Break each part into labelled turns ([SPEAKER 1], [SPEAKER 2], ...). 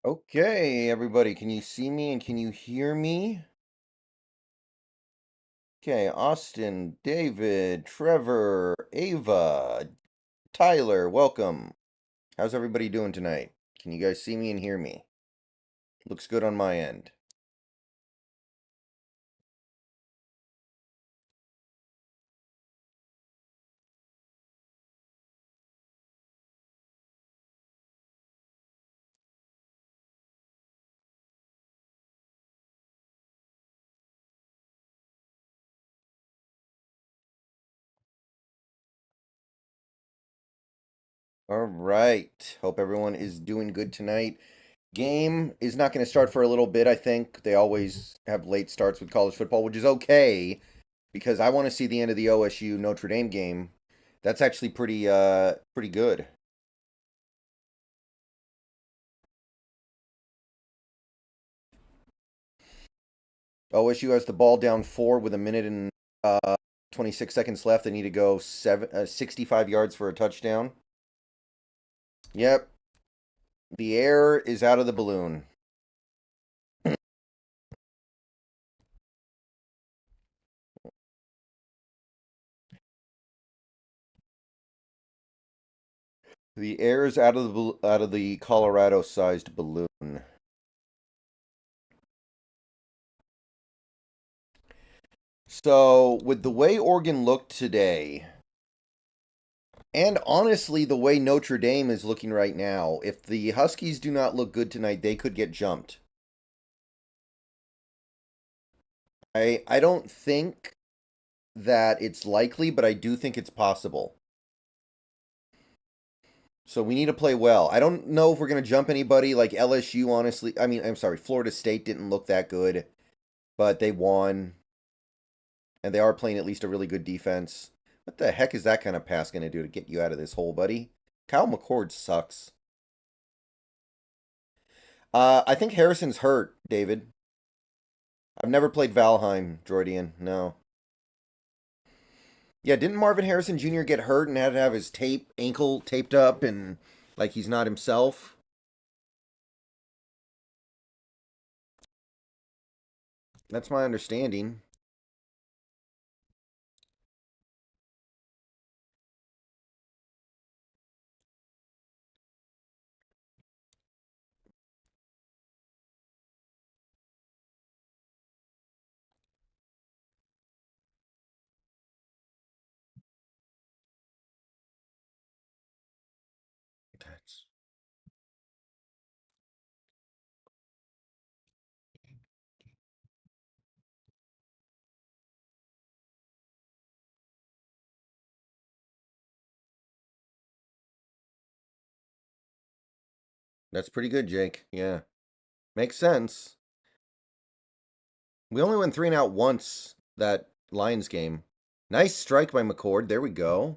[SPEAKER 1] Okay, everybody, can you see me and can you hear me? Okay, Austin, David, Trevor, Ava, Tyler, welcome. How's everybody doing tonight? Can you guys see me and hear me? Looks good on my end. All right. Hope everyone is doing good tonight. Game is not going to start for a little bit, I think. They always have late starts with college football, which is okay because I want to see the end of the OSU Notre Dame game. That's actually pretty good. OSU has the ball down 4 with a minute and 26 seconds left. They need to go 65 yards for a touchdown. Yep. The air is out of the balloon. The air is out of the Colorado-sized balloon. So, with the way Oregon looked today, and honestly the way Notre Dame is looking right now, if the Huskies do not look good tonight, they could get jumped. I don't think that it's likely, but I do think it's possible. So we need to play well. I don't know if we're going to jump anybody like LSU, honestly. I mean, I'm sorry, Florida State didn't look that good, but they won. And they are playing at least a really good defense. What the heck is that kind of pass going to do to get you out of this hole, buddy? Kyle McCord sucks. I think Harrison's hurt, David. I've never played Valheim, Jordian. No. Yeah, didn't Marvin Harrison Jr. get hurt and had to have his ankle taped up and like he's not himself? That's my understanding. That's pretty good, Jake. Yeah. Makes sense. We only went 3-and-out once that Lions game. Nice strike by McCord. There we go.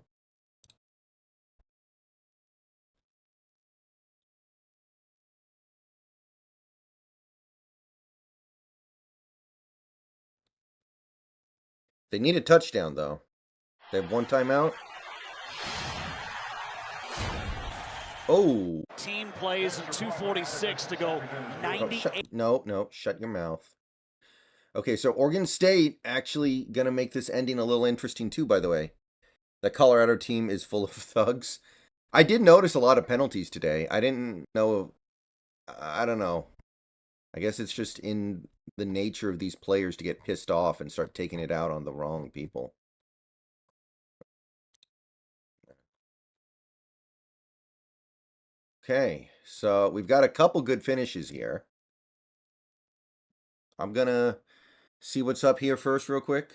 [SPEAKER 1] They need a touchdown, though. They have one timeout. Oh.
[SPEAKER 2] Team plays in 2:46 to go 98.
[SPEAKER 1] No, shut your mouth. Okay, so Oregon State actually going to make this ending a little interesting, too, by the way. The Colorado team is full of thugs. I did notice a lot of penalties today. I didn't know. I don't know. I guess it's just in the nature of these players to get pissed off and start taking it out on the wrong people. Okay, so we've got a couple good finishes here. I'm going to see what's up here first real quick.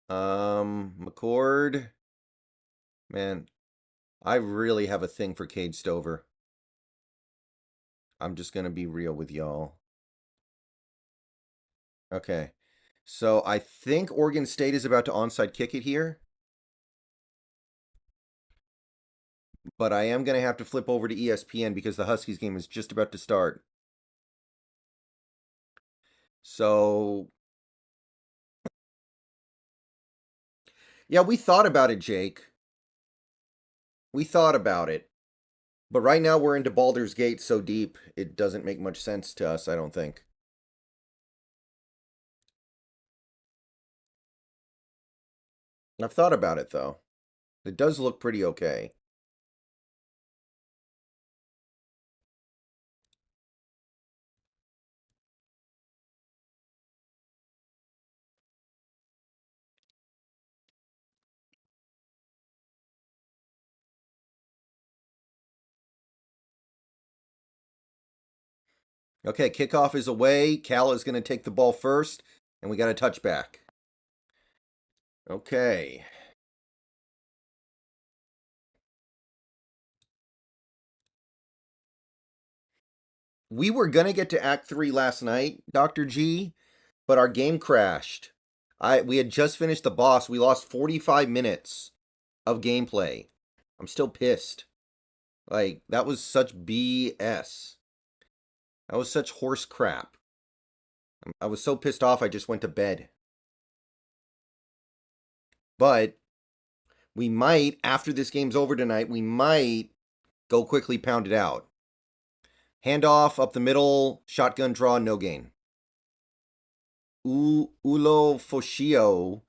[SPEAKER 1] McCord. Man, I really have a thing for Cade Stover. I'm just going to be real with y'all. Okay. So I think Oregon State is about to onside kick it here. But I am going to have to flip over to ESPN because the Huskies game is just about to start. So, yeah, we thought about it, Jake. We thought about it. But right now we're into Baldur's Gate so deep, it doesn't make much sense to us, I don't think. I've thought about it, though. It does look pretty okay. Okay, kickoff is away. Cal is going to take the ball first, and we got a touchback. Okay. We were going to get to Act 3 last night, Dr. G, but our game crashed. We had just finished the boss. We lost 45 minutes of gameplay. I'm still pissed. Like, that was such BS. That was such horse crap. I was so pissed off I just went to bed. But we might, after this game's over tonight, we might go quickly pound it out. Handoff up the middle, shotgun draw, no gain. Ulo Foshio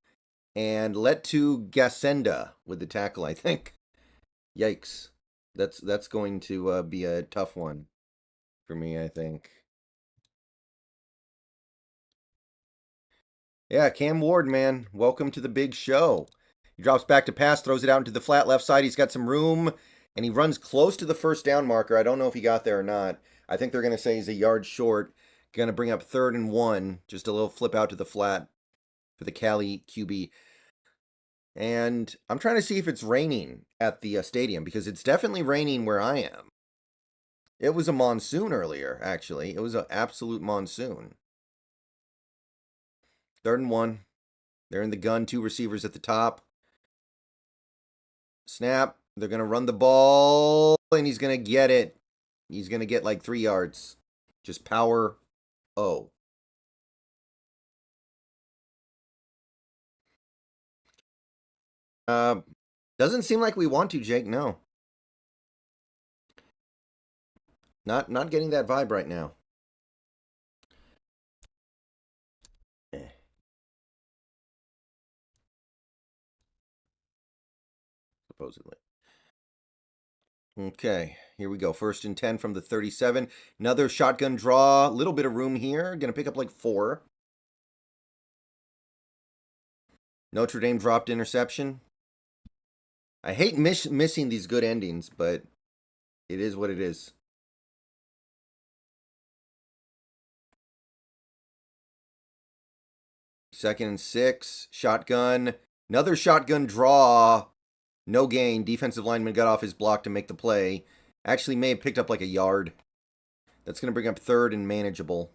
[SPEAKER 1] and let to Gasenda with the tackle, I think. Yikes. That's going to be a tough one for me, I think. Yeah, Cam Ward, man. Welcome to the big show. He drops back to pass, throws it out into the flat left side. He's got some room, and he runs close to the first down marker. I don't know if he got there or not. I think they're going to say he's a yard short. Going to bring up 3rd and 1. Just a little flip out to the flat for the Cali QB. And I'm trying to see if it's raining at the stadium, because it's definitely raining where I am. It was a monsoon earlier, actually. It was an absolute monsoon. 3rd and 1. They're in the gun. 2 receivers at the top. Snap. They're going to run the ball, and he's going to get it. He's going to get like 3 yards. Just power O. Doesn't seem like we want to, Jake. No. Not getting that vibe right now. Supposedly. Okay, here we go. 1st and 10 from the 37. Another shotgun draw. A little bit of room here. Going to pick up like 4. Notre Dame dropped interception. I hate missing these good endings, but it is what it is. 2nd and 6. Shotgun. Another shotgun draw. No gain. Defensive lineman got off his block to make the play. Actually may have picked up like a yard. That's going to bring up 3rd and manageable.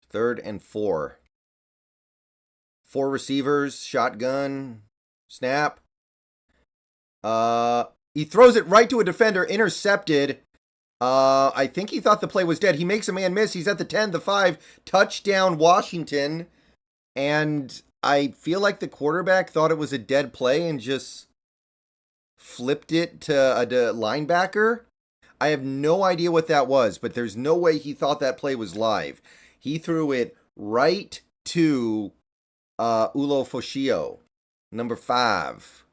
[SPEAKER 1] Third and 4. 4 receivers. Shotgun. Snap. He throws it right to a defender. Intercepted. I think he thought the play was dead. He makes a man miss. He's at the 10, the 5. Touchdown, Washington. And I feel like the quarterback thought it was a dead play and just flipped it to a linebacker. I have no idea what that was, but there's no way he thought that play was live. He threw it right to Ulo Foshio, number 5.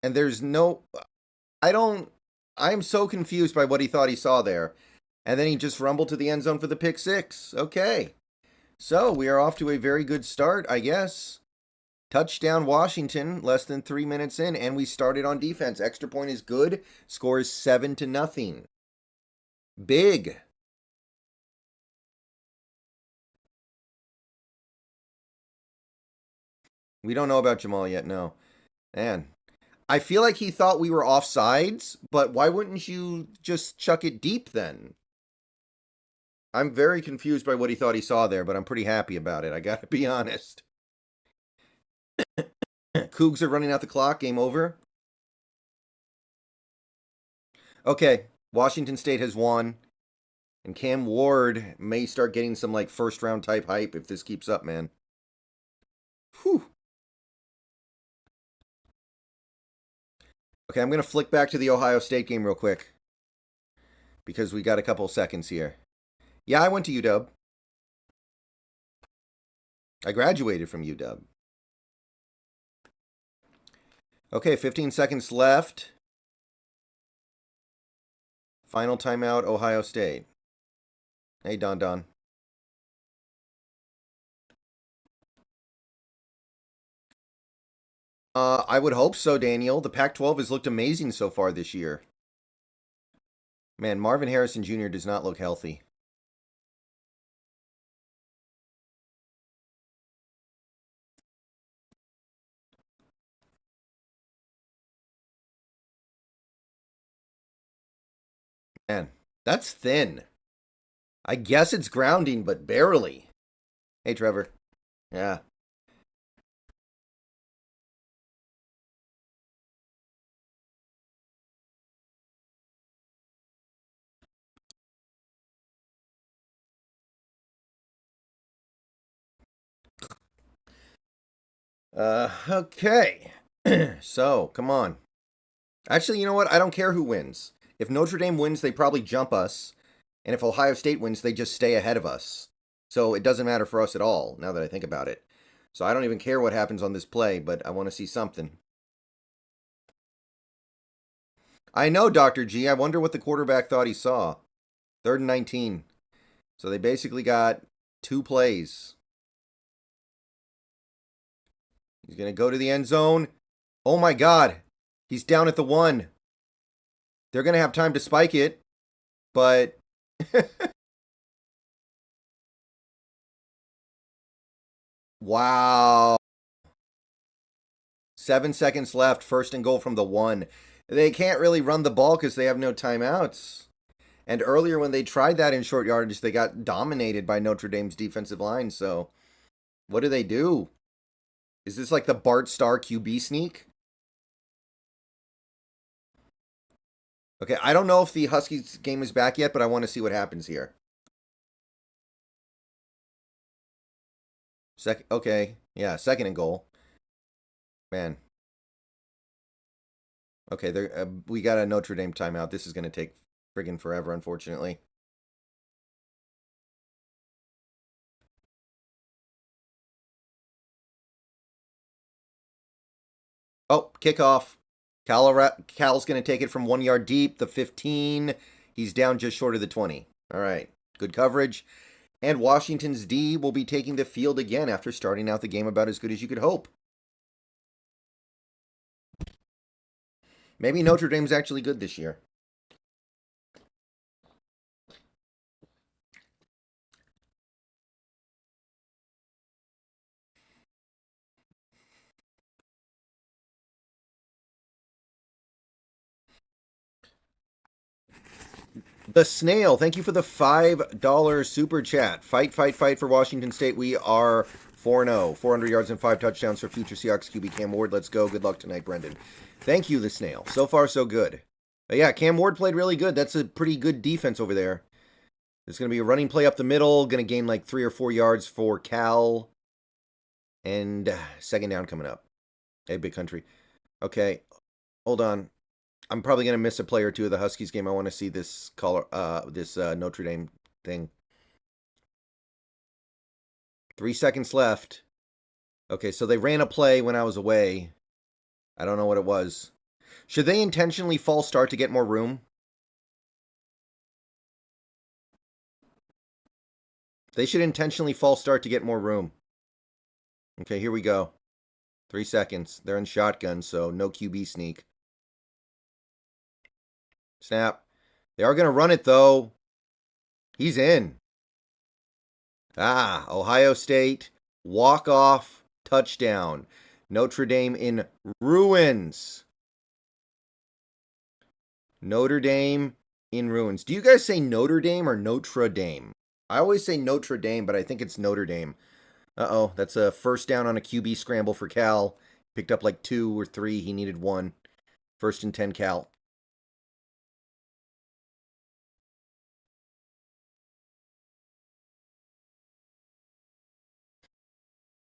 [SPEAKER 1] And there's no... I'm so confused by what he thought he saw there. And then he just rumbled to the end zone for the pick 6. Okay. So we are off to a very good start, I guess. Touchdown Washington, less than 3 minutes in, and we started on defense. Extra point is good. Score is 7-0. Big. We don't know about Jamal yet, no. Man, I feel like he thought we were offsides, but why wouldn't you just chuck it deep then? I'm very confused by what he thought he saw there, but I'm pretty happy about it. I gotta be honest. Cougs are running out the clock. Game over. Okay. Washington State has won. And Cam Ward may start getting some like first round type hype if this keeps up, man. Whew. Okay, I'm going to flick back to the Ohio State game real quick. Because we got a couple seconds here. Yeah, I went to UW. I graduated from UW. Okay, 15 seconds left. Final timeout, Ohio State. Hey, Don Don. I would hope so, Daniel. The Pac-12 has looked amazing so far this year. Man, Marvin Harrison Jr. does not look healthy. Man, that's thin. I guess it's grounding, but barely. Hey, Trevor. Yeah. Okay. So, come on. Actually, you know what? I don't care who wins. If Notre Dame wins, they probably jump us. And if Ohio State wins, they just stay ahead of us. So it doesn't matter for us at all, now that I think about it. So I don't even care what happens on this play, but I want to see something. I know, Dr. G. I wonder what the quarterback thought he saw. 3rd and 19. So they basically got 2 plays. He's going to go to the end zone. Oh my God. He's down at the 1. They're going to have time to spike it, but wow. 7 seconds left. 1st and goal from the 1. They can't really run the ball because they have no timeouts. And earlier when they tried that in short yardage, they got dominated by Notre Dame's defensive line. So what do they do? Is this like the Bart Starr QB sneak? Okay, I don't know if the Huskies game is back yet, but I want to see what happens here. Okay, yeah, 2nd and goal. Man. Okay, we got a Notre Dame timeout. This is going to take friggin' forever, unfortunately. Oh, kickoff. Cal's going to take it from 1 yard deep, the 15. He's down just short of the 20. All right, good coverage. And Washington's D will be taking the field again after starting out the game about as good as you could hope. Maybe Notre Dame's actually good this year. The Snail, thank you for the $5 super chat. Fight, fight, fight for Washington State. We are 4-0. 400 yards and 5 touchdowns for future Seahawks QB Cam Ward. Let's go. Good luck tonight, Brendan. Thank you, The Snail. So far, so good. But yeah, Cam Ward played really good. That's a pretty good defense over there. There's going to be a running play up the middle. Going to gain like 3 or 4 yards for Cal. And 2nd down coming up. Hey, big country. Okay, hold on. I'm probably going to miss a play or two of the Huskies game. I want to see this Notre Dame thing. 3 seconds left. Okay, so they ran a play when I was away. I don't know what it was. Should they intentionally false start to get more room? They should intentionally false start to get more room. Okay, here we go. 3 seconds. They're in shotgun, so no QB sneak. Snap. They are going to run it, though. He's in. Ohio State. Walk-off touchdown. Notre Dame in ruins. Notre Dame in ruins. Do you guys say Notre Dame or Notre Dame? I always say Notre Dame, but I think it's Notre Dame. Uh-oh, that's a 1st down on a QB scramble for Cal. Picked up like 2 or 3. He needed 1. 1st and 10 Cal.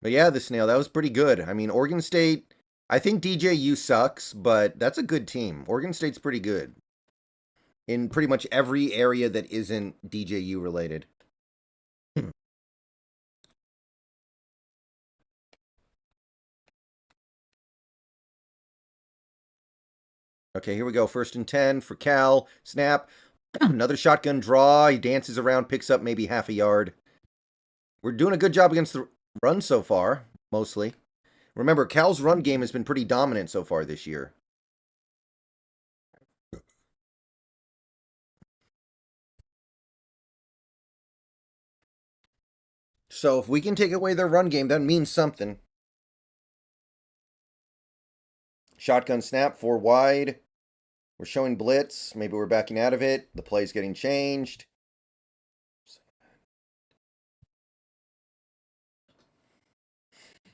[SPEAKER 1] But yeah, the Snail, that was pretty good. I mean, Oregon State, I think DJU sucks, but that's a good team. Oregon State's pretty good in pretty much every area that isn't DJU related. Okay, here we go. 1st and 10 for Cal. Snap. Another shotgun draw. He dances around, picks up maybe half a yard. We're doing a good job against the run so far, mostly. Remember, Cal's run game has been pretty dominant so far this year. So if we can take away their run game, that means something. Shotgun snap, 4 wide. We're showing blitz. Maybe we're backing out of it. The play's getting changed.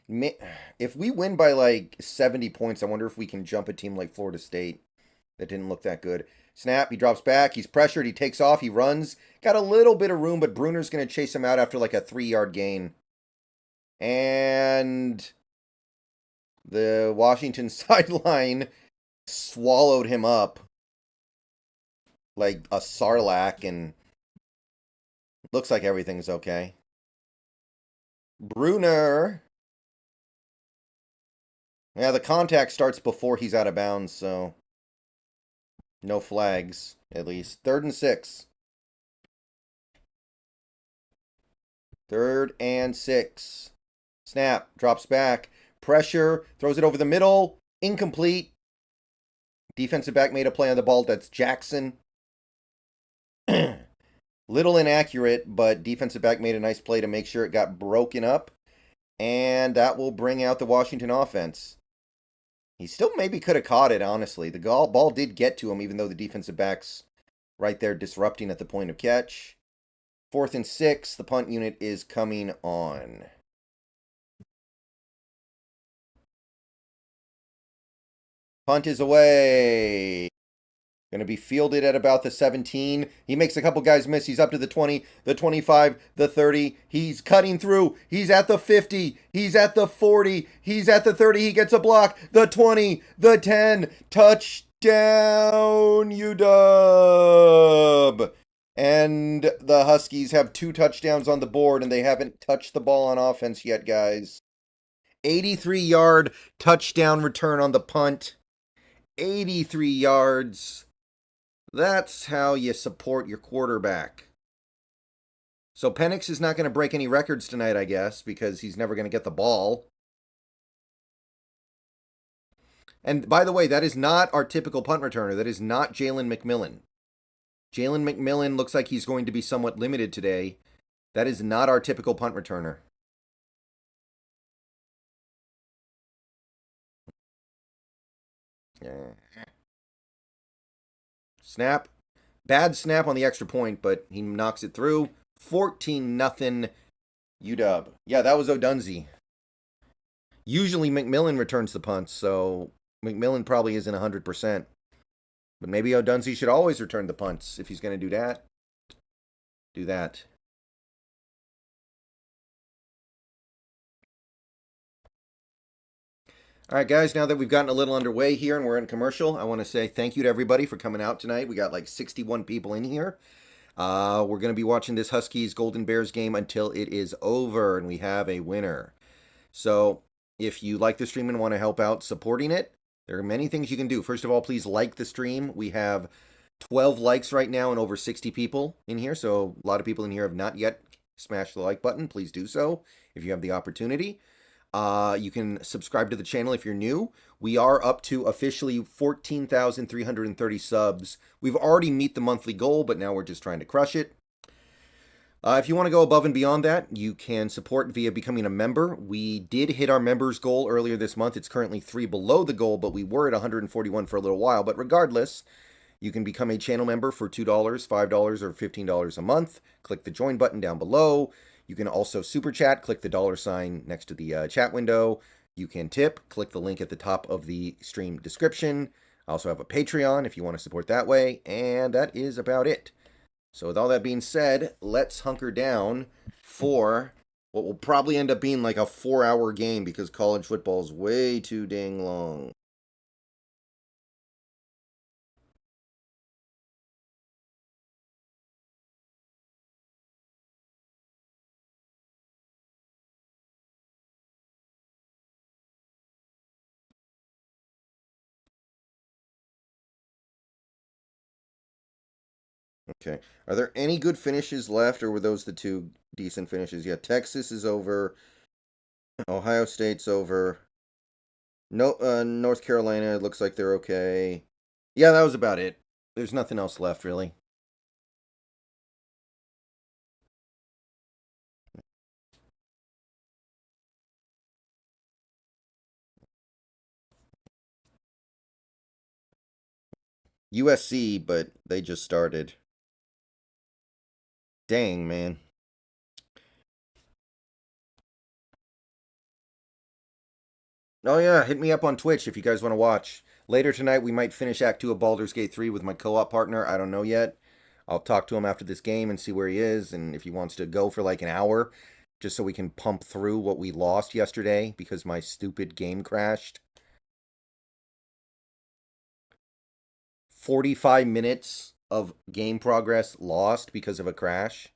[SPEAKER 1] If we win by like 70 points, I wonder if we can jump a team like Florida State. That didn't look that good. Snap, he drops back. He's pressured. He takes off. He runs. Got a little bit of room, but Bruner's going to chase him out after like a 3-yard gain. And the Washington sideline swallowed him up like a sarlacc, and looks like everything's okay. Bruner. Yeah, the contact starts before he's out of bounds, so no flags, at least. 3rd and 6. 3rd and 6. Snap, drops back. Pressure, throws it over the middle. Incomplete. Defensive back made a play on the ball. That's Jackson. Little inaccurate, but defensive back made a nice play to make sure it got broken up. And that will bring out the Washington offense. He still maybe could have caught it, honestly. The ball did get to him, even though the defensive back's right there disrupting at the point of catch. 4th and 6. The punt unit is coming on. Punt is away. Going to be fielded at about the 17. He makes a couple guys miss. He's up to the 20, the 25, the 30. He's cutting through. He's at the 50. He's at the 40. He's at the 30. He gets a block. The 20, the 10. Touchdown, UW. And the Huskies have 2 touchdowns on the board, and they haven't touched the ball on offense yet, guys. 83-yard touchdown return on the punt. 83 yards. That's how you support your quarterback. So Penix is not going to break any records tonight, I guess, because he's never going to get the ball. And by the way, that is not our typical punt returner. That is not Jalen McMillan. Jalen McMillan looks like he's going to be somewhat limited today. That is not our typical punt returner. Yeah. Snap. Bad snap on the extra point, but he knocks it through. 14-0 UW. Yeah, that was O'Dunsey. Usually McMillan returns the punts, so McMillan probably isn't 100%. But maybe O'Dunsey should always return the punts if he's going to do that. Do that. All right, guys, now that we've gotten a little underway here and we're in commercial, I want to say thank you to everybody for coming out tonight. We got like 61 people in here. We're going to be watching this Huskies Golden Bears game until it is over and we have a winner. So if you like the stream and want to help out supporting it, there are many things you can do. First of all, please like the stream. We have 12 likes right now and over 60 people in here. So a lot of people in here have not yet smashed the like button. Please do so if you have the opportunity. You can subscribe to the channel if you're new. We are up to officially 14,330 subs. We've already met the monthly goal, but now we're just trying to crush it. If you want to go above and beyond that, you can support via becoming a member. We did hit our members goal earlier this month. It's currently 3 below the goal, but we were at 141 for a little while. But regardless, you can become a channel member for $2, $5, or $15 a month. Click the join button down below. You can also super chat, click the $ next to the chat window. You can tip, click the link at the top of the stream description. I also have a Patreon if you want to support that way, and that is about it. So with all that being said, let's hunker down for what will probably end up being like a 4-hour game because college football is way too dang long. Okay. Are there any good finishes left, or were those the two decent finishes? Yeah, Texas is over. Ohio State's over. No, North Carolina, it looks like they're okay. Yeah, that was about it. There's nothing else left, really. USC, but they just started. Dang, man. Oh, yeah, hit me up on Twitch if you guys want to watch. Later tonight, we might finish Act 2 of Baldur's Gate 3 with my co-op partner. I don't know yet. I'll talk to him after this game and see where he is, and if he wants to go for like an hour, just so we can pump through what we lost yesterday because my stupid game crashed. 45 minutes of game progress lost because of a crash.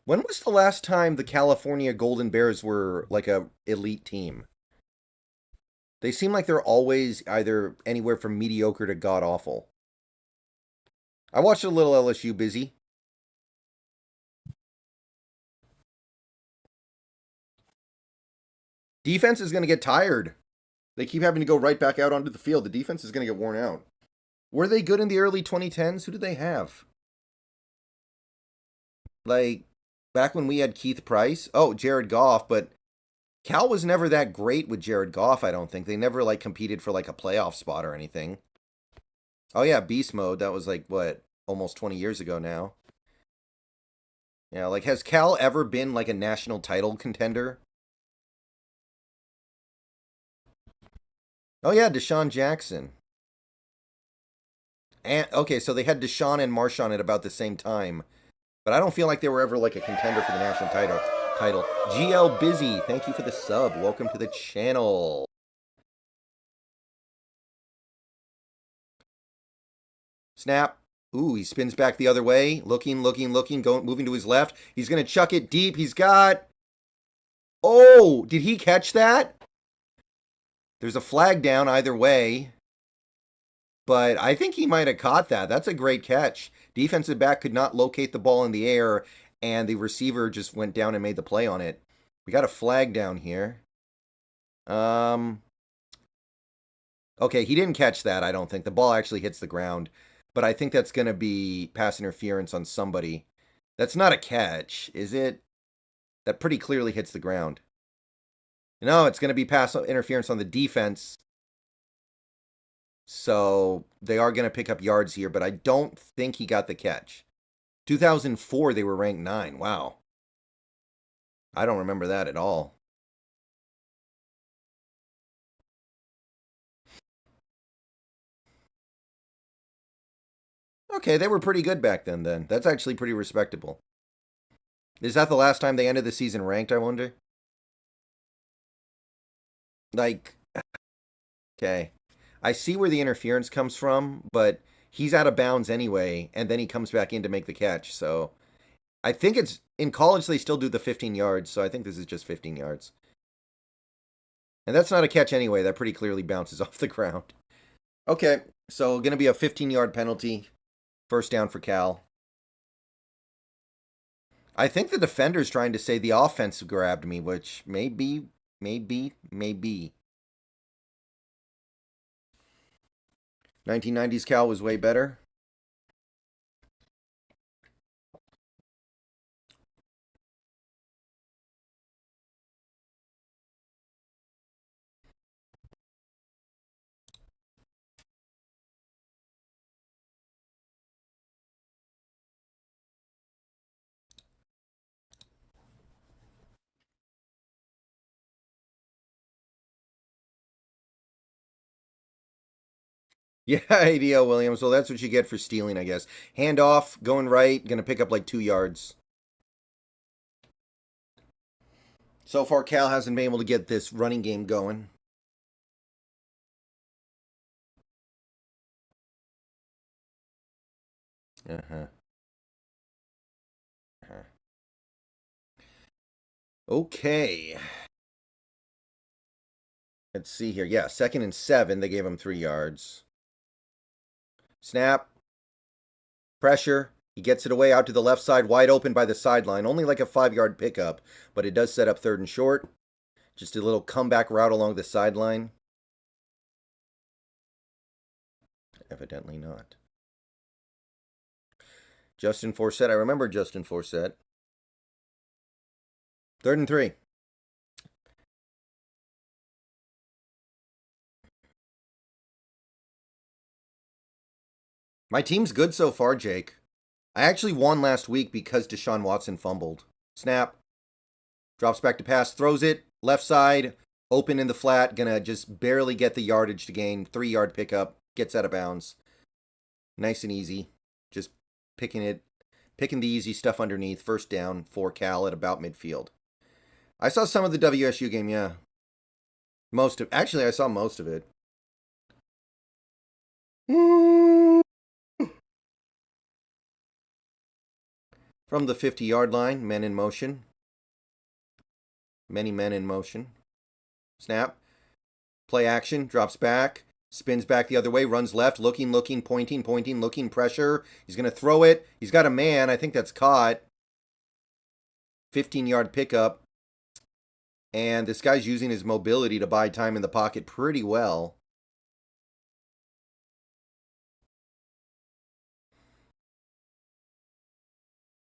[SPEAKER 1] When was the last time the California Golden Bears were like a elite team? They seem like they're always either anywhere from mediocre to god awful. I watched a little LSU busy. Defense is going to get tired. They keep having to go right back out onto the field. The defense is going to get worn out. Were they good in the early 2010s? Who did they have? Like, back when we had Keith Price? Oh, Jared Goff, but Cal was never that great with Jared Goff, I don't think. They never, like, competed for, like, a playoff spot or anything. Oh, yeah, Beast Mode. That was, like, what, almost 20 years ago now. Yeah, like, has Cal ever been, like, a national title contender? Oh, yeah, Deshaun Jackson. And okay, so they had Deshaun and Marshawn at about the same time. But I don't feel like they were ever, like, a contender for the national title. GL Busy, thank you for the sub. Welcome to the channel. Snap. Ooh, he spins back the other way. Looking, going, moving to his left. He's going to chuck it deep. He's got... Oh, did he catch that? There's a flag down either way. But I think he might have caught that. That's a great catch. Defensive back could not locate the ball in the air, and the receiver just went down and made the play on it. We got a flag down here. Okay, he didn't catch that, I don't think. The ball actually hits the ground. But I think that's going to be pass interference on somebody. That's not a catch, is it? That pretty clearly hits the ground. No, it's going to be pass interference on the defense. So they are going to pick up yards here, but I don't think he got the catch. 2004, they were ranked 9. Wow. I don't remember that at all. Okay, they were pretty good back then. That's actually pretty respectable. Is that the last time they ended the season ranked, I wonder? Like, okay. I see where the interference comes from, but he's out of bounds anyway, and then he comes back in to make the catch. So I think it's in college they still do the 15 yards, so I think this is just 15 yards. And that's not a catch anyway. That pretty clearly bounces off the ground. Okay, so going to be a 15-yard penalty. First down for Cal. I think the defender's trying to say the offense grabbed me, which maybe. 1990s Cal was way better. Yeah, ADL Williams. Well, that's what you get for stealing, I guess. Hand off, going right, going to pick up like 2 yards. So far, Cal hasn't been able to get this running game going. Okay. Let's see here. Yeah, 2nd and 7. They gave him 3 yards. Snap. Pressure. He gets it away out to the left side, wide open by the sideline. Only like a 5-yard pickup, but it does set up 3rd and short. Just a little comeback route along the sideline. Evidently not. Justin Forsett. I remember Justin Forsett. 3rd and 3. My team's good so far, Jake. I actually won last week because Deshaun Watson fumbled. Snap. Drops back to pass. Throws it. Left side. Open in the flat. Gonna just barely get the yardage to gain. 3-yard pickup. Gets out of bounds. Nice and easy. Just picking the easy stuff underneath. 1st down for Cal at about midfield. I saw some of the WSU game, yeah. Actually, I saw most of it. From the 50-yard line, men in motion. Many men in motion. Snap. Play action. Drops back. Spins back the other way. Runs left. Looking, pointing, looking, pressure. He's going to throw it. He's got a man. I think that's caught. 15-yard pickup. And this guy's using his mobility to buy time in the pocket pretty well.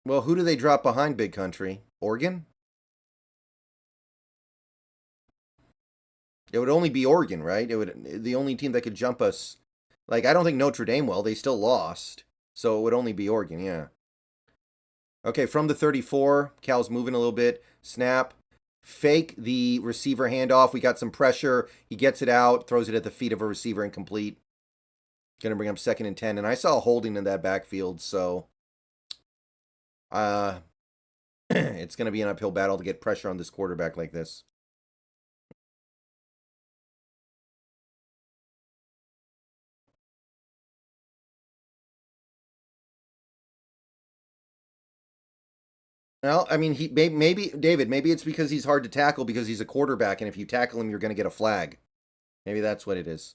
[SPEAKER 1] Well, who do they drop behind, Big Country? Oregon? It would only be Oregon, right? The only team that could jump us. Like, I don't think Notre Dame will. They still lost. So it would only be Oregon, yeah. Okay, from the 34, Cal's moving a little bit. Snap. Fake the receiver handoff. We got some pressure. He gets it out, throws it at the feet of a receiver, incomplete. Going to bring up 2nd and 10. And I saw holding in that backfield, so it's going to be an uphill battle to get pressure on this quarterback like this. Well, I mean, maybe David, maybe it's because he's hard to tackle because he's a quarterback, and if you tackle him, you're going to get a flag. Maybe that's what it is.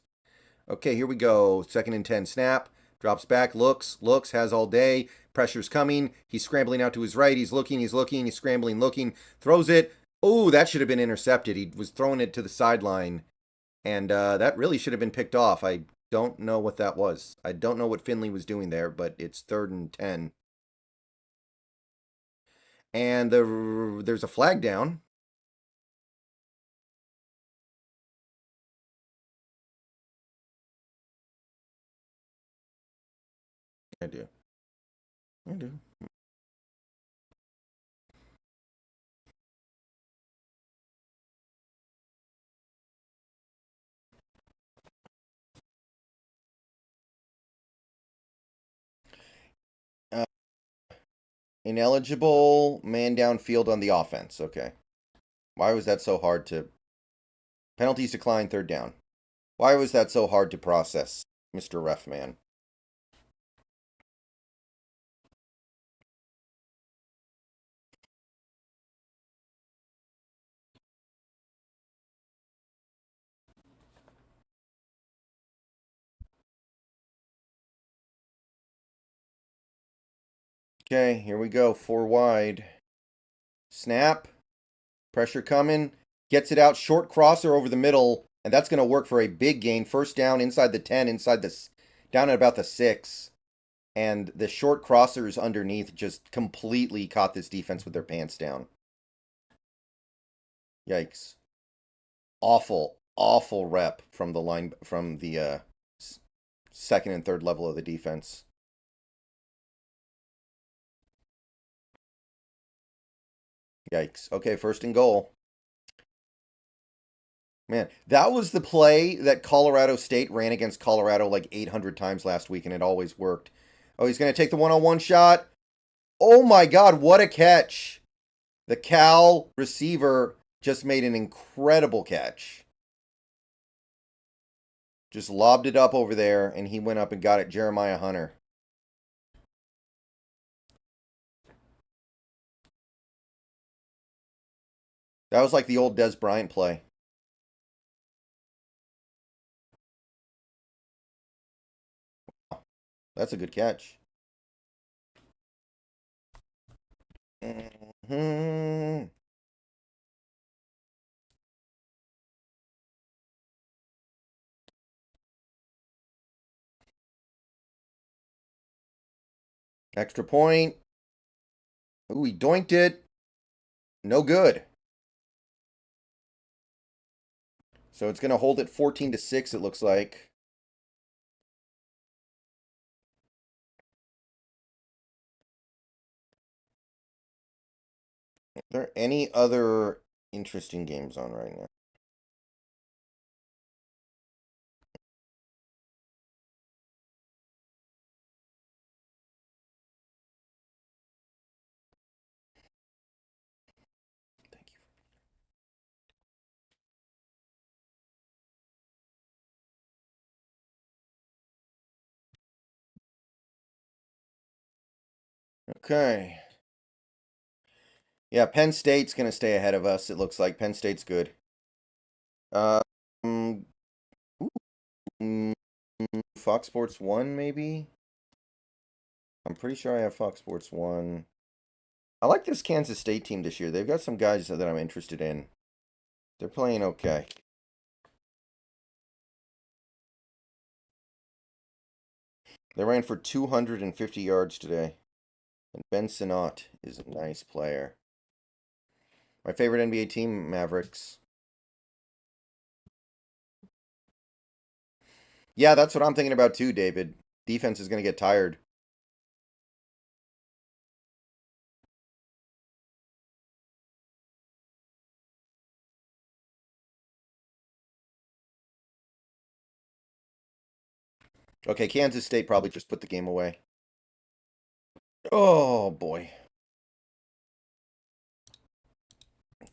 [SPEAKER 1] Okay, here we go. 2nd and 10. Snap. Drops back. Looks. Has all day. Pressure's coming. He's scrambling out to his right. He's looking. He's scrambling, looking. Throws it. Oh, that should have been intercepted. He was throwing it to the sideline, and that really should have been picked off. I don't know what that was. I don't know what Finley was doing there, but it's 3rd and 10. And there's a flag down. I do. Ineligible, man downfield on the offense. Okay. Why was that so hard to... Penalties decline, 3rd down. Why was that so hard to process, Mr. Ref Man? Okay, here we go. 4 wide. Snap. Pressure coming. Gets it out. Short crosser over the middle. And that's going to work for a big gain. 1st down inside the 10, down at about the 6. And the short crossers underneath just completely caught this defense with their pants down. Yikes. Awful rep from the line, from the 2nd and 3rd level of the defense. Yikes. Okay, 1st and goal. Man, that was the play that Colorado State ran against Colorado like 800 times last week, and it always worked. Oh, he's going to take the one-on-one shot. Oh my God, what a catch. The Cal receiver just made an incredible catch. Just lobbed it up over there, and he went up and got it. Jeremiah Hunter. That was like the old Des Bryant play. That's a good catch. Mm-hmm. Extra point. Ooh, he doinked it. No good. So it's going to hold it 14-6, it looks like. Are there any other interesting games on right now? Thank you. Okay. Yeah, Penn State's going to stay ahead of us. It looks like Penn State's good. Um, ooh, Fox Sports 1, maybe? I'm pretty sure I have Fox Sports 1. I like this Kansas State team this year. They've got some guys that I'm interested in. They're playing okay. They ran for 250 yards today. And Ben Sinnott is a nice player. My favorite NBA team, Mavericks. Yeah, that's what I'm thinking about too, David. Defense is going to get tired. Okay, Kansas State probably just put the game away. Oh, boy.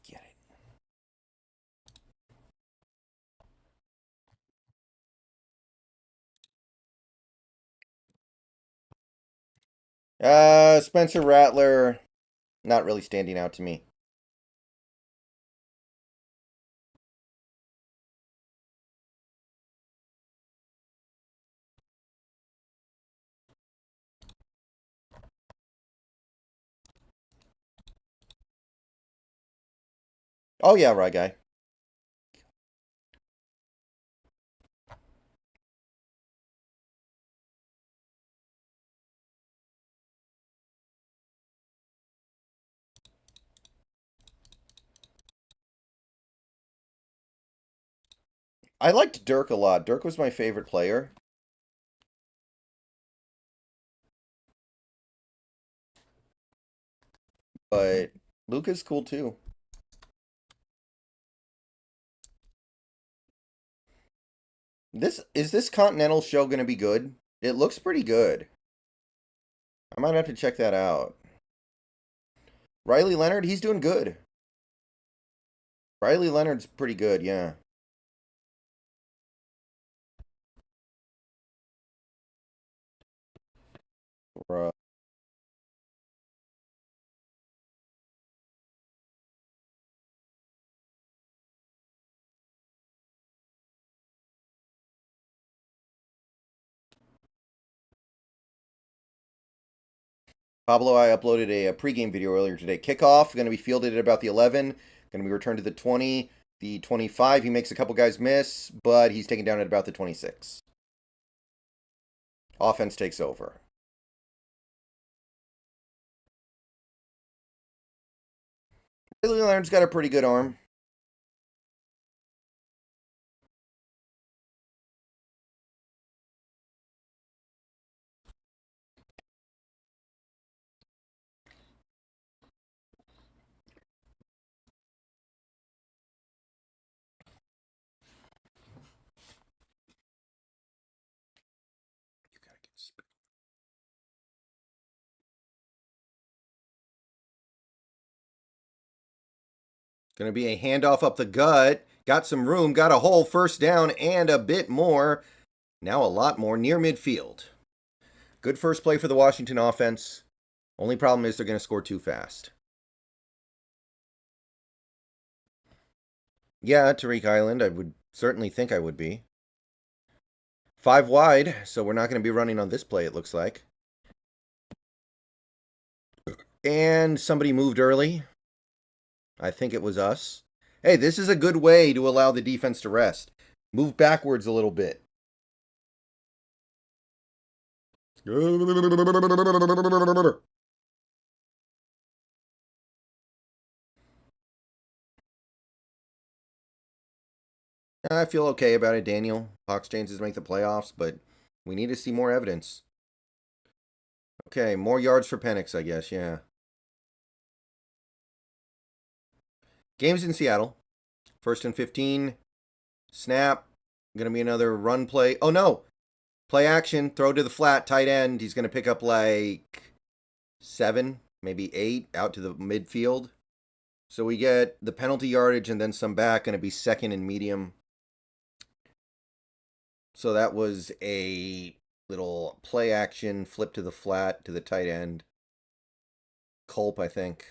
[SPEAKER 1] Get it. Spencer Rattler, not really standing out to me. Oh, yeah, right guy. I liked Dirk a lot. Dirk was my favorite player. But Luka's cool too. This Continental show going to be good? It looks pretty good. I might have to check that out. Riley Leonard, he's doing good. Riley Leonard's pretty good, yeah. Bruh. Pablo, I uploaded a pregame video earlier today. Kickoff, going to be fielded at about the 11. Going to be returned to the 20. The 25, he makes a couple guys miss, but he's taken down at about the 26. Offense takes over. Riley Leonard's got a pretty good arm. Going to be a handoff up the gut. Got some room, got a hole, first down, and a bit more. Now a lot more near midfield. Good first play for the Washington offense. Only problem is they're going to score too fast. Yeah, Tariq Island, I would certainly think I would be. 5 wide, so we're not going to be running on this play, it looks like. And somebody moved early. I think it was us. Hey, this is a good way to allow the defense to rest. Move backwards a little bit. I feel okay about it, Daniel. Hawks chances to make the playoffs, but we need to see more evidence. Okay, more yards for Penix, I guess, yeah. Game's in Seattle. 1st and 15. Snap. Going to be another run play. Oh, no. Play action. Throw to the flat. Tight end. He's going to pick up like 7, maybe 8 out to the midfield. So we get the penalty yardage and then some back. Going to be 2nd and medium. So that was a little play action. Flip to the flat to the tight end. Culp, I think.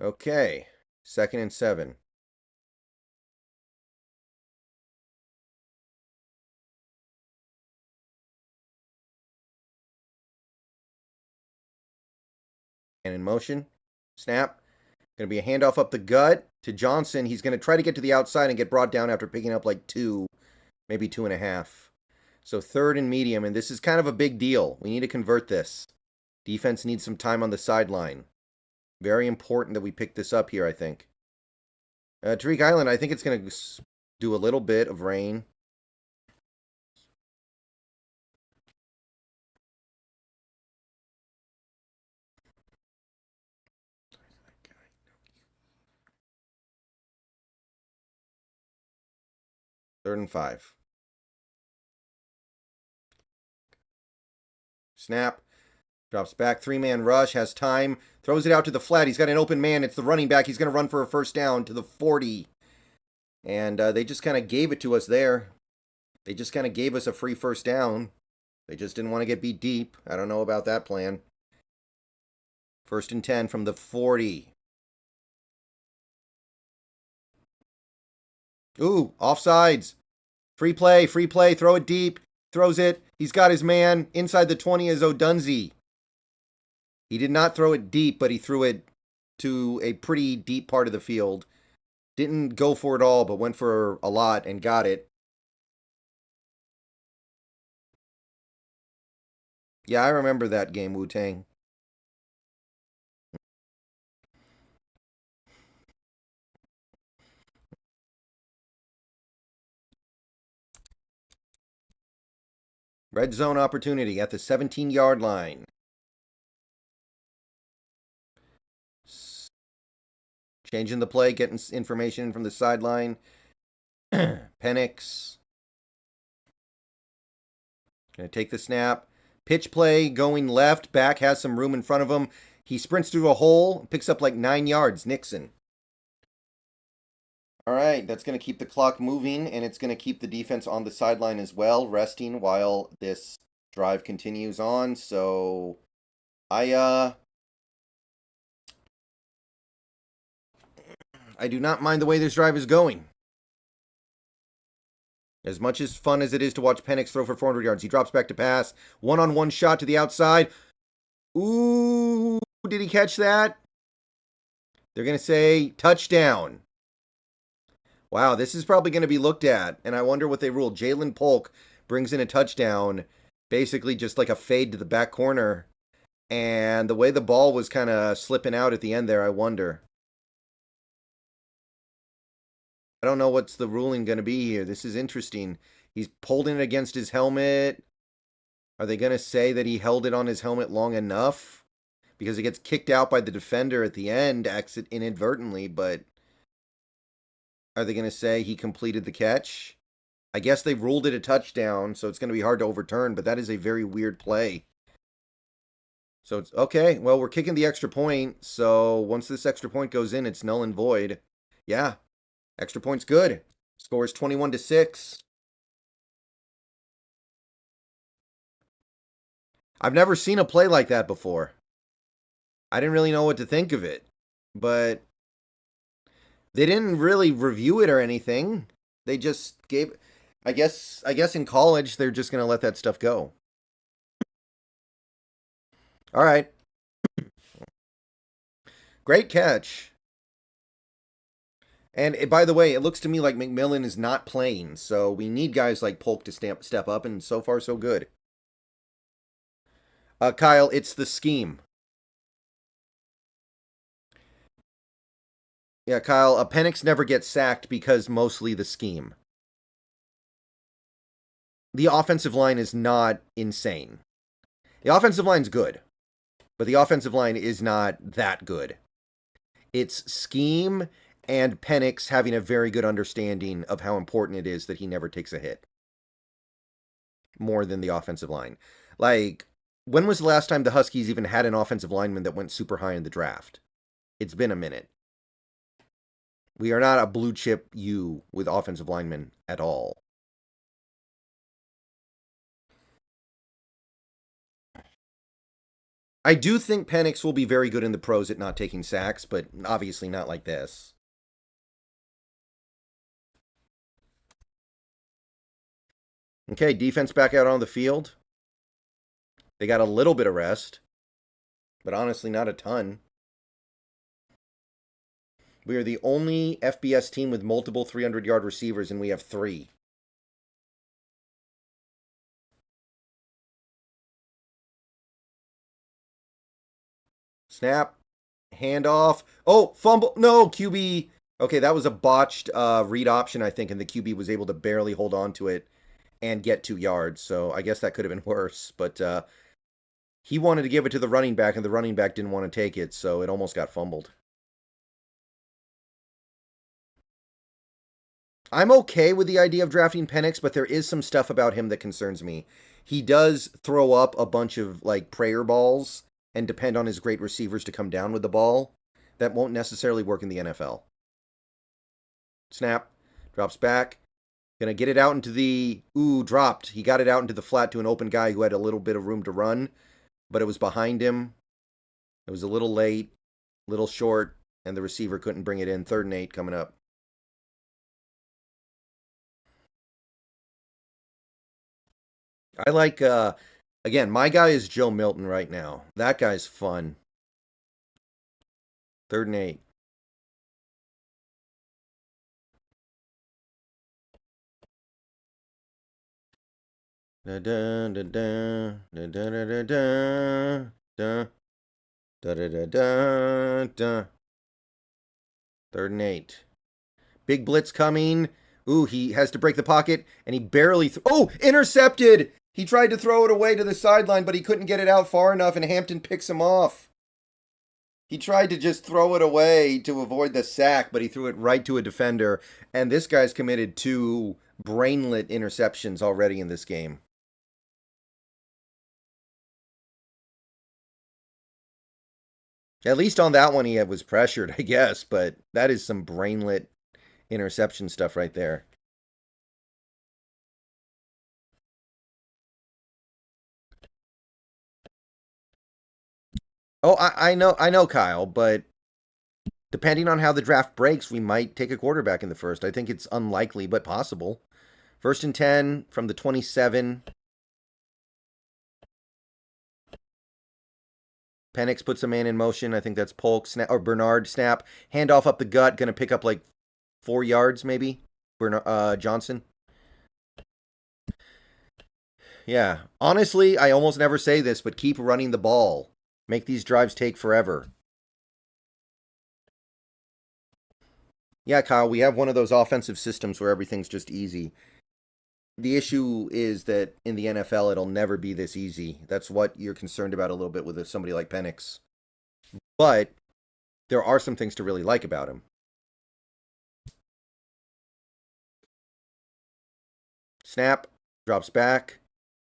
[SPEAKER 1] Okay, 2nd and 7. And in motion, snap. Going to be a handoff up the gut to Johnson. He's going to try to get to the outside and get brought down after picking up like 2, maybe 2.5. So 3rd and medium, and this is kind of a big deal. We need to convert this. Defense needs some time on the sideline. Very important that we pick this up here, I think. Tariq Island, I think it's going to do a little bit of rain. Third and 5. Snap. Drops back. 3-man rush. Has time. Throws it out to the flat. He's got an open man. It's the running back. He's going to run for a first down to the 40. And they just kind of gave it to us there. They just kind of gave us a free first down. They just didn't want to get beat deep. I don't know about that plan. 1st and 10 from the 40. Ooh, offsides. Free play, throw it deep. Throws it. He's got his man. Inside the 20 is Odunze. He did not throw it deep, but he threw it to a pretty deep part of the field. Didn't go for it all, but went for a lot and got it. Yeah, I remember that game, Wu-Tang. Red zone opportunity at the 17-yard line. Changing the play, getting information from the sideline. Penix. Going to take the snap. Pitch play going left. Back has some room in front of him. He sprints through a hole. Picks up like 9 yards. Nixon. All right, that's going to keep the clock moving, and it's going to keep the defense on the sideline as well, resting while this drive continues on. So I do not mind the way this drive is going. As much as fun as it is to watch Penix throw for 400 yards, he drops back to pass. One-on-one shot to the outside. Ooh, did he catch that? They're going to say touchdown. Wow, this is probably going to be looked at, and I wonder what they ruled. Jalen Polk brings in a touchdown, basically just like a fade to the back corner. And the way the ball was kind of slipping out at the end there, I wonder. I don't know what's the ruling going to be here. This is interesting. He's holding it against his helmet. Are they going to say that he held it on his helmet long enough? Because it gets kicked out by the defender at the end, inadvertently, but are they going to say he completed the catch? I guess they ruled it a touchdown, so it's going to be hard to overturn, but that is a very weird play. So it's okay. Well, we're kicking the extra point. So once this extra point goes in, it's null and void. Yeah, extra point's good. Score is 21-6. I've never seen a play like that before. I didn't really know what to think of it, but they didn't really review it or anything. They just gave. I guess in college they're just gonna let that stuff go. All right. Great catch. And by the way, it looks to me like McMillan is not playing, so we need guys like Polk to step up, and so far so good. Kyle, it's the scheme. Yeah, Kyle, Penix never gets sacked because mostly the scheme. The offensive line is not insane. The offensive line's good, but the offensive line is not that good. It's scheme and Penix having a very good understanding of how important it is that he never takes a hit. More than the offensive line. Like, when was the last time the Huskies even had an offensive lineman that went super high in the draft? It's been a minute. We are not a blue chip U with offensive linemen at all. I do think Penix will be very good in the pros at not taking sacks, but obviously not like this. Okay, defense back out on the field. They got a little bit of rest, but honestly not a ton. We are the only FBS team with multiple 300-yard receivers, and we have 3. Snap. Handoff. Oh, fumble. No, QB. Okay, that was a botched read option, I think, and the QB was able to barely hold on to it and get 2 yards. So I guess that could have been worse. But he wanted to give it to the running back, and the running back didn't want to take it, so it almost got fumbled. I'm okay with the idea of drafting Penix, but there is some stuff about him that concerns me. He does throw up a bunch of like prayer balls and depend on his great receivers to come down with the ball. That won't necessarily work in the NFL. Snap. Drops back. Gonna get it out into the... Ooh, dropped. He got it out into the flat to an open guy who had a little bit of room to run, but it was behind him. It was a little late, a little short, and the receiver couldn't bring it in. 3rd and 8 coming up. I like, again, my guy is Joe Milton right now. That guy's fun. 3rd and 8. Da da da da da da da da da da da da da da. 3rd and 8. Big blitz coming. Ooh, he has to break the pocket, and he barely... Oh, intercepted! He tried to throw it away to the sideline, but he couldn't get it out far enough, and Hampton picks him off. He tried to just throw it away to avoid the sack, but he threw it right to a defender, and this guy's committed 2 brainlet interceptions already in this game. At least on that one he was pressured, I guess, but that is some brainlet interception stuff right there. Oh, I know, Kyle, but depending on how the draft breaks, we might take a quarterback in the first. I think it's unlikely, but possible. 1st and 10 from the 27. Penix puts a man in motion. I think that's Polk snap or Bernard snap. Handoff up the gut, gonna pick up like 4 yards maybe. Johnson. Yeah. Honestly, I almost never say this, but keep running the ball. Make these drives take forever. Yeah, Kyle, we have one of those offensive systems where everything's just easy. The issue is that in the NFL, it'll never be this easy. That's what you're concerned about a little bit with somebody like Penix. But there are some things to really like about him. Snap, drops back,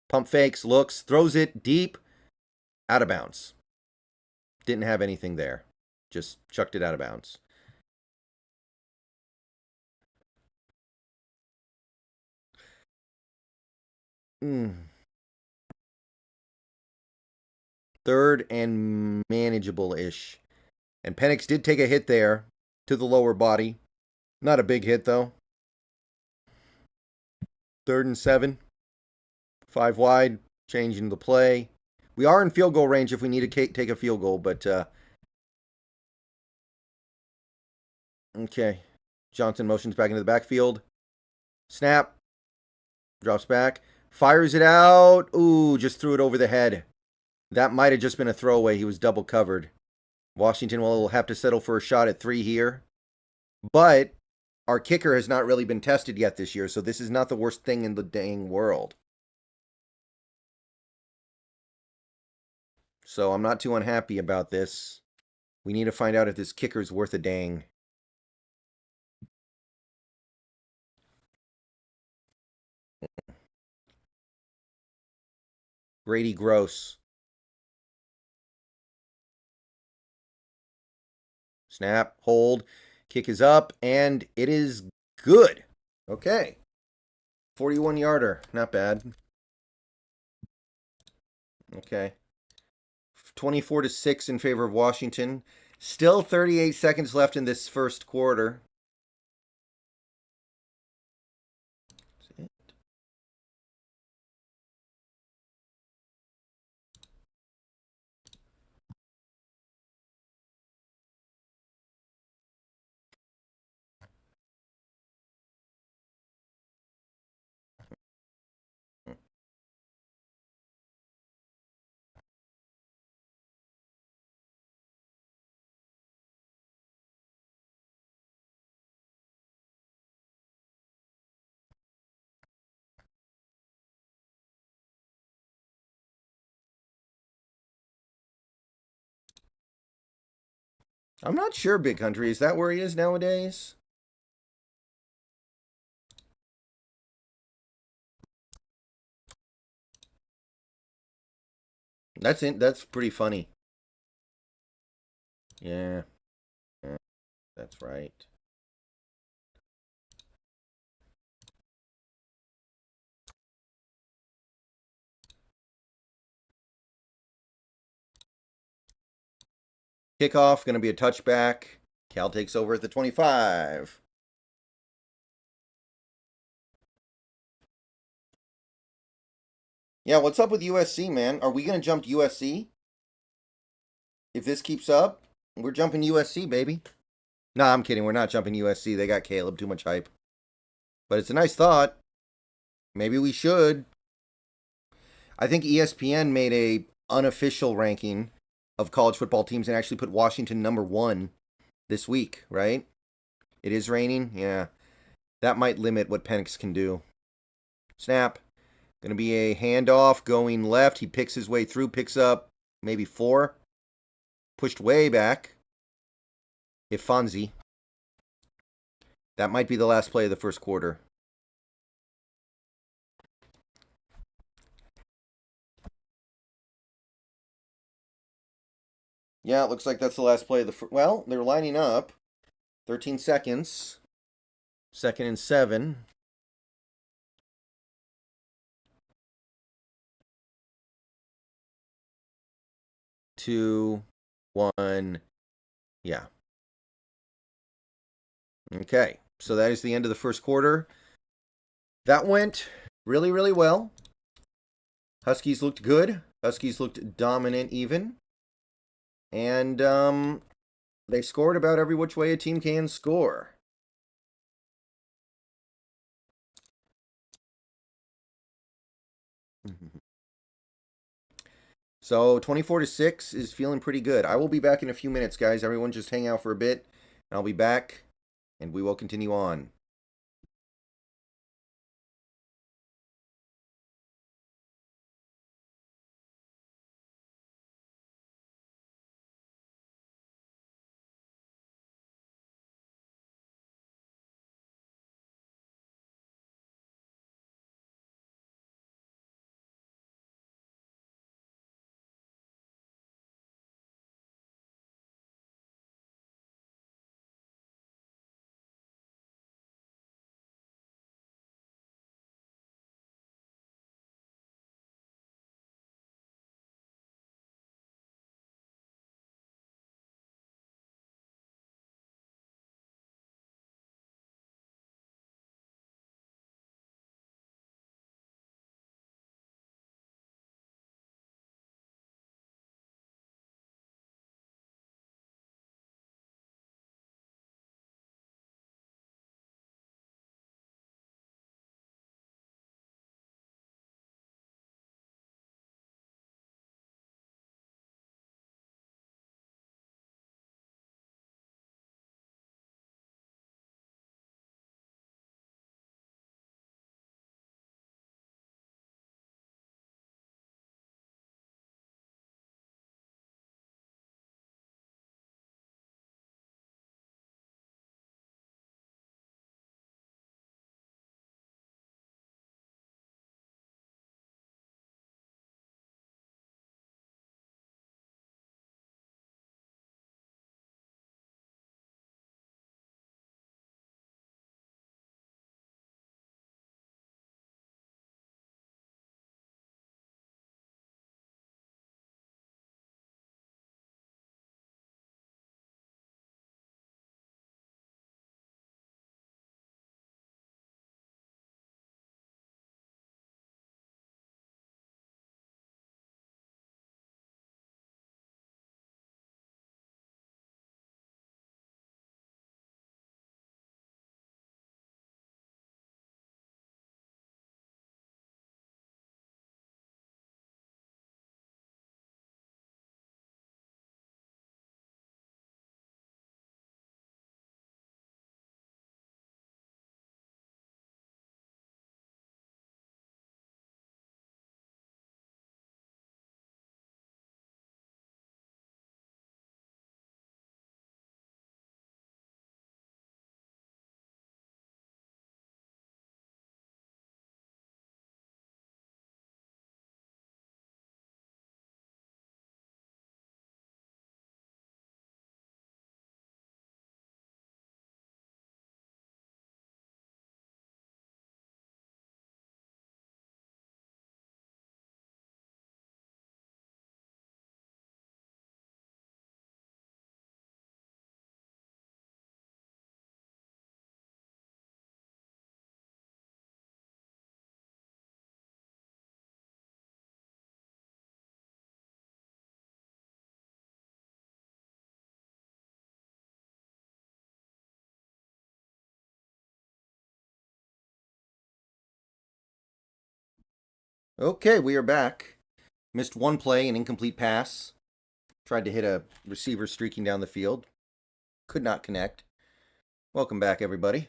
[SPEAKER 1] pump fakes, looks, throws it deep, out of bounds. Didn't have anything there. Just chucked it out of bounds. Third and manageable-ish. And Penix did take a hit there to the lower body. Not a big hit, though. 3rd and 7. 5 wide. Changing the play. We are in field goal range if we need to take a field goal, but... okay. Johnson motions back into the backfield. Snap. Drops back. Fires it out. Ooh, just threw it over the head. That might have just been a throwaway. He was double covered. Washington will have to settle for a shot at 3 here. But our kicker has not really been tested yet this year, so this is not the worst thing in the dang world. So I'm not too unhappy about this. We need to find out if this kicker's worth a dang. Grady Gross. Snap, hold, kick is up, and it is good. Okay. 41-yarder, not bad. Okay. 24-6 in favor of Washington. Still 38 seconds left in this first quarter. I'm not sure, Big Country. Is that where he is nowadays? That's pretty funny. Yeah. That's right. Kickoff, going to be a touchback. Cal takes over at the 25. Yeah, what's up with USC, man? Are we going to jump USC? If this keeps up, we're jumping USC, baby. No, I'm kidding. We're not jumping USC. They got Caleb. Too much hype. But it's a nice thought. Maybe we should. I think ESPN made a unofficial ranking of college football teams and actually put Washington #1 this week, right? It is raining? Yeah. That might limit what Penix can do. Snap. Going to be a handoff going left. He picks his way through, picks up maybe 4. Pushed way back. Ifanzi. That might be the last play of the first quarter. Yeah, it looks like that's the last play of the... well, they're lining up. 13 seconds. 2nd and 7. Two, 1. Yeah. Okay, so that is the end of the first quarter. That went really, really well. Huskies looked good. Huskies looked dominant even. And they scored about every which way a team can score. So 24-6 is feeling pretty good. I will be back in a few minutes, guys. Everyone just hang out for a bit. And I'll be back, and we will continue on. Okay, we are back. Missed one play, an incomplete pass. Tried to hit a receiver streaking down the field. Could not connect. Welcome back, everybody.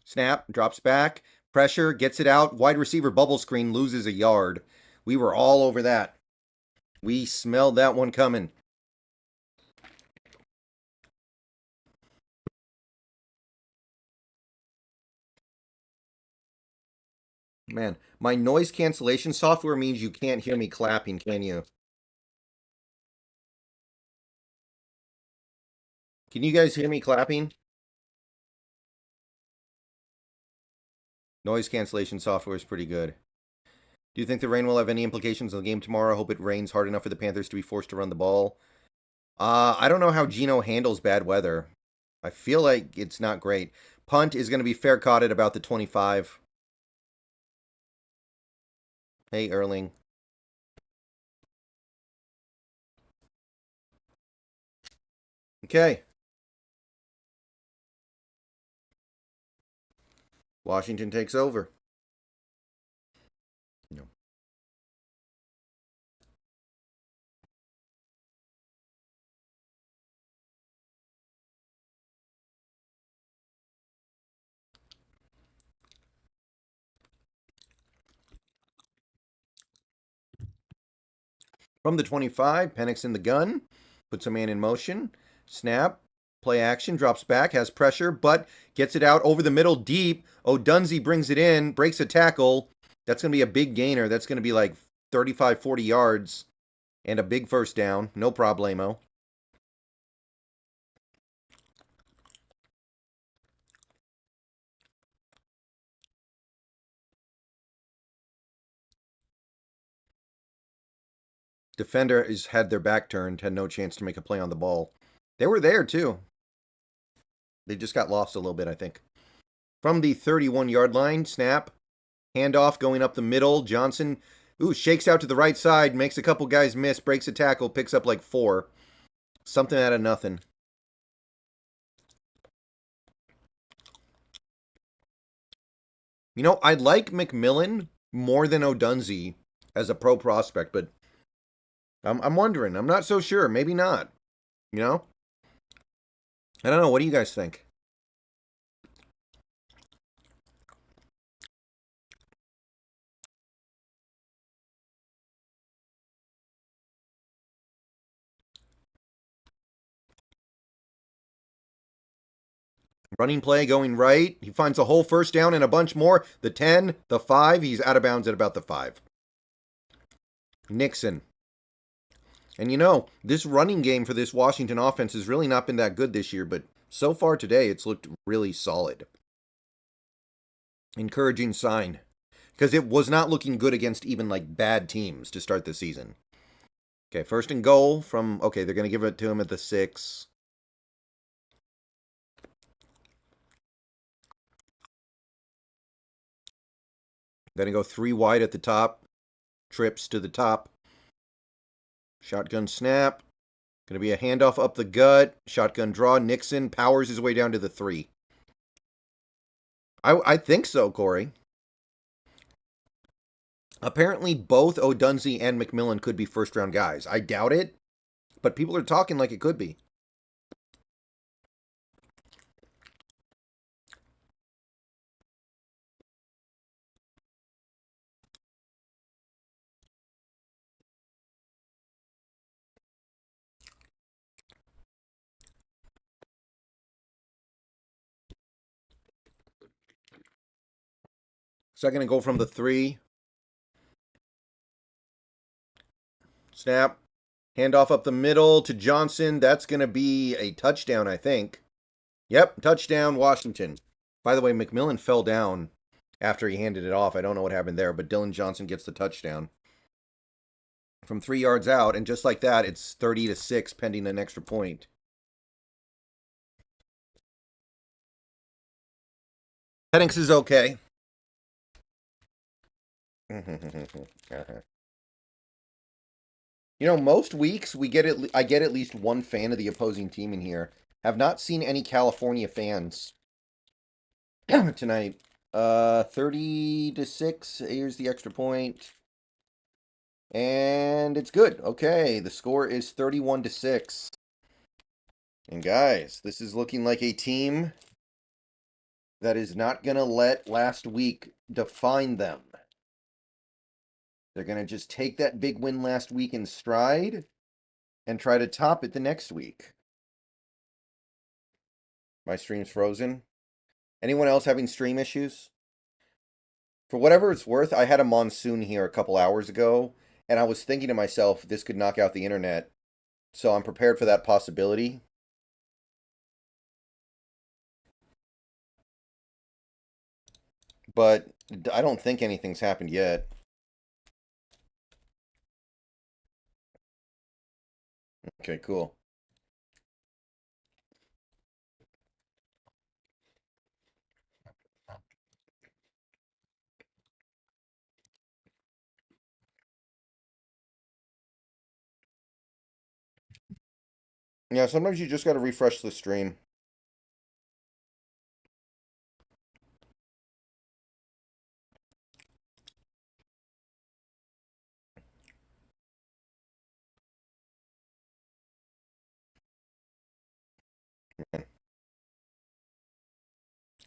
[SPEAKER 1] Snap, drops back. Pressure, gets it out. Wide receiver bubble screen, loses a yard. We were all over that. We smelled that one coming. Man, my noise cancellation software means you can't hear me clapping, can you? Can you guys hear me clapping? Noise cancellation software is pretty good. Do you think the rain will have any implications on the game tomorrow? I hope it rains hard enough for the Panthers to be forced to run the ball. I don't know how Gino handles bad weather. I feel like it's not great. Punt is going to be fair caught at about the 25. Hey, Erling. Okay. Washington takes over. No. From the 25, Penix in the gun. Puts a man in motion. Snap. Play action. Drops back. Has pressure, but gets it out over the middle deep. Odunze brings it in. Breaks a tackle. That's going to be a big gainer. That's going to be like 35, 40 yards. And a big first down. No problemo. Defender has had their back turned, had no chance to make a play on the ball. They were there, too. They just got lost a little bit, I think. From the 31-yard line, snap. Handoff going up the middle. Johnson, shakes out to the right side, makes a couple guys miss, breaks a tackle, picks up like 4. Something out of nothing. You know, I like McMillan more than Odunze as a pro prospect, but I'm wondering. I'm not so sure. Maybe not. You know? I don't know. What do you guys think? Running play going right. He finds a whole first down and a bunch more. The 10, the 5. He's out of bounds at about the 5. Nixon. And you know, this running game for this Washington offense has really not been that good this year, but so far today it's looked really solid. Encouraging sign. Because it was not looking good against even like bad teams to start the season. Okay, first and goal from, okay, they're going to give it to him at the 6. Going to go 3 wide at the top. Trips to the top. Shotgun snap. Going to be a handoff up the gut. Shotgun draw. Nixon powers his way down to the 3. I think so, Corey. Apparently, both Odunze and McMillan could be first-round guys. I doubt it, but people are talking like it could be. Second and goal from the 3. Snap. Handoff up the middle to Johnson. That's going to be a touchdown, I think. Yep, touchdown, Washington. By the way, McMillan fell down after he handed it off. I don't know what happened there, but Dylan Johnson gets the touchdown. From 3 yards out, and just like that, it's 30-6 pending an extra point. Penix is okay. You know, most weeks I get at least one fan of the opposing team in here. Have not seen any California fans tonight. 30-6. Here's the extra point. And it's good. Okay, the score is 31-6. And guys, this is looking like a team that is not going to let last week define them. They're going to just take that big win last week in stride and try to top it the next week. My stream's frozen. Anyone else having stream issues? For whatever it's worth, I had a monsoon here a couple hours ago, and I was thinking to myself, this could knock out the internet. So I'm prepared for that possibility. But I don't think anything's happened yet. Okay, cool. Yeah, sometimes you just got to refresh the stream.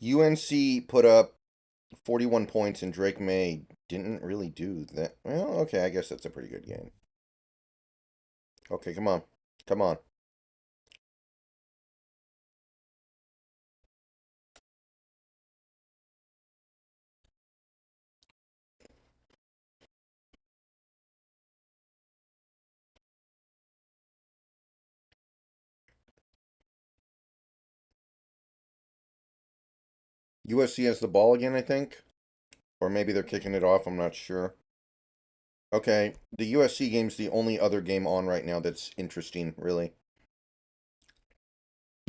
[SPEAKER 1] UNC put up 41 points and Drake May didn't really do that. Well, okay, I guess that's a pretty good game. Okay, come on. Come on. USC has the ball again, I think. Or maybe they're kicking it off, I'm not sure. Okay, the USC game's the only other game on right now that's interesting, really.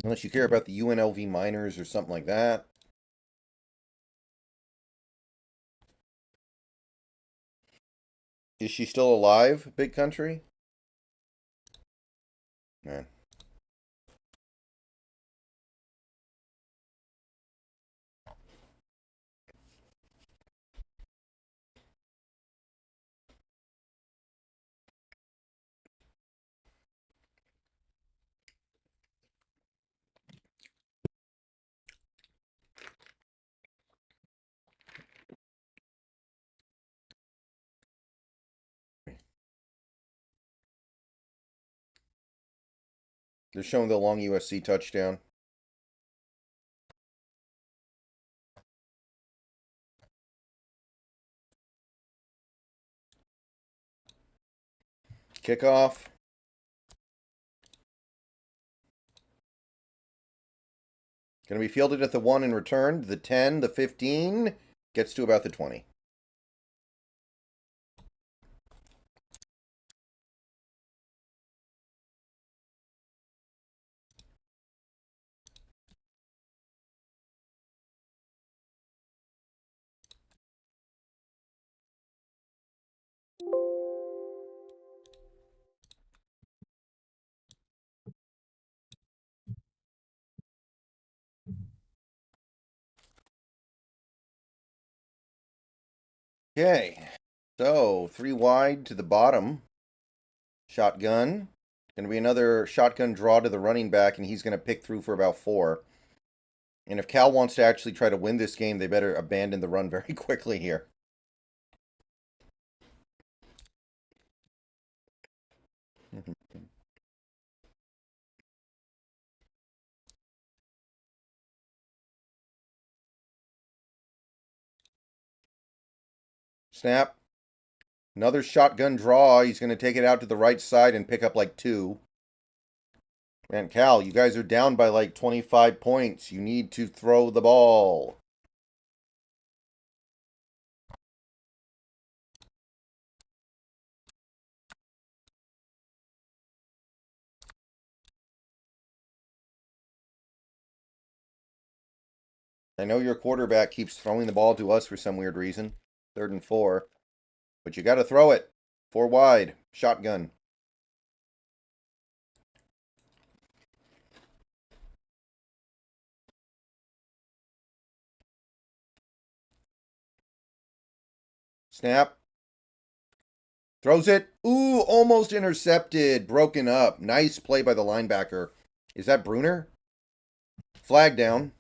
[SPEAKER 1] Unless you care about the UNLV Miners or something like that. Is she still alive, Big Country? Man. They're showing the long USC touchdown. Kickoff. Going to be fielded at the 1 and returned. The 10, the 15. Gets to about the 20. Okay. So, 3 wide to the bottom. Shotgun. Going to be another shotgun draw to the running back, and he's going to pick through for about 4. And if Cal wants to actually try to win this game, they better abandon the run very quickly here. Snap. Another shotgun draw. He's going to take it out to the right side and pick up like 2. Man, Cal, you guys are down by like 25 points. You need to throw the ball. I know your quarterback keeps throwing the ball to us for some weird reason. 3rd and 4. But you got to throw it. 4 wide. Shotgun. Snap. Throws it. Ooh, almost intercepted. Broken up. Nice play by the linebacker. Is that Bruner? Flag down.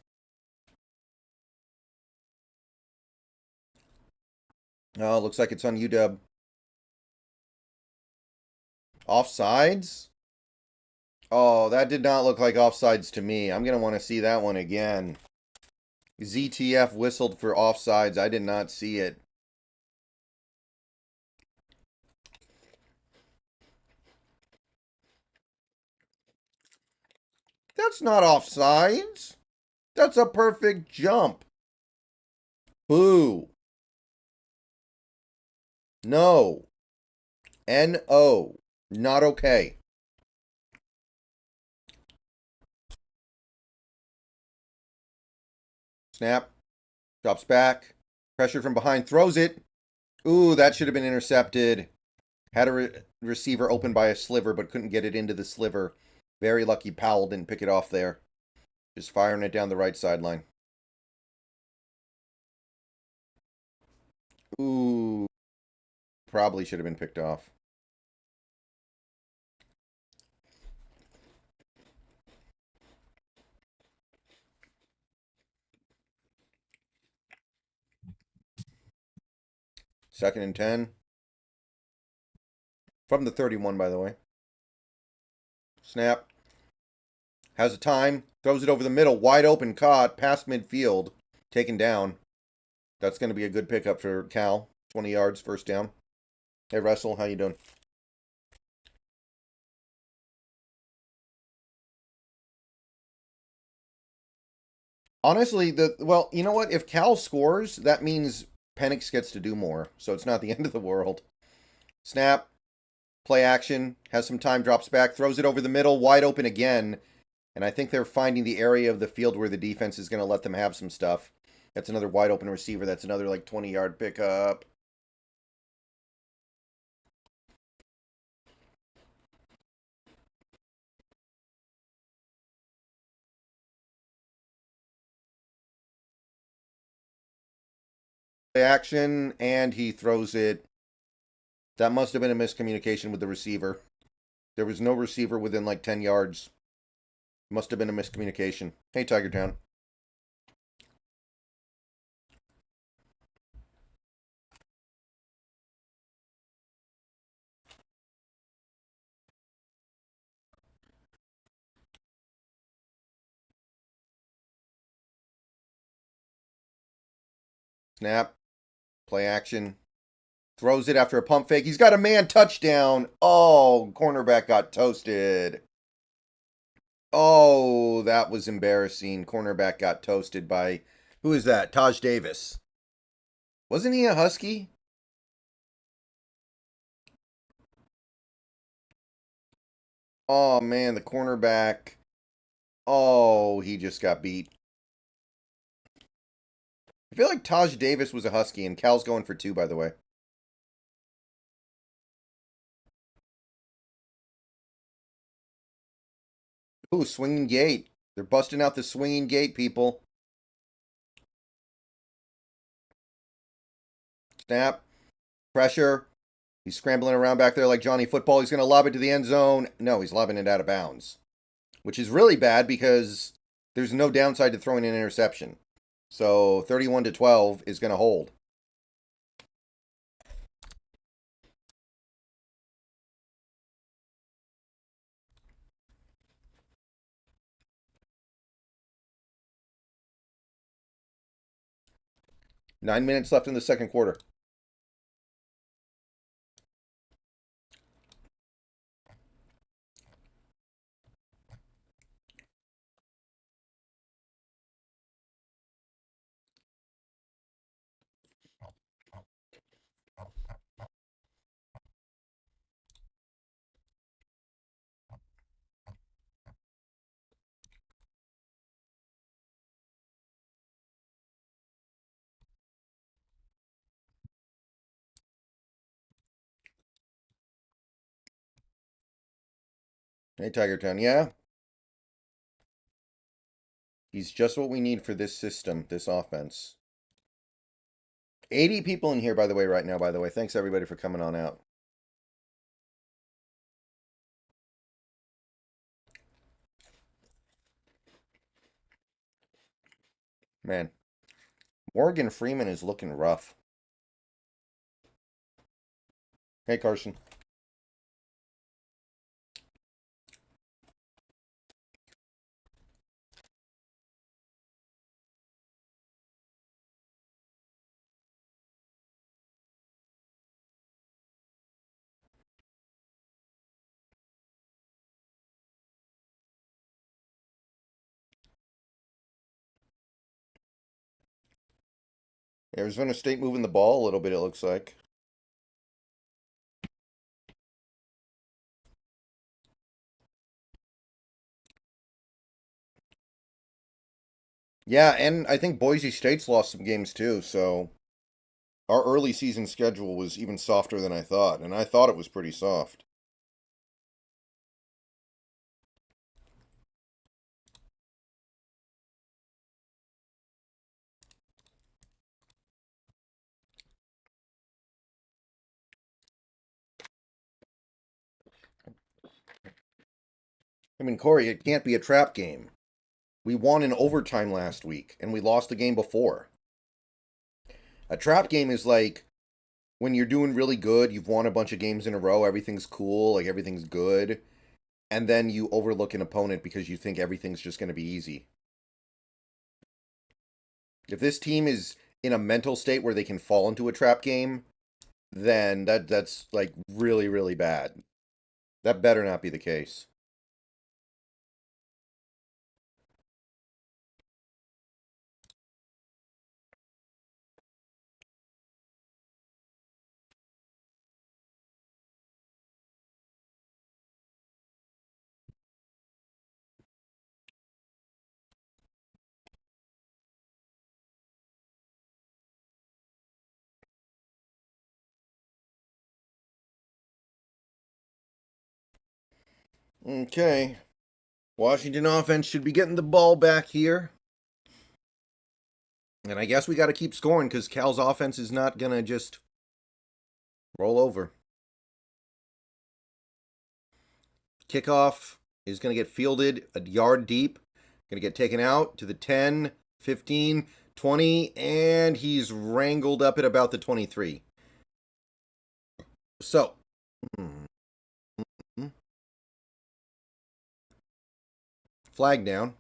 [SPEAKER 1] Oh, looks like it's on UW. Offsides? Oh, that did not look like offsides to me. I'm going to want to see that one again. ZTF whistled for offsides. I did not see it. That's not offsides. That's a perfect jump. Boo. No. N-O. Not okay. Snap. Drops back. Pressure from behind. Throws it. Ooh, that should have been intercepted. Had a receiver open by a sliver, but couldn't get it into the sliver. Very lucky Powell didn't pick it off there. Just firing it down the right sideline. Ooh. Probably should have been picked off. Second and 10. From the 31, by the way. Snap. Has a time. Throws it over the middle. Wide open. Caught. Past midfield. Taken down. That's going to be a good pickup for Cal. 20 yards. First down. Hey, Russell. How you doing? Honestly, well, you know what? If Cal scores, that means Penix gets to do more. So it's not the end of the world. Snap. Play action. Has some time. Drops back. Throws it over the middle. Wide open again. And I think they're finding the area of the field where the defense is going to let them have some stuff. That's another wide open receiver. That's another like 20-yard pickup. Play action, and he throws it. That must have been a miscommunication with the receiver. There was no receiver within like 10 yards. Must have been a miscommunication. Hey, Tiger Town. Snap. Play action. Throws it after a pump fake. He's got a man. Touchdown. Oh, cornerback got toasted. Oh, that was embarrassing. Cornerback got toasted by... Who is that? Taj Davis. Wasn't he a Husky? Oh, man, the cornerback. Oh, he just got beat. I feel like Taj Davis was a Husky, and Cal's going for 2, by the way. Ooh, swinging gate. They're busting out the swinging gate, people. Snap. Pressure. He's scrambling around back there like Johnny Football. He's going to lob it to the end zone. No, he's lobbing it out of bounds. Which is really bad because there's no downside to throwing an interception. So 31-12 is going to hold. Nine minutes left in the second quarter. Hey, Tiger Town. Yeah. He's just what we need for this system, this offense. 80 people in here, by the way, right now, by the way. Thanks, everybody, for coming on out. Man, Morgan Freeman is looking rough. Hey, Carson. Arizona State moving the ball a little bit, it looks like. Yeah, and I think Boise State's lost some games too, so our early season schedule was even softer than I thought, and I thought it was pretty soft. I mean, Corey, it can't be a trap game. We won in overtime last week, and we lost the game before. A trap game is like when you're doing really good, you've won a bunch of games in a row, everything's cool, like everything's good, and then you overlook an opponent because you think everything's just going to be easy. If this team is in a mental state where they can fall into a trap game, then that's like really, really bad. That better not be the case. Okay. Washington offense should be getting the ball back here. And I guess we got to keep scoring because Cal's offense is not going to just roll over. Kickoff is going to get fielded a yard deep. Going to get taken out to the 10, 15, 20, and he's wrangled up at about the 23. So, flag down.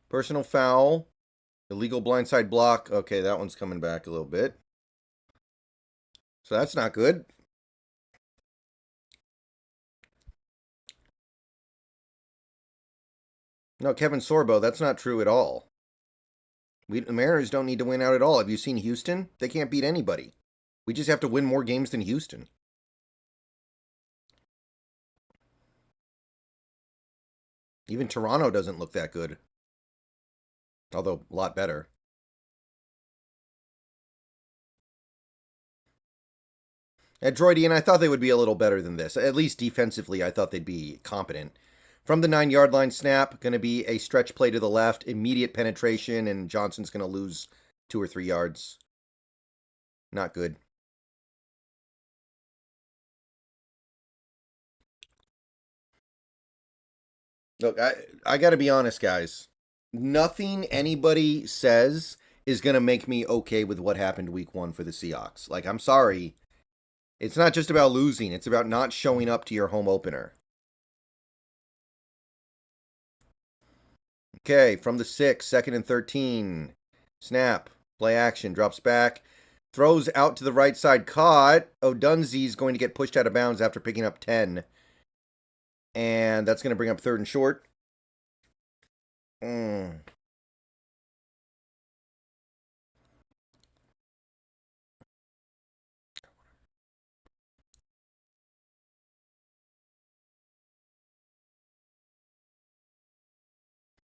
[SPEAKER 1] Personal foul. Illegal blindside block. Okay, that one's coming back a little bit. So that's not good. No, Kevin Sorbo, that's not true at all. The Mariners don't need to win out at all. Have you seen Houston? They can't beat anybody. We just have to win more games than Houston. Even Toronto doesn't look that good. Although, a lot better. At Droidian, I thought they would be a little better than this. At least defensively, I thought they'd be competent. From the 9-yard line snap, going to be a stretch play to the left, immediate penetration, and Johnson's going to lose 2 or 3 yards. Not good. Look, I got to be honest, guys. Nothing anybody says is going to make me okay with what happened week 1 for the Seahawks. Like, I'm sorry. It's not just about losing. It's about not showing up to your home opener. Okay, from the 6, 2nd and 13. Snap. Play action. Drops back. Throws out to the right side. Caught. Odunze's going to get pushed out of bounds after picking up 10. And that's going to bring up 3rd and short.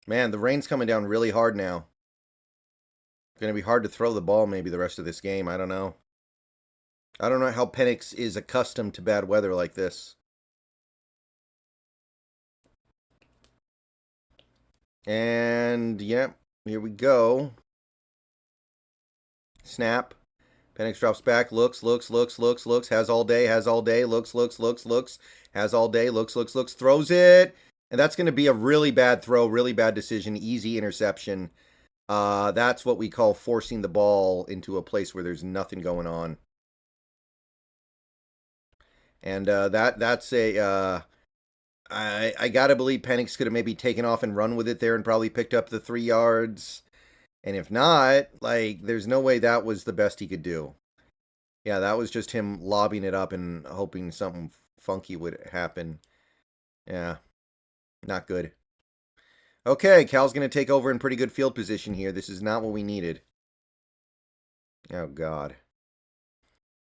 [SPEAKER 1] Man, the rain's coming down really hard now. Going to be hard to throw the ball maybe the rest of this game. I don't know. I don't know how Penix is accustomed to bad weather like this. And, yep, here we go. Snap. Penix drops back, looks, has all day, looks, has all day, looks, throws it. And that's going to be a really bad throw, really bad decision, easy interception. That's what we call forcing the ball into a place where there's nothing going on. And that's a... I gotta believe Penix could have maybe taken off and run with it there and probably picked up the 3 yards. And if not, like, there's no way that was the best he could do. Yeah, that was just him lobbing it up and hoping something funky would happen. Yeah, not good. Okay, Cal's going to take over in pretty good field position here. This is not what we needed. Oh, God.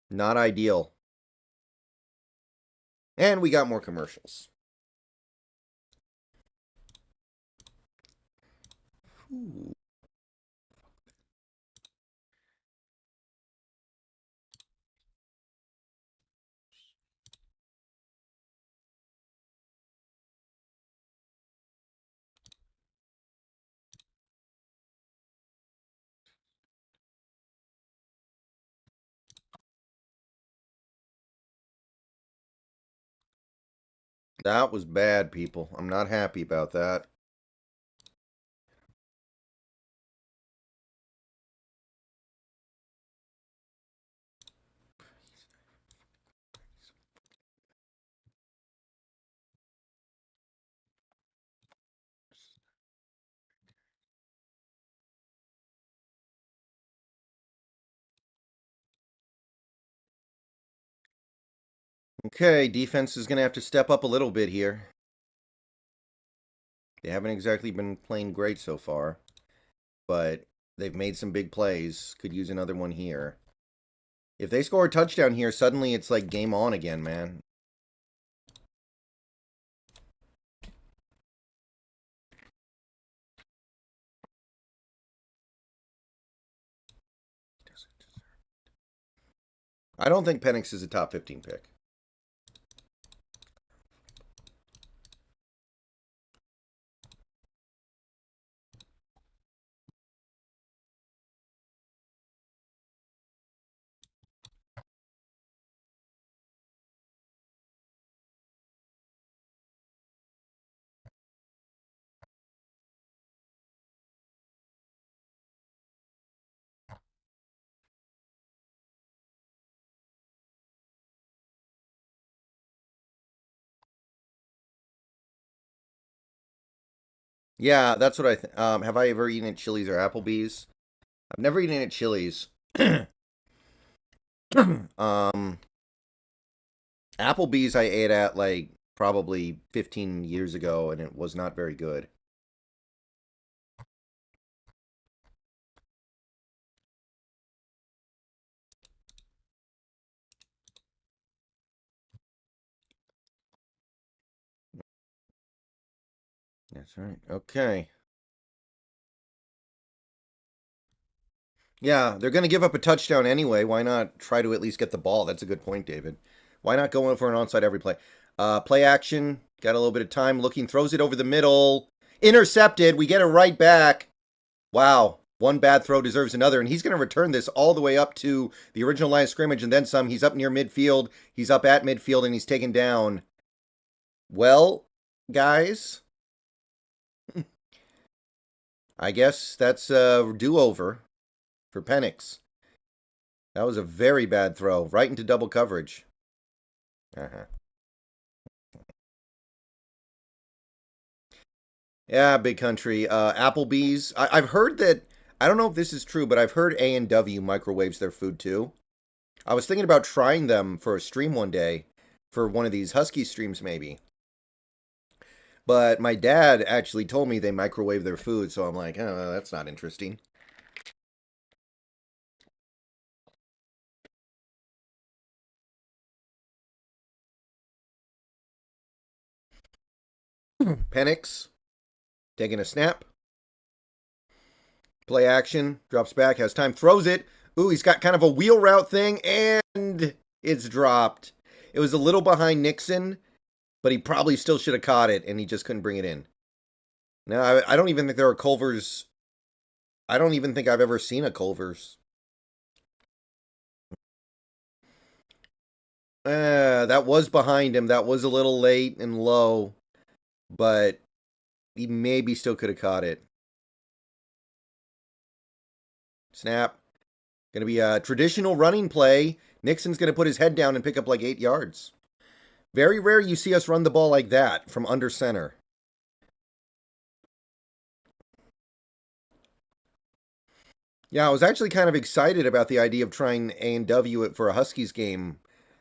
[SPEAKER 1] Not ideal. And we got more commercials. Ooh. That was bad, people. I'm not happy about that. Okay, defense is going to have to step up a little bit here. They haven't exactly been playing great so far, but they've made some big plays. Could use another one here. If they score a touchdown here, suddenly it's like game on again, man. I don't think Penix is a top 15 pick. Yeah, that's what I think. Have I ever eaten at Chili's or Applebee's? I've never eaten at Chili's. Applebee's I ate at like probably 15 years ago, and it was not very good. That's right. Okay. Yeah, they're going to give up a touchdown anyway. Why not try to at least get the ball? That's a good point, David. Why not go in for an onside every play? Play action. Got a little bit of time. Looking, throws it over the middle. Intercepted. We get it right back. Wow. One bad throw deserves another. And he's going to return this all the way up to the original line of scrimmage and then some. He's up near midfield. He's up at midfield and he's taken down. Well, guys, I guess that's a do-over for Penix. That was a very bad throw, right into double coverage. Yeah, big country. Applebee's. I've heard that, I don't know if this is true, but I've heard A&W microwaves their food too. I was thinking about trying them for a stream one day, for one of these Husky streams maybe. But my dad actually told me they microwave their food, so I'm like, oh, that's not interesting. Penix, taking a snap. Play action, drops back, has time, throws it. Ooh, he's got kind of a wheel route thing, and it's dropped. It was a little behind Nixon, but he probably still should have caught it, and he just couldn't bring it in. Now, I don't even think there are Culvers. I don't even think I've ever seen a Culvers. That was behind him. That was a little late and low, but he maybe still could have caught it. Snap. Going to be a traditional running play. Nixon's going to put his head down and pick up like 8 yards. Very rare you see us run the ball like that from under center. Yeah, I was actually kind of excited about the idea of trying A&W it for a Huskies game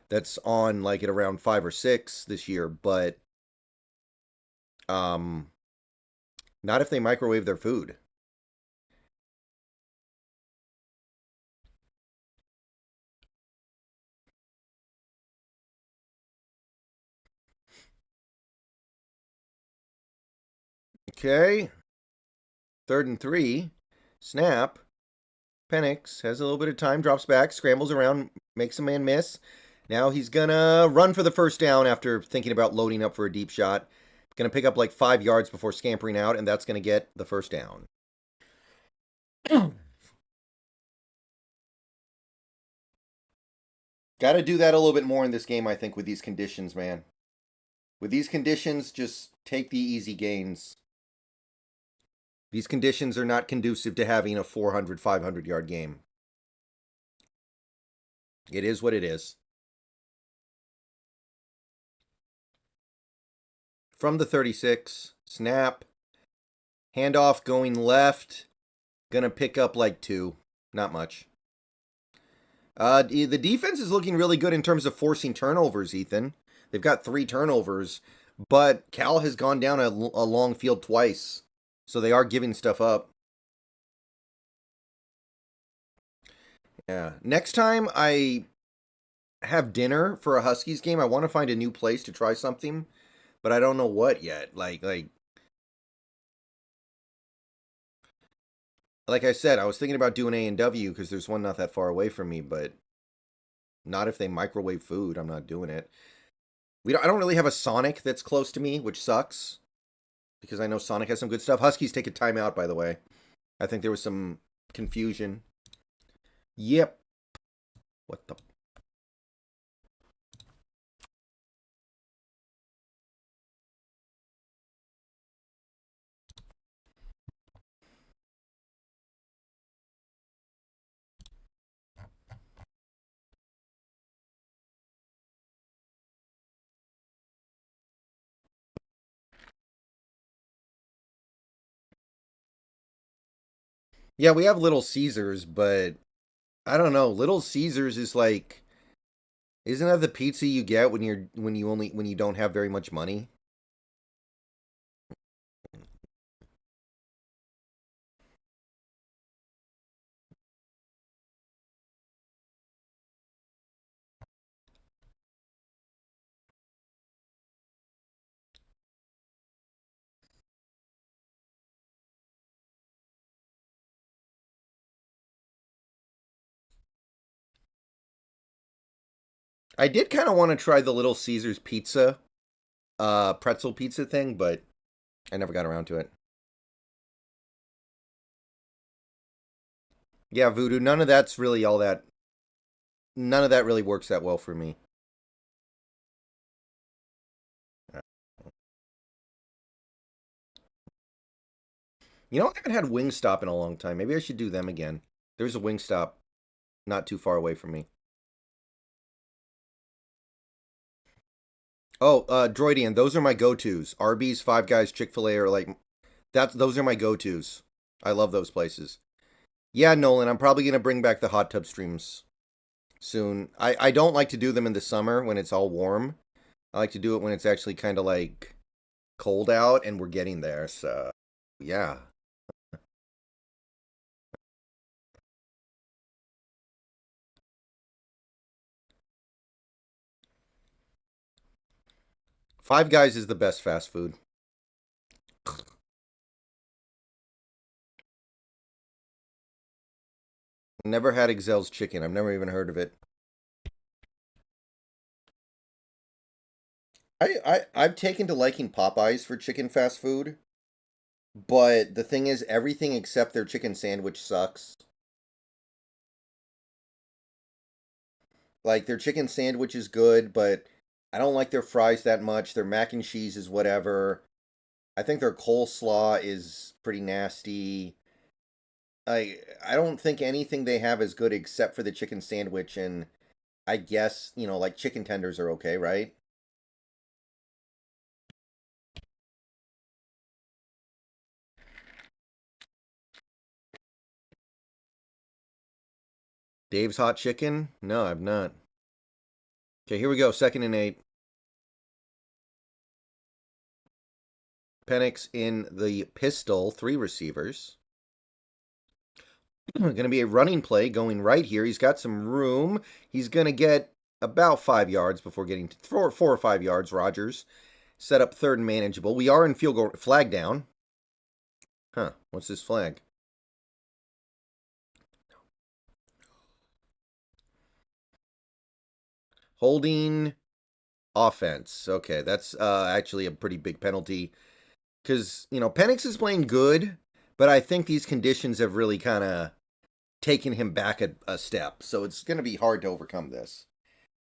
[SPEAKER 1] that's on like at around 5 or 6 this year, but not if they microwave their food. Okay. 3rd and 3. Snap. Penix has a little bit of time, drops back, scrambles around, makes a man miss. Now he's gonna run for the first down after thinking about loading up for a deep shot. Gonna pick up like 5 yards before scampering out, and that's gonna get the first down. Gotta do that a little bit more in this game, I think, with these conditions, man. With these conditions, just take the easy gains. These conditions are not conducive to having a 400, 500-yard game. It is what it is. From the 36, snap, handoff going left, gonna pick up like 2, not much. The defense is looking really good in terms of forcing turnovers, Ethan. They've got 3 turnovers, but Cal has gone down a long field twice, so they are giving stuff up. Yeah. Next time I have dinner for a Huskies game, I want to find a new place to try something, but I don't know what yet. Like I said, I was thinking about doing A&W because there's one not that far away from me, but not if they microwave food. I'm not doing it. I don't really have a Sonic that's close to me, which sucks because I know Sonic has some good stuff. Huskies take a timeout, by the way. I think there was some confusion. Yep. What the... Yeah, we have Little Caesars, but I don't know. Little Caesars is like, isn't that the pizza you get when you don't have very much money? I did kind of want to try the Little Caesars pizza, pretzel pizza thing, but I never got around to it. Yeah, Voodoo, none of that's really all that. None of that really works that well for me. You know, I haven't had Wingstop in a long time. Maybe I should do them again. There's a Wingstop not too far away from me. Oh, Droidian, those are my go-tos. Arby's, Five Guys, Chick-fil-A are like those are my go-tos. I love those places. Yeah, Nolan, I'm probably gonna bring back the hot tub streams soon. I don't like to do them in the summer when it's all warm. I like to do it when it's actually kind of like cold out and we're getting there. So, yeah. Five Guys is the best fast food. Never had Excel's chicken. I've never even heard of it. I've taken to liking Popeyes for chicken fast food, but the thing is, everything except their chicken sandwich sucks. Like, their chicken sandwich is good, but I don't like their fries that much. Their mac and cheese is whatever. I think their coleslaw is pretty nasty. I don't think anything they have is good except for the chicken sandwich, and I guess, like chicken tenders are okay, right? Dave's Hot Chicken? No, I've not. Okay, here we go. 2nd and 8. Penix in the pistol. 3 receivers. Going to be a running play going right here. He's got some room. He's going to get about 5 yards before getting to 4 or 5 yards. Rogers set up 3rd and manageable. We are in field goal. Flag down. Huh. What's this flag? Holding offense. Okay, that's actually a pretty big penalty. Because, Penix is playing good, but I think these conditions have really kind of taken him back a step. So it's going to be hard to overcome this.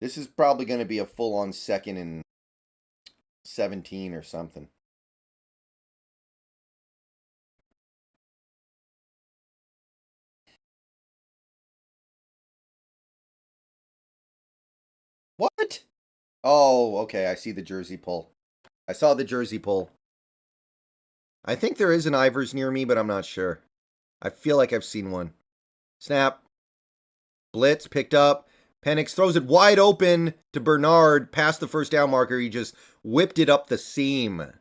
[SPEAKER 1] This is probably going to be a full-on 2nd and 17 or something. What? Oh, okay. I see the jersey pull. I saw the jersey pull. I think there is an Ivers near me, but I'm not sure. I feel like I've seen one. Snap. Blitz picked up. Penix throws it wide open to Bernard past the 1st down marker. He just whipped it up the seam.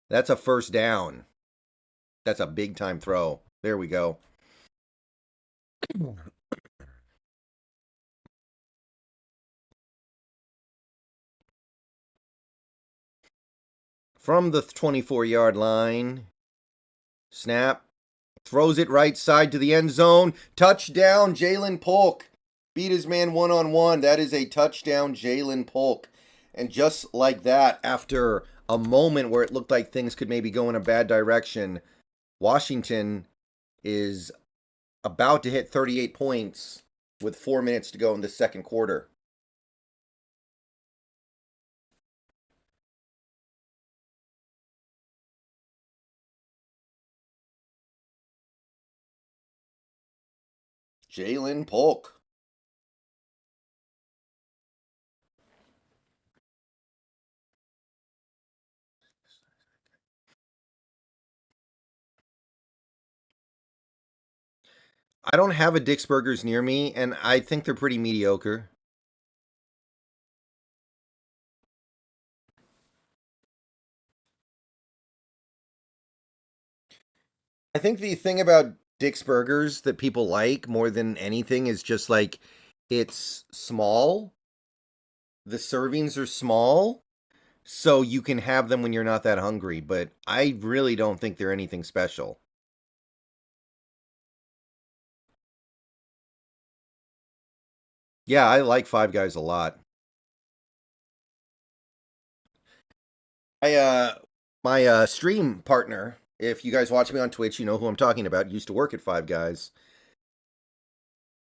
[SPEAKER 1] That's a 1st down. That's a big time throw. There we go. From the 24-yard line. Snap. Throws it right side to the end zone. Touchdown, Jalen Polk. Beat his man one-on-one. That is a touchdown, Jalen Polk. And just like that, after a moment where it looked like things could maybe go in a bad direction, Washington is about to hit 38 points with 4 minutes to go in the 2nd quarter. Jalen Polk. I don't have a Dick's Burgers near me, and I think they're pretty mediocre. I think the thing about Dick's Burgers that people like more than anything is just like it's small. The servings are small, so you can have them when you're not that hungry, but I really don't think they're anything special. Yeah, I like Five Guys a lot. My stream partner, if you guys watch me on Twitch, you know who I'm talking about, used to work at Five Guys.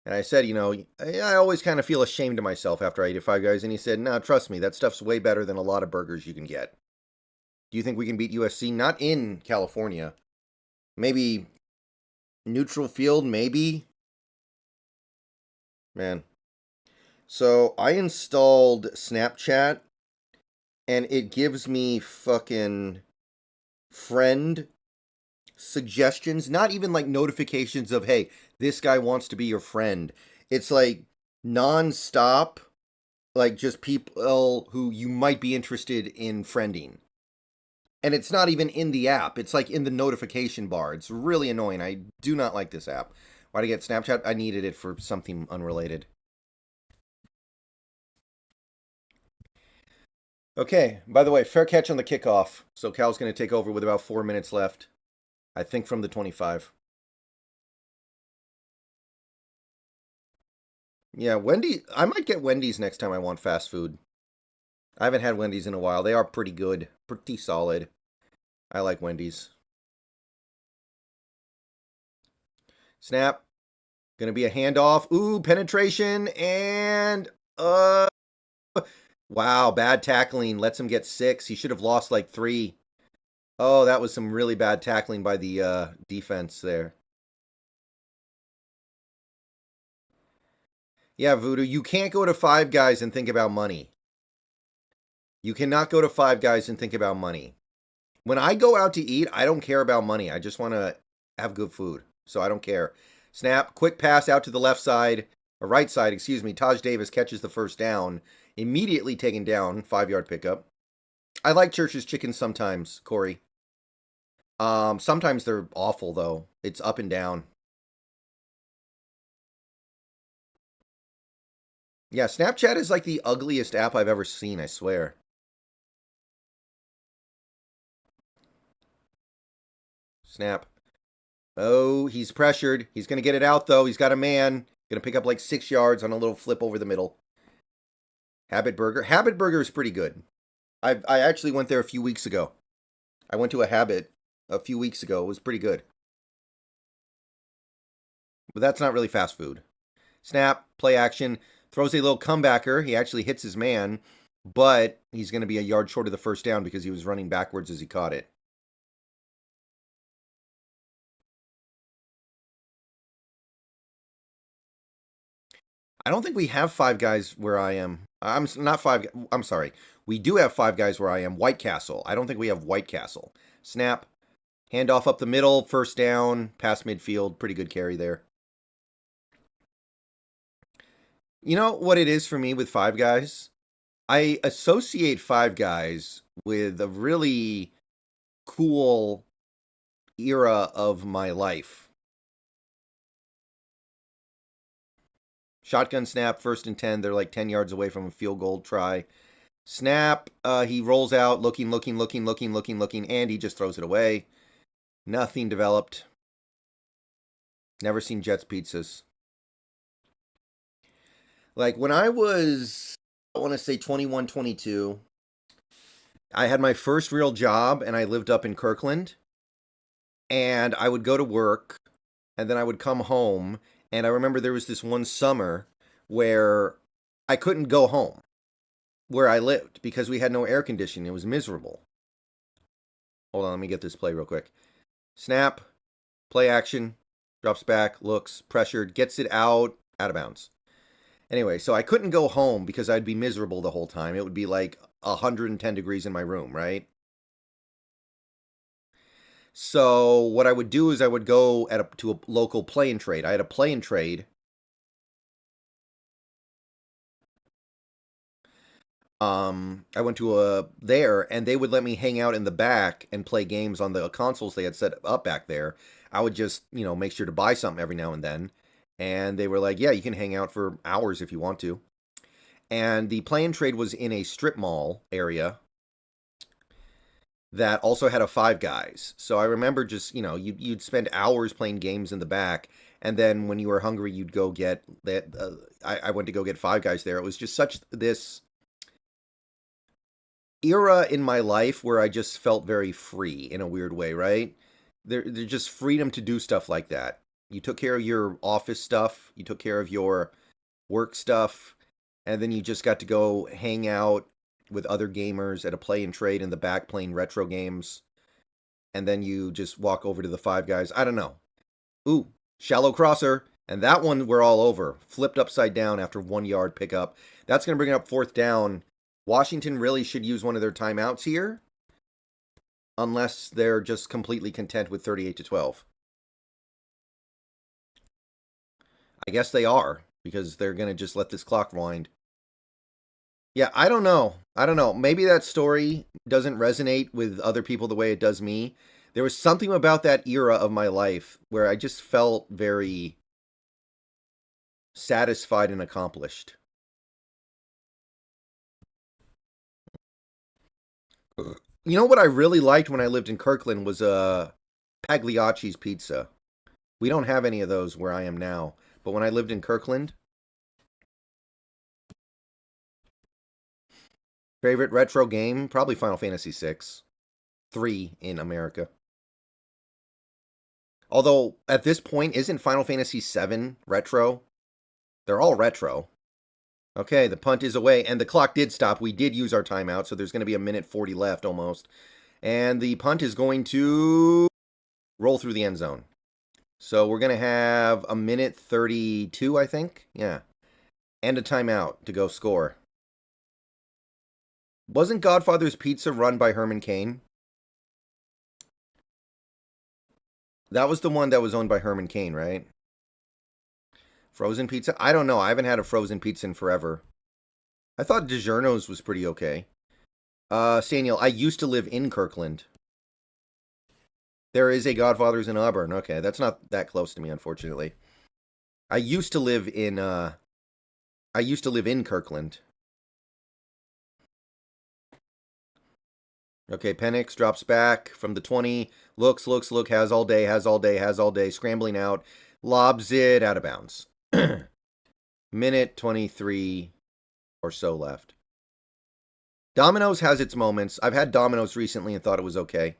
[SPEAKER 1] And I said, I always kind of feel ashamed of myself after I eat at Five Guys. And he said, no, trust me, that stuff's way better than a lot of burgers you can get. Do you think we can beat USC? Not in California. Maybe neutral field, maybe. Man. So I installed Snapchat, and it gives me fucking friend suggestions, not even like notifications of, hey, this guy wants to be your friend. It's like non-stop, like just people who you might be interested in friending. And it's not even in the app. It's like in the notification bar. It's really annoying. I do not like this app. Why did I get Snapchat? I needed it for something unrelated. Okay, by the way, fair catch on the kickoff. So Cal's going to take over with about 4 minutes left. I think from the 25. Yeah, I might get Wendy's next time I want fast food. I haven't had Wendy's in a while. They are pretty good. Pretty solid. I like Wendy's. Snap. Gonna be a handoff. Ooh, penetration and wow, bad tackling. Lets him get 6. He should have lost like 3. Oh, that was some really bad tackling by the defense there. Yeah, Vudu, you can't go to Five Guys and think about money. You cannot go to Five Guys and think about money. When I go out to eat, I don't care about money. I just want to have good food. So I don't care. Snap, quick pass out to the left side, or right side, excuse me. Taj Davis catches the first down. Immediately taken down, 5-yard pickup. I like Church's chickens sometimes, Corey. Sometimes they're awful, though. It's up and down. Yeah, Snapchat is like the ugliest app I've ever seen, I swear. Snap. Oh, he's pressured. He's going to get it out, though. He's got a man. Going to pick up like 6 yards on a little flip over the middle. Habit Burger. Habit Burger is pretty good. I actually went there a few weeks ago. I went to a Habit a few weeks ago. It was pretty good. But that's not really fast food. Snap, play action. Throws a little comebacker. He actually hits his man, but he's going to be a yard short of the first down because he was running backwards as he caught it. I don't think we have Five Guys where I am. I'm not Five. I'm sorry. We do have Five Guys where I am. White Castle. I don't think we have White Castle. Snap. Handoff up the middle. First down. Past midfield. Pretty good carry there. You know what it is for me with Five Guys? I associate Five Guys with a really cool era of my life. Shotgun snap, 1st and 10. They're like 10 yards away from a field goal try. Snap. He rolls out, looking, and he just throws it away. Nothing developed. Never seen Jets pizzas. Like when I was, I want to say 21, 22, I had my first real job and I lived up in Kirkland. And I would go to work and then I would come home. And I remember there was this one summer where I couldn't go home where I lived because we had no air conditioning. It was miserable. Hold on, let me get this play real quick. Snap, play action, drops back, looks, pressured, gets it out of bounds. Anyway, so I couldn't go home because I'd be miserable the whole time. It would be like 110 degrees in my room, right? So what I would do is I would go to a local play and trade. I had a play and trade. I went to there, and they would let me hang out in the back and play games on the consoles they had set up back there. I would just, make sure to buy something every now and then. And they were like, yeah, you can hang out for hours if you want to. And the play and trade was in a strip mall area that also had a Five Guys. So I remember just, you'd spend hours playing games in the back. And then when you were hungry, you'd go get that. I went to go get Five Guys there. It was just such this era in my life where I just felt very free in a weird way, right? There's just freedom to do stuff like that. You took care of your office stuff. You took care of your work stuff. And then you just got to go hang out with other gamers at a play and trade in the back playing retro games. And then you just walk over to the Five Guys. I don't know. Ooh, shallow crosser. And that one we're all over. Flipped upside down after 1 yard pickup. That's going to bring up 4th down. Washington really should use one of their timeouts here. Unless they're just completely content with 38-12. I guess they are. Because they're going to just let this clock wind. Yeah, I don't know. Maybe that story doesn't resonate with other people the way it does me. There was something about that era of my life where I just felt very satisfied and accomplished. You know what I really liked when I lived in Kirkland was Pagliacci's pizza. We don't have any of those where I am now. But when I lived in Kirkland, Favorite retro game? Probably Final Fantasy VI. 3 in America. Although, at this point, isn't Final Fantasy VII retro? They're all retro. Okay, the punt is away, and the clock did stop. We did use our timeout, so there's going to be a minute 40 left almost. And the punt is going to roll through the end zone. So we're going to have a minute 32, I think. Yeah. And a timeout to go score. Wasn't Godfather's Pizza run by Herman Cain? That was the one that was owned by Herman Cain, right? Frozen pizza? I don't know. I haven't had a frozen pizza in forever. I thought DiGiorno's was pretty okay. Samuel, I used to live in Kirkland. There is a Godfather's in Auburn. Okay, that's not that close to me, unfortunately. I used to live in Kirkland. Okay, Penix drops back from the 20. Looks, has all day. Scrambling out. Lobs it out of bounds. Minute 23 or so left. Domino's has its moments. I've had Domino's recently and thought it was okay.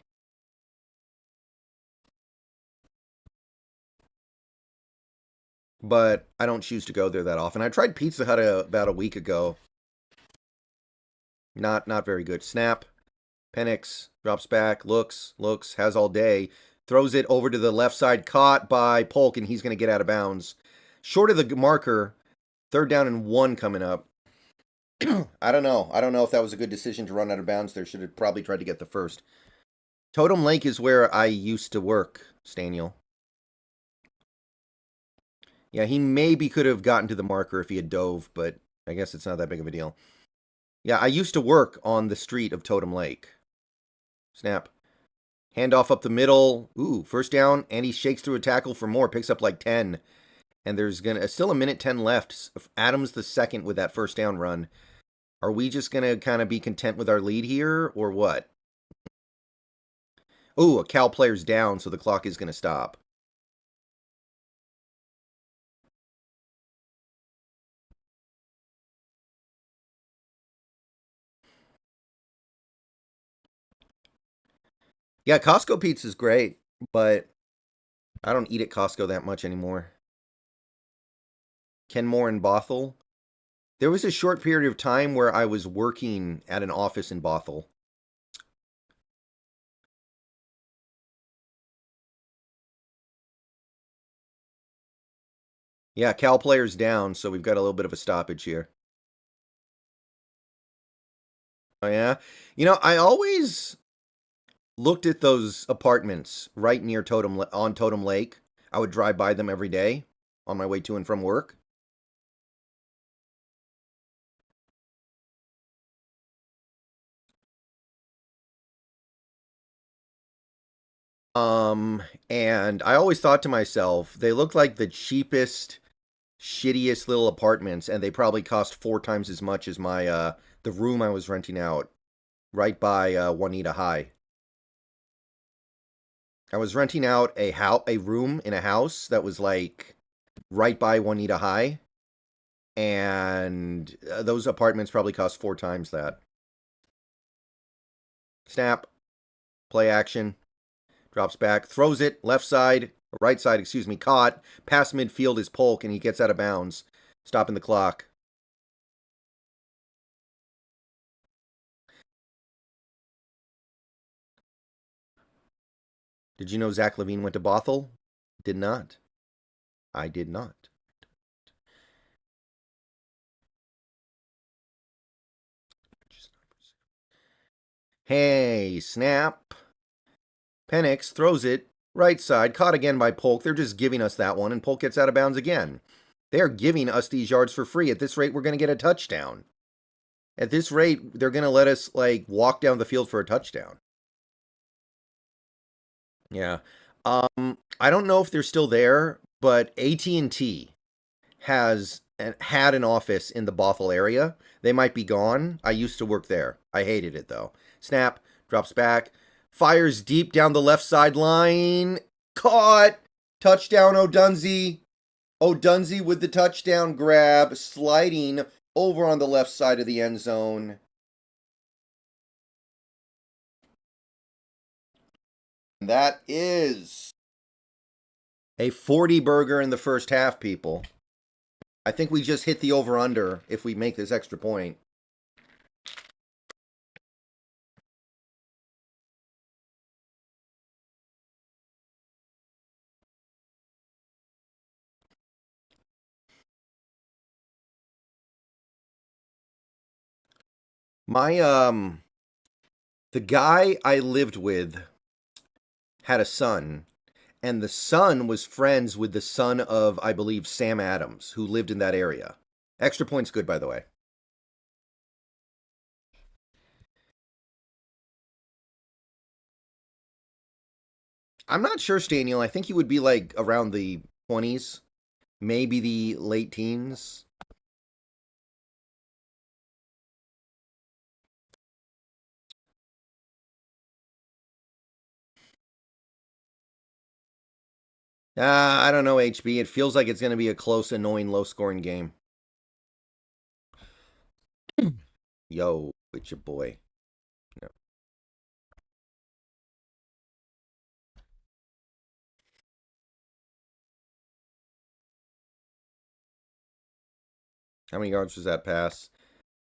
[SPEAKER 1] But I don't choose to go there that often. I tried Pizza Hut about a week ago. Not very good. Snap. Penix drops back, looks, has all day. Throws it over to the left side, caught by Polk, and he's going to get out of bounds. Short of the marker, 3rd down and 1 coming up. I don't know. I don't know if that was a good decision to run out of bounds there. Should have probably tried to get the first. Totem Lake is where I used to work, Staniel. Yeah, he maybe could have gotten to the marker if he had dove, but I guess it's not that big of a deal. Yeah, I used to work on the street of Totem Lake. Snap. Handoff up the middle. Ooh, first down, and he shakes through a tackle for more. Picks up like 10. And there's still a minute 10 left. Adams the second with that first down run. Are we just going to kind of be content with our lead here, or what? Ooh, a Cal player's down, so the clock is going to stop. Yeah, Costco pizza is great, but I don't eat at Costco that much anymore. Kenmore and Bothell. There was a short period of time where I was working at an office in Bothell. Yeah, Cal player's down, so we've got a little bit of a stoppage here. Oh, yeah? You know, I always looked at those apartments right near Totem Lake. I would drive by them every day on my way to and from work. And I always thought to myself, they look like the cheapest, shittiest little apartments, and they probably cost 4 times as much as my the room I was renting out right by Juanita High. I was renting out a room in a house that was like right by Juanita High, and those apartments probably cost 4 times that. Snap, play action, drops back, throws it left side, right side, excuse me, caught. Past midfield is Polk, and he gets out of bounds, stopping the clock. Did you know Zach Levine went to Bothell? Did not. I did not. Hey, snap. Penix throws it right side, caught again by Polk. They're just giving us that one, and Polk gets out of bounds again. They're giving us these yards for free. At this rate, we're going to get a touchdown. At this rate, they're going to let us, like, walk down the field for a touchdown. Yeah. I don't know if they're still there, but AT&T had an office in the Bothell area. They might be gone. I used to work there. I hated it, though. Snap, drops back, fires deep down the left sideline. Caught! Touchdown, O'Dunsey. O'Dunsey with the touchdown grab, sliding over on the left side of the end zone. That is a 40 burger in the first half, people. I think we just hit the over-under if we make this extra point. My, the guy I lived with had a son, and the son was friends with the son of, I believe, Sam Adams, who lived in that area. Extra point's good, by the way. I'm not sure, Staniel. I think he would be like around the 20s, maybe the late teens. I don't know, HB. It feels like it's going to be a close, annoying, low-scoring game. Yo, it's your boy. No. How many yards was that pass?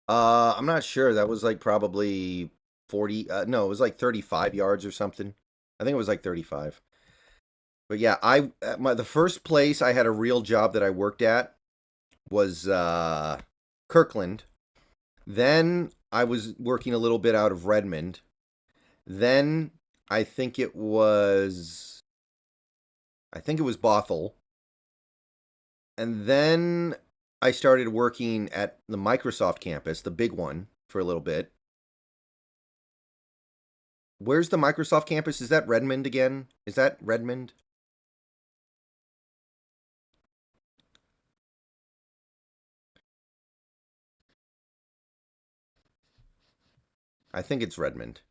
[SPEAKER 1] I'm not sure. That was like probably 40. No, it was like 35 yards or something. I think it was like 35. But yeah, the first place I had a real job that I worked at was Kirkland. Then I was working a little bit out of Redmond. Then I think it was Bothell. And then I started working at the Microsoft campus, the big one, for a little bit. Where's the Microsoft campus? Is that Redmond again? Is that Redmond? I think it's Redmond.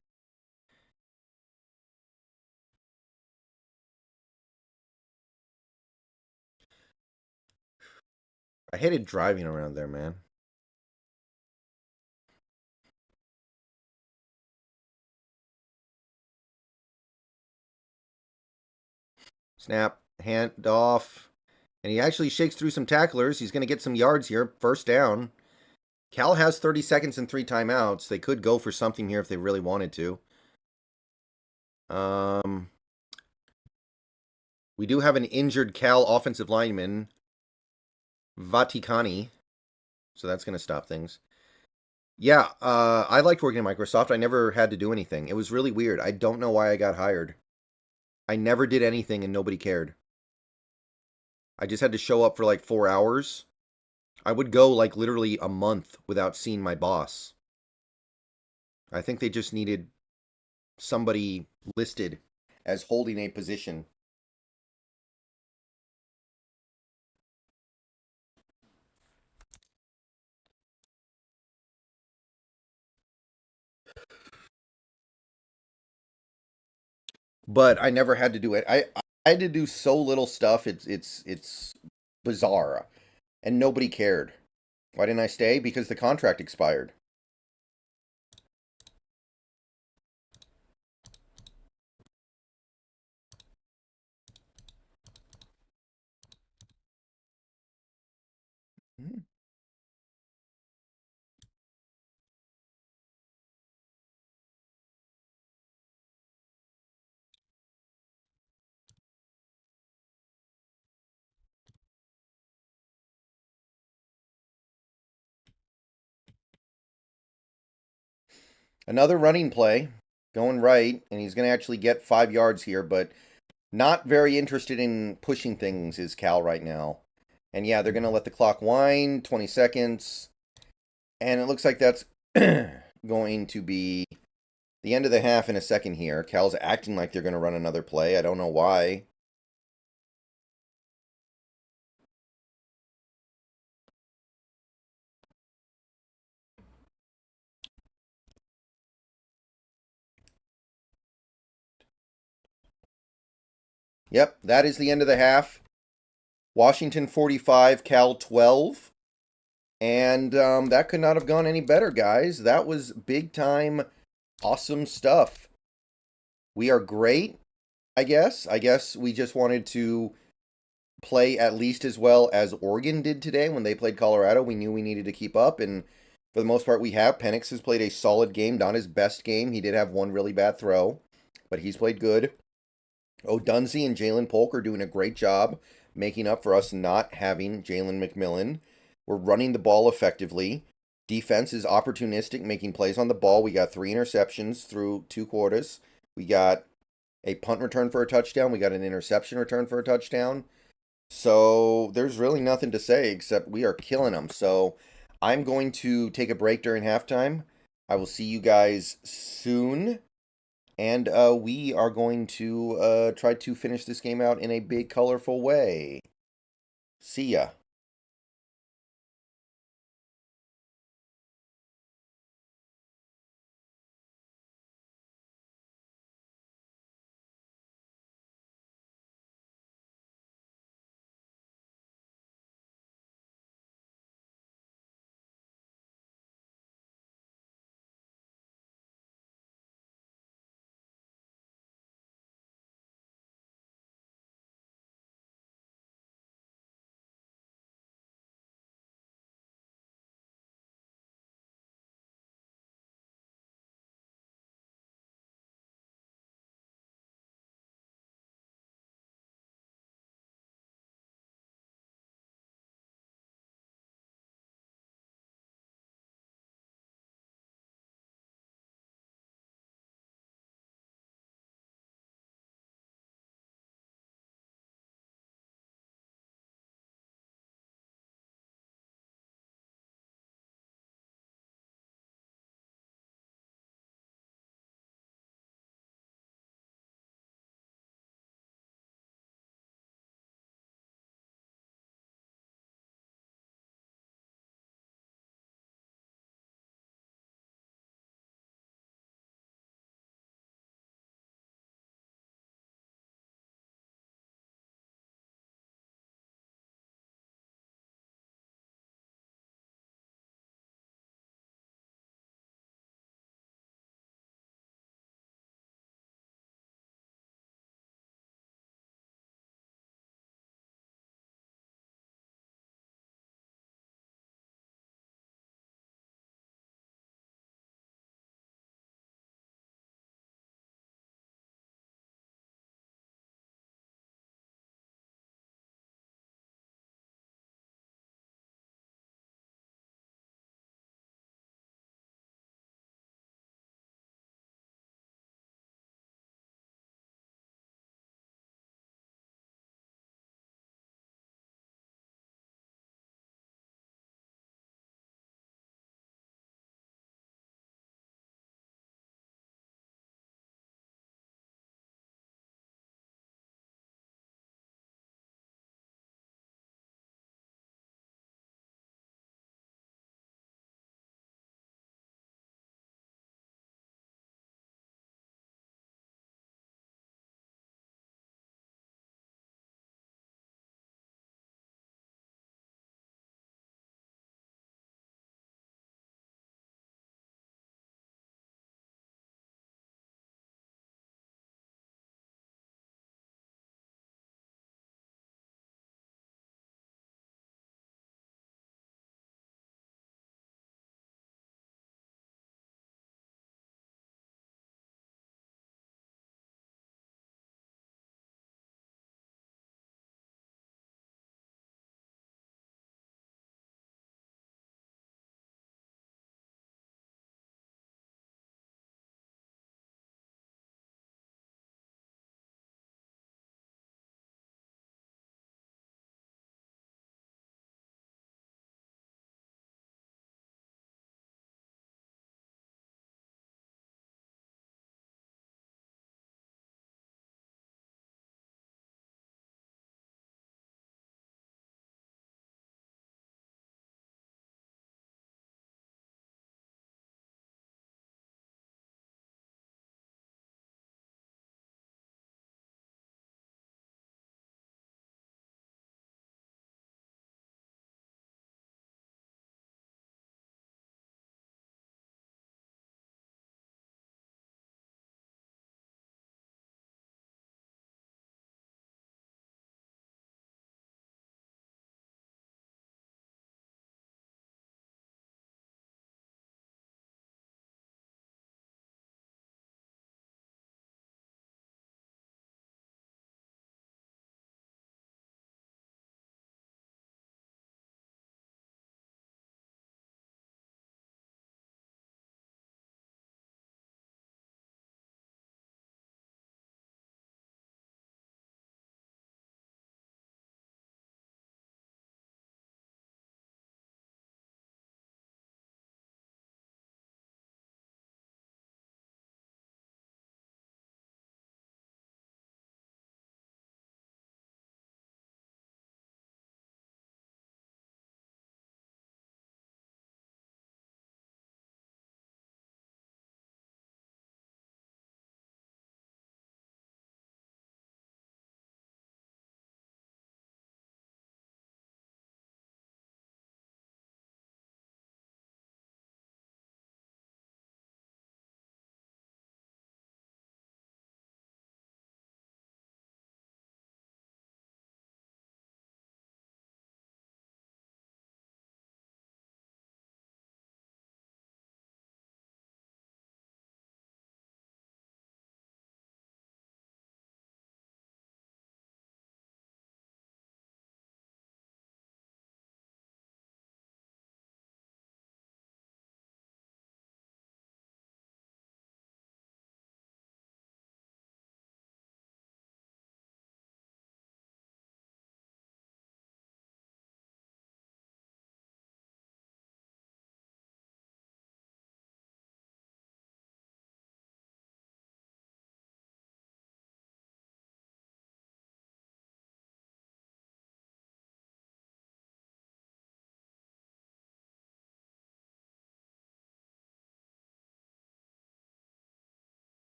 [SPEAKER 1] I hated driving around there, man. Snap, hand off. And he actually shakes through some tacklers. He's going to get some yards here. First down. Cal has 30 seconds and 3 timeouts. They could go for something here if they really wanted to. We do have an injured Cal offensive lineman, Vaticani. So that's going to stop things. Yeah, I liked working at Microsoft. I never had to do anything. It was really weird. I don't know why I got hired. I never did anything and nobody cared. I just had to show up for like 4 hours. I would go like literally a month without seeing my boss. I think they just needed somebody listed as holding a position. But I never had to do it. I had to do so little stuff. It's bizarre, and nobody cared. Why didn't I stay? Because the contract expired. Another running play going right, and he's going to actually get 5 yards here, but not very interested in pushing things is Cal right now. And yeah, they're going to let the clock wind, 20 seconds. And it looks like that's going to be the end of the half in a second here. Cal's acting like they're going to run another play. I don't know why. Yep, that is the end of the half. Washington 45, Cal 12. And that could not have gone any better, guys. That was big time, awesome stuff. We are great. I guess. I guess we just wanted to play at least as well as Oregon did today when they played Colorado. We knew we needed to keep up, and for the most part, we have. Penix has played a solid game, not his best game. He did have one really bad throw, but he's played good. O'Dunsey and Jalen Polk are doing a great job making up for us not having Jalen McMillan. We're running the ball effectively. Defense is opportunistic, making plays on the ball. We got 3 interceptions through 2 quarters. We got a punt return for a touchdown. We got an interception return for a touchdown. So there's really nothing to say except we are killing them. So I'm going to take a break during halftime. I will see you guys soon. And we are going to try to finish this game out in a big, colorful way. See ya.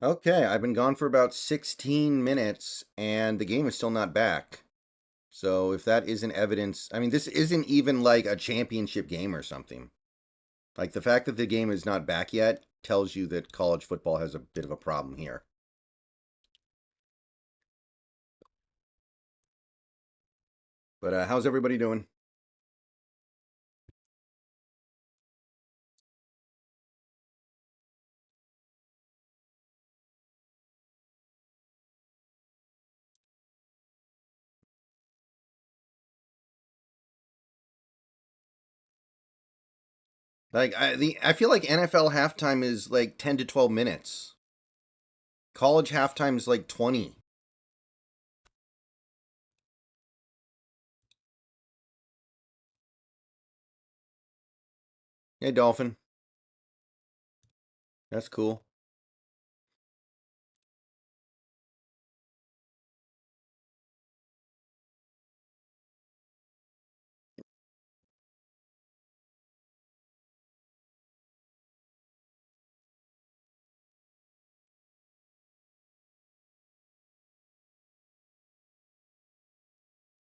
[SPEAKER 1] Okay, I've been gone for about 16 minutes and the game is still not back. So if that isn't evidence, I mean, this isn't even like a championship game or something. Like the fact that the game is not back yet tells you that college football has a bit of a problem here. But how's everybody doing? Like I feel like NFL halftime is like 10 to 12 minutes. College halftime is like 20. Hey, Dolphin. That's cool.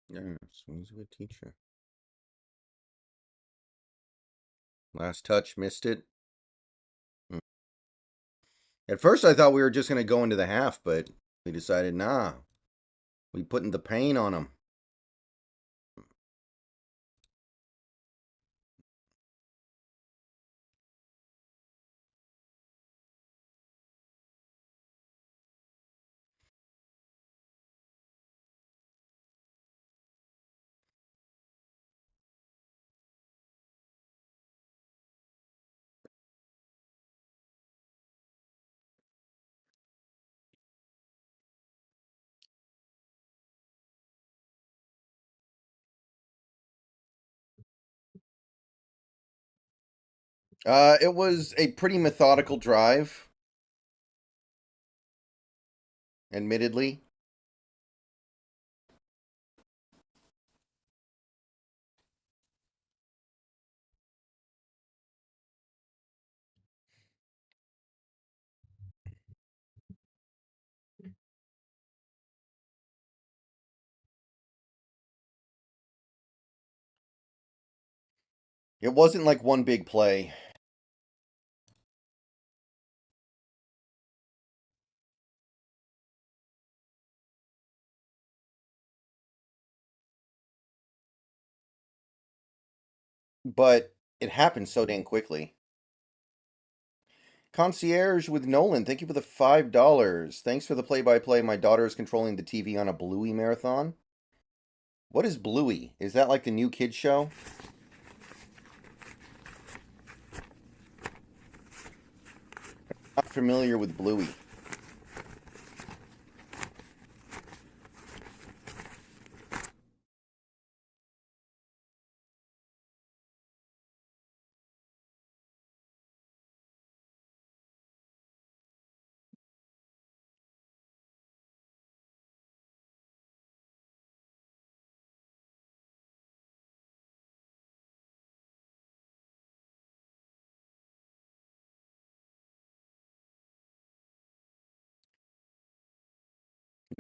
[SPEAKER 1] Yeah, swings of a teacher. Last touch, missed it. At first, I thought we were just going to go into the half, but we decided, nah, we putting the pain on them. It was a pretty methodical drive, admittedly. It wasn't like one big play, but it happened so dang quickly. Concierge with Nolan, thank you for the $5. Thanks for the play-by-play. My daughter is controlling the TV on a Bluey marathon. What is Bluey? Is that like the new kids show? Not familiar with Bluey.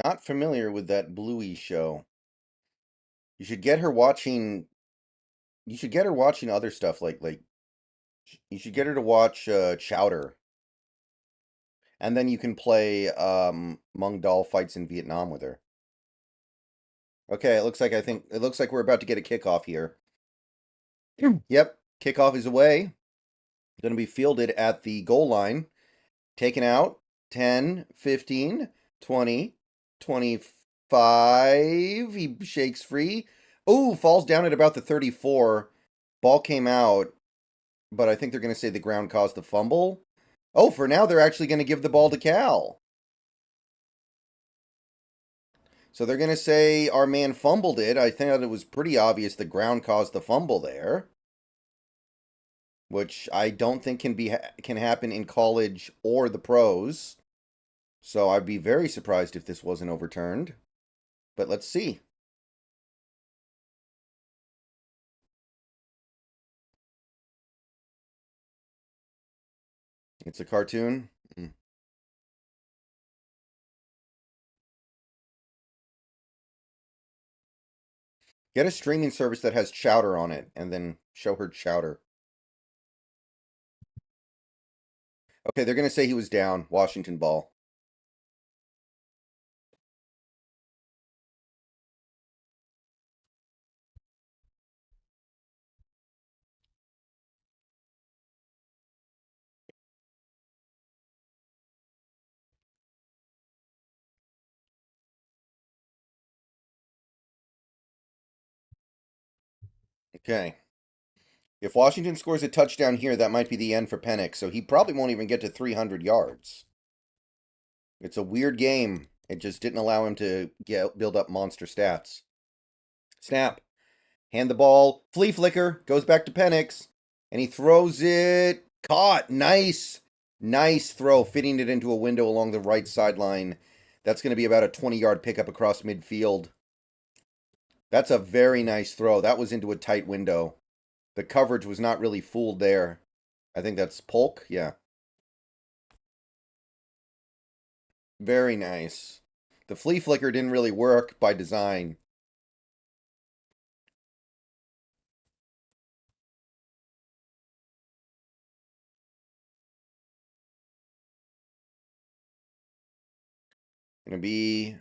[SPEAKER 1] Not familiar with that Bluey show. You should get her watching. You should get her watching other stuff like you should get her to watch Chowder, and then you can play Mung Dal fights in Vietnam with her. Okay, I think it looks like we're about to get a kickoff here. Yep, kickoff is away. Going to be fielded at the goal line. Taken out 10, 15, 20, 25. He shakes free. Oh, falls down at about the 34. Ball came out, but I think they're going to say the ground caused the fumble. Oh, for now, they're actually going to give the ball to Cal. So they're going to say our man fumbled it. I think that it was pretty obvious the ground caused the fumble there, which I don't think can happen in college or the pros. So I'd be very surprised if this wasn't overturned. But let's see. It's a cartoon. Get a streaming service that has chowder on it, and then show her chowder. Okay, they're going to say he was down. Washington ball. Okay. If Washington scores a touchdown here, that might be the end for Penix, so he probably won't even get to 300 yards. It's a weird game. It just didn't allow him to build up monster stats. Snap. Hand the ball. Flea flicker. Goes back to Penix. And he throws it. Caught. Nice. Nice throw. Fitting it into a window along the right sideline. That's going to be about a 20-yard pickup across midfield. That's a very nice throw. That was into a tight window. The coverage was not really fooled there. I think that's Polk. Yeah. Very nice. The flea flicker didn't really work by design. Going to be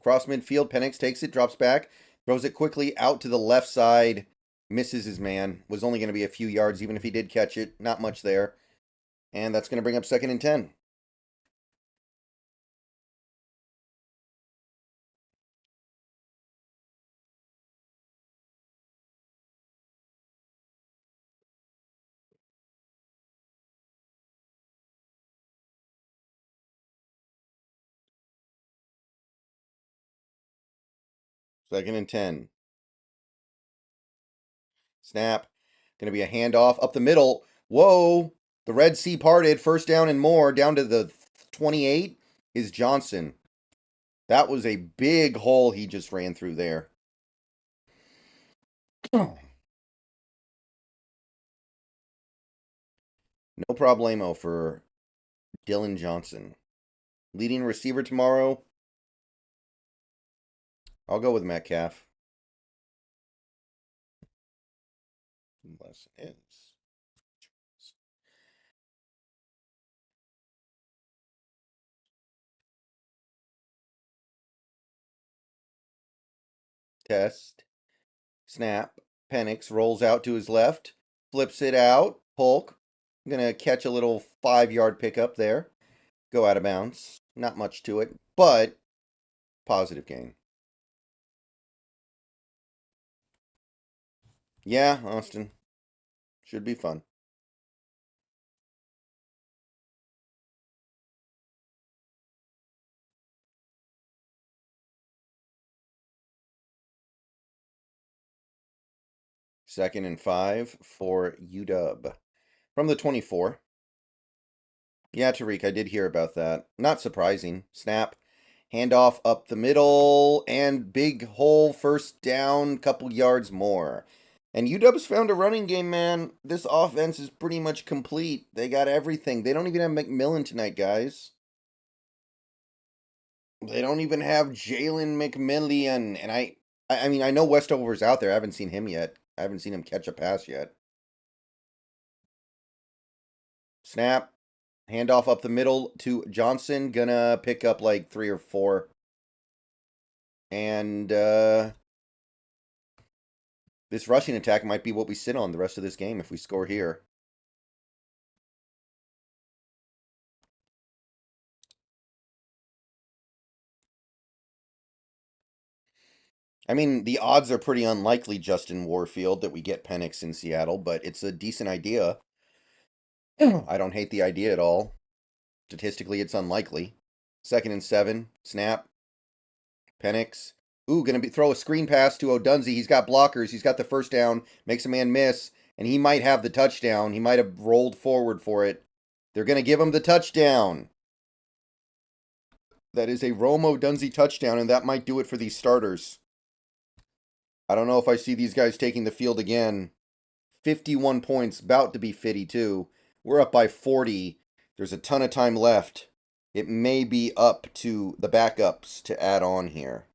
[SPEAKER 1] cross midfield. Penix takes it, drops back, throws it quickly out to the left side. Misses his man. Was only going to be a few yards, even if he did catch it. Not much there. And that's going to bring up 2nd and 10. Second and 10. Snap. Going to be a handoff up the middle. Whoa. The Red Sea parted. First down and more. Down to the 28 is Johnson. That was a big hole he just ran through there. No problemo for Dylan Johnson. Leading receiver tomorrow. I'll go with Metcalf. Unless it is. Test. Snap. Penix rolls out to his left. Flips it out. Polk. Going to catch a little 5-yard pickup there. Go out of bounds. Not much to it, but positive gain. Yeah, Austin. Should be fun. Second and 5 for UW. From the 24. Yeah, Tariq, I did hear about that. Not surprising. Snap. Handoff up the middle. And big hole, first down, couple yards more. And UW's found a running game, man. This offense is pretty much complete. They got everything. They don't even have McMillan tonight, guys. They don't even have Jalen McMillan. And I mean, I know Westover's out there. I haven't seen him yet. I haven't seen him catch a pass yet. Snap. Handoff up the middle to Johnson. Gonna pick up like 3 or 4. And this rushing attack might be what we sit on the rest of this game if we score here. I mean, the odds are pretty unlikely, Justin Warfield, that we get Penix in Seattle, but it's a decent idea. I don't hate the idea at all. Statistically, it's unlikely. 2nd and 7. Snap. Penix. Ooh, gonna throw a screen pass to Odunze. He's got blockers. He's got the first down. Makes a man miss. And he might have the touchdown. He might have rolled forward for it. They're gonna give him the touchdown. That is a Rome Odunze touchdown, and that might do it for these starters. I don't know if I see these guys taking the field again. 51 points, about to be 52. We're up by 40. There's a ton of time left. It may be up to the backups to add on here.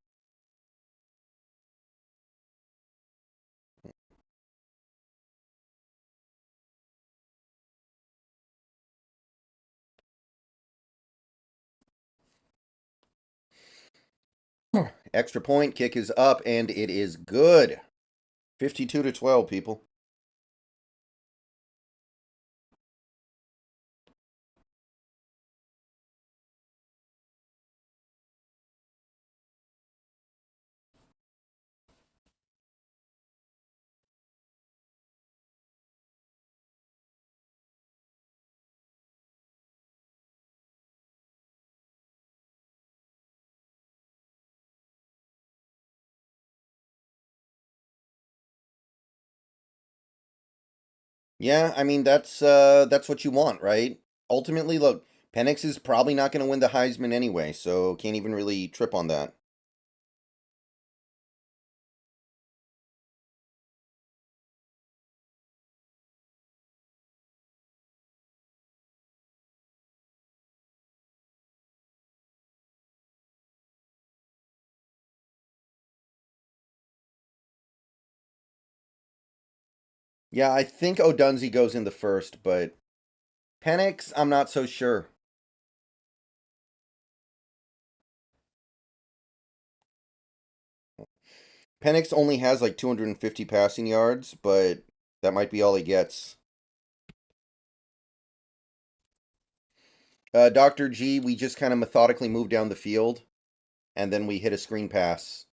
[SPEAKER 1] Extra point. Kick is up, and it is good. 52-12, people. Yeah, I mean that's what you want, right? Ultimately, look, Penix is probably not going to win the Heisman anyway, so can't even really trip on that. Yeah, I think Odunze goes in the first, but Penix, I'm not so sure. Penix only has like 250 passing yards, but that might be all he gets. Dr. G, we just kind of methodically moved down the field, and then we hit a screen pass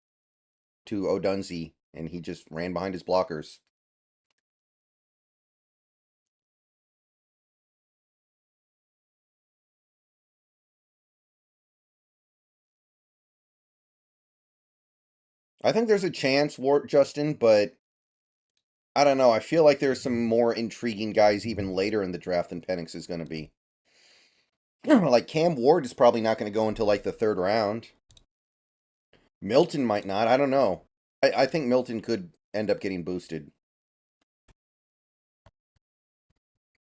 [SPEAKER 1] to Odunze, and he just ran behind his blockers. I think there's a chance, Justin, but I don't know. I feel like there's some more intriguing guys even later in the draft than Penix is going to be. Like Cam Ward is probably not going to go until like the third round. Milton might not. I don't know. I think Milton could end up getting boosted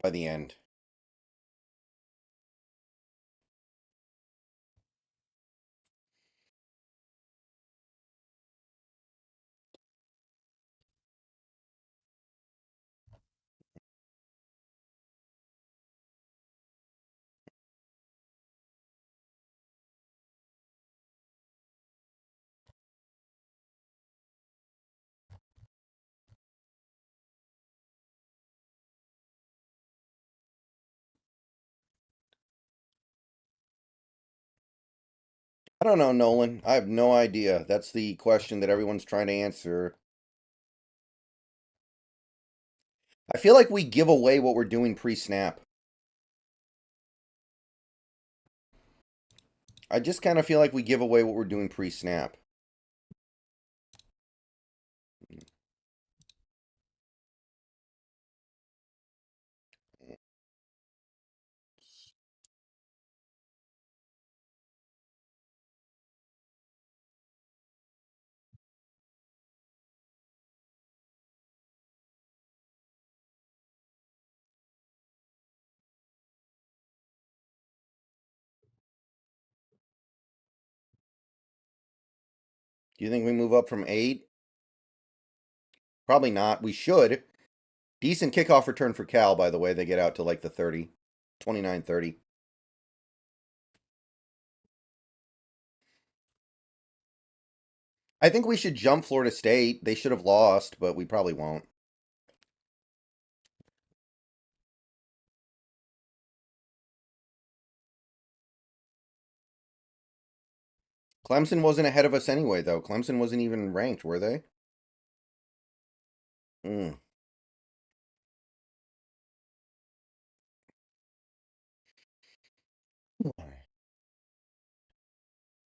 [SPEAKER 1] by the end. I don't know, Nolan. I have no idea. That's the question that everyone's trying to answer. I feel like we give away what we're doing pre-snap. I just kind of feel like we give away what we're doing pre-snap. Do you think we move up from 8? Probably not. We should. Decent kickoff return for Cal, by the way. They get out to like the 30. 29-30. I think we should jump Florida State. They should have lost, but we probably won't. Clemson wasn't ahead of us anyway, though. Clemson wasn't even ranked, were they? Mm.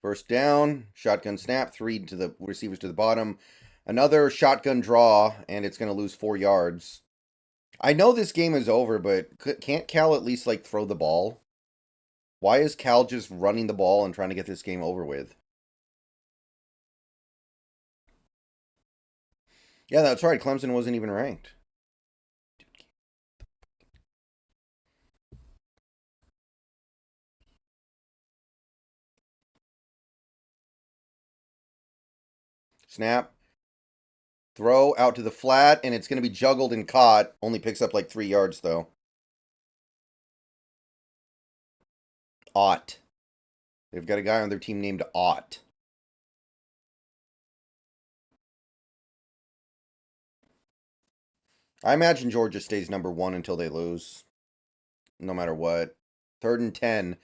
[SPEAKER 1] First down, shotgun snap, 3 to the receivers to the bottom. Another shotgun draw, and it's going to lose 4 yards. I know this game is over, but can't Cal at least, like, throw the ball? Why is Cal just running the ball and trying to get this game over with? Yeah, that's right. Clemson wasn't even ranked. Snap. Throw out to the flat, and it's going to be juggled and caught. Only picks up like 3 yards, though. Ott. They've got a guy on their team named Ott. I imagine Georgia stays #1 until they lose, no matter what. 3rd and 10.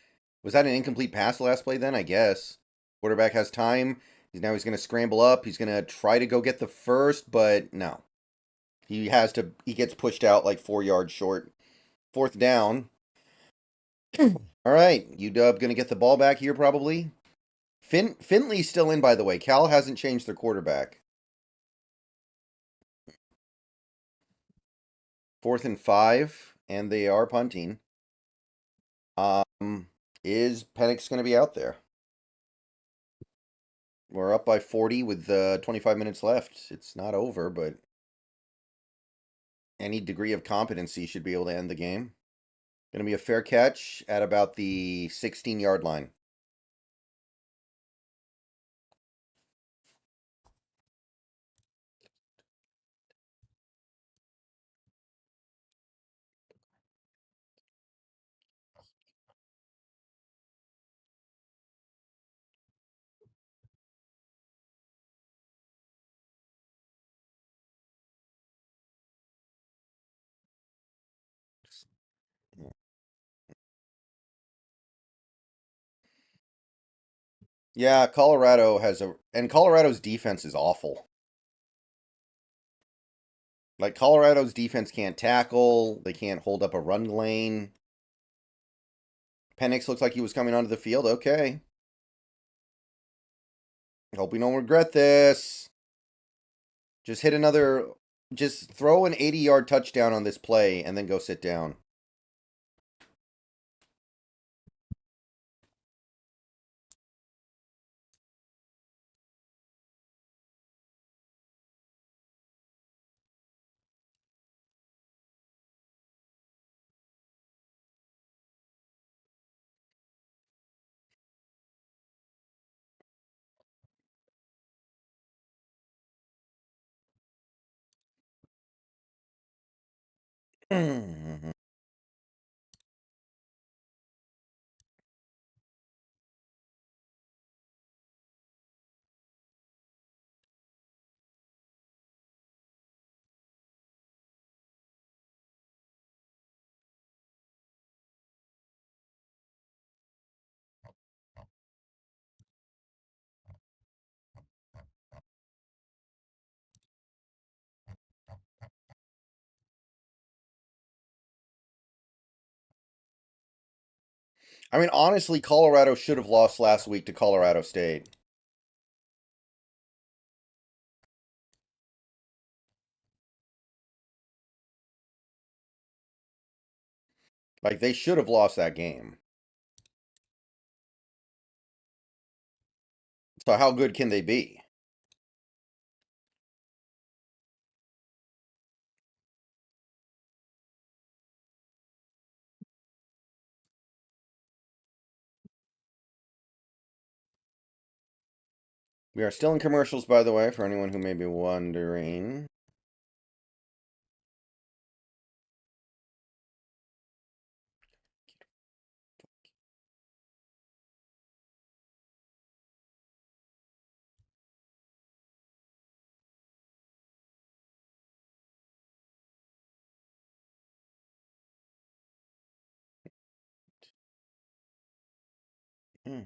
[SPEAKER 1] Was that an incomplete pass last play then? I guess. Quarterback has time. Now he's going to scramble up. He's going to try to go get the first, but no. He has to. He gets pushed out like 4 yards short. 4th down. All right, UW going to get the ball back here probably. Finley's still in, by the way. Cal hasn't changed their quarterback. 4th and 5, and they are punting. Is Penix going to be out there? We're up by 40 with 25 minutes left. It's not over, but any degree of competency should be able to end the game. Going to be a fair catch at about the 16-yard line. Yeah, Colorado has and Colorado's defense is awful. Like, Colorado's defense can't tackle. They can't hold up a run lane. Penix looks like he was coming onto the field. Okay. Hope we don't regret this. Just hit another. Just throw an 80-yard touchdown on this play and then go sit down. I mean, honestly, Colorado should have lost last week to Colorado State. Like, they should have lost that game. So how good can they be? We are still in commercials, by the way, for anyone who may be wondering. Hmm.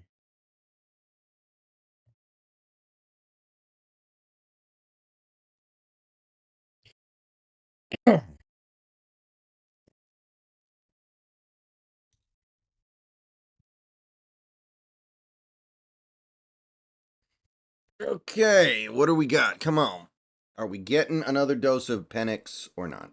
[SPEAKER 1] Okay, what do we got? Come on. Are we getting another dose of Penix or not?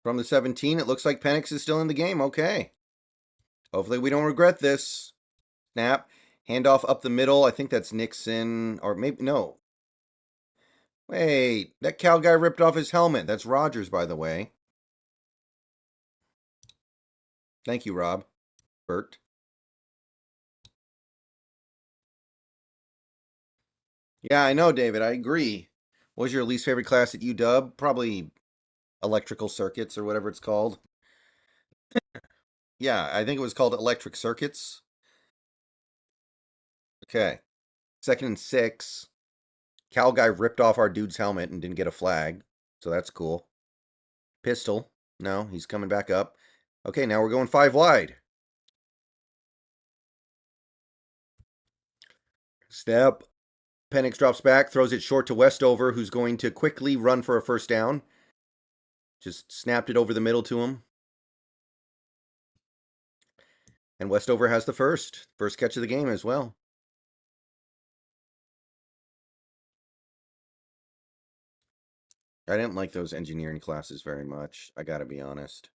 [SPEAKER 1] From the 17, it looks like Penix is still in the game. Okay. Hopefully we don't regret this. Snap. Handoff up the middle. I think that's Nixon. Or maybe, no. Wait, that Cal guy ripped off his helmet. That's Rogers, by the way. Thank you, Rob. Bert. Yeah, I know, David. I agree. What was your least favorite class at UW? Probably electrical circuits or whatever it's called. Yeah, I think it was called electric circuits. Okay. 2nd and 6. Cal guy ripped off our dude's helmet and didn't get a flag. So that's cool. Pistol. No, he's coming back up. Okay, now we're going 5 wide. Snap. Penix drops back, throws it short to Westover, who's going to quickly run for a first down. Just snapped it over the middle to him. And Westover has the first catch of the game as well. I didn't like those engineering classes very much. I gotta be honest.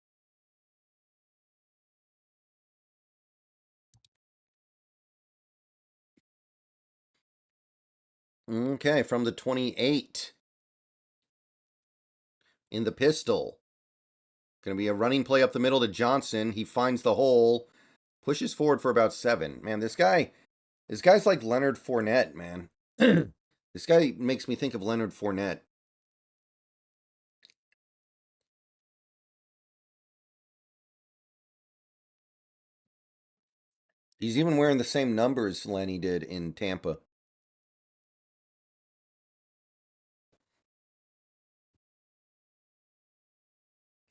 [SPEAKER 1] Okay, from the 28. In the pistol. Going to be a running play up the middle to Johnson. He finds the hole. Pushes forward for about 7. Man, this guy's like Leonard Fournette, man. This guy makes me think of Leonard Fournette. He's even wearing the same numbers Lenny did in Tampa.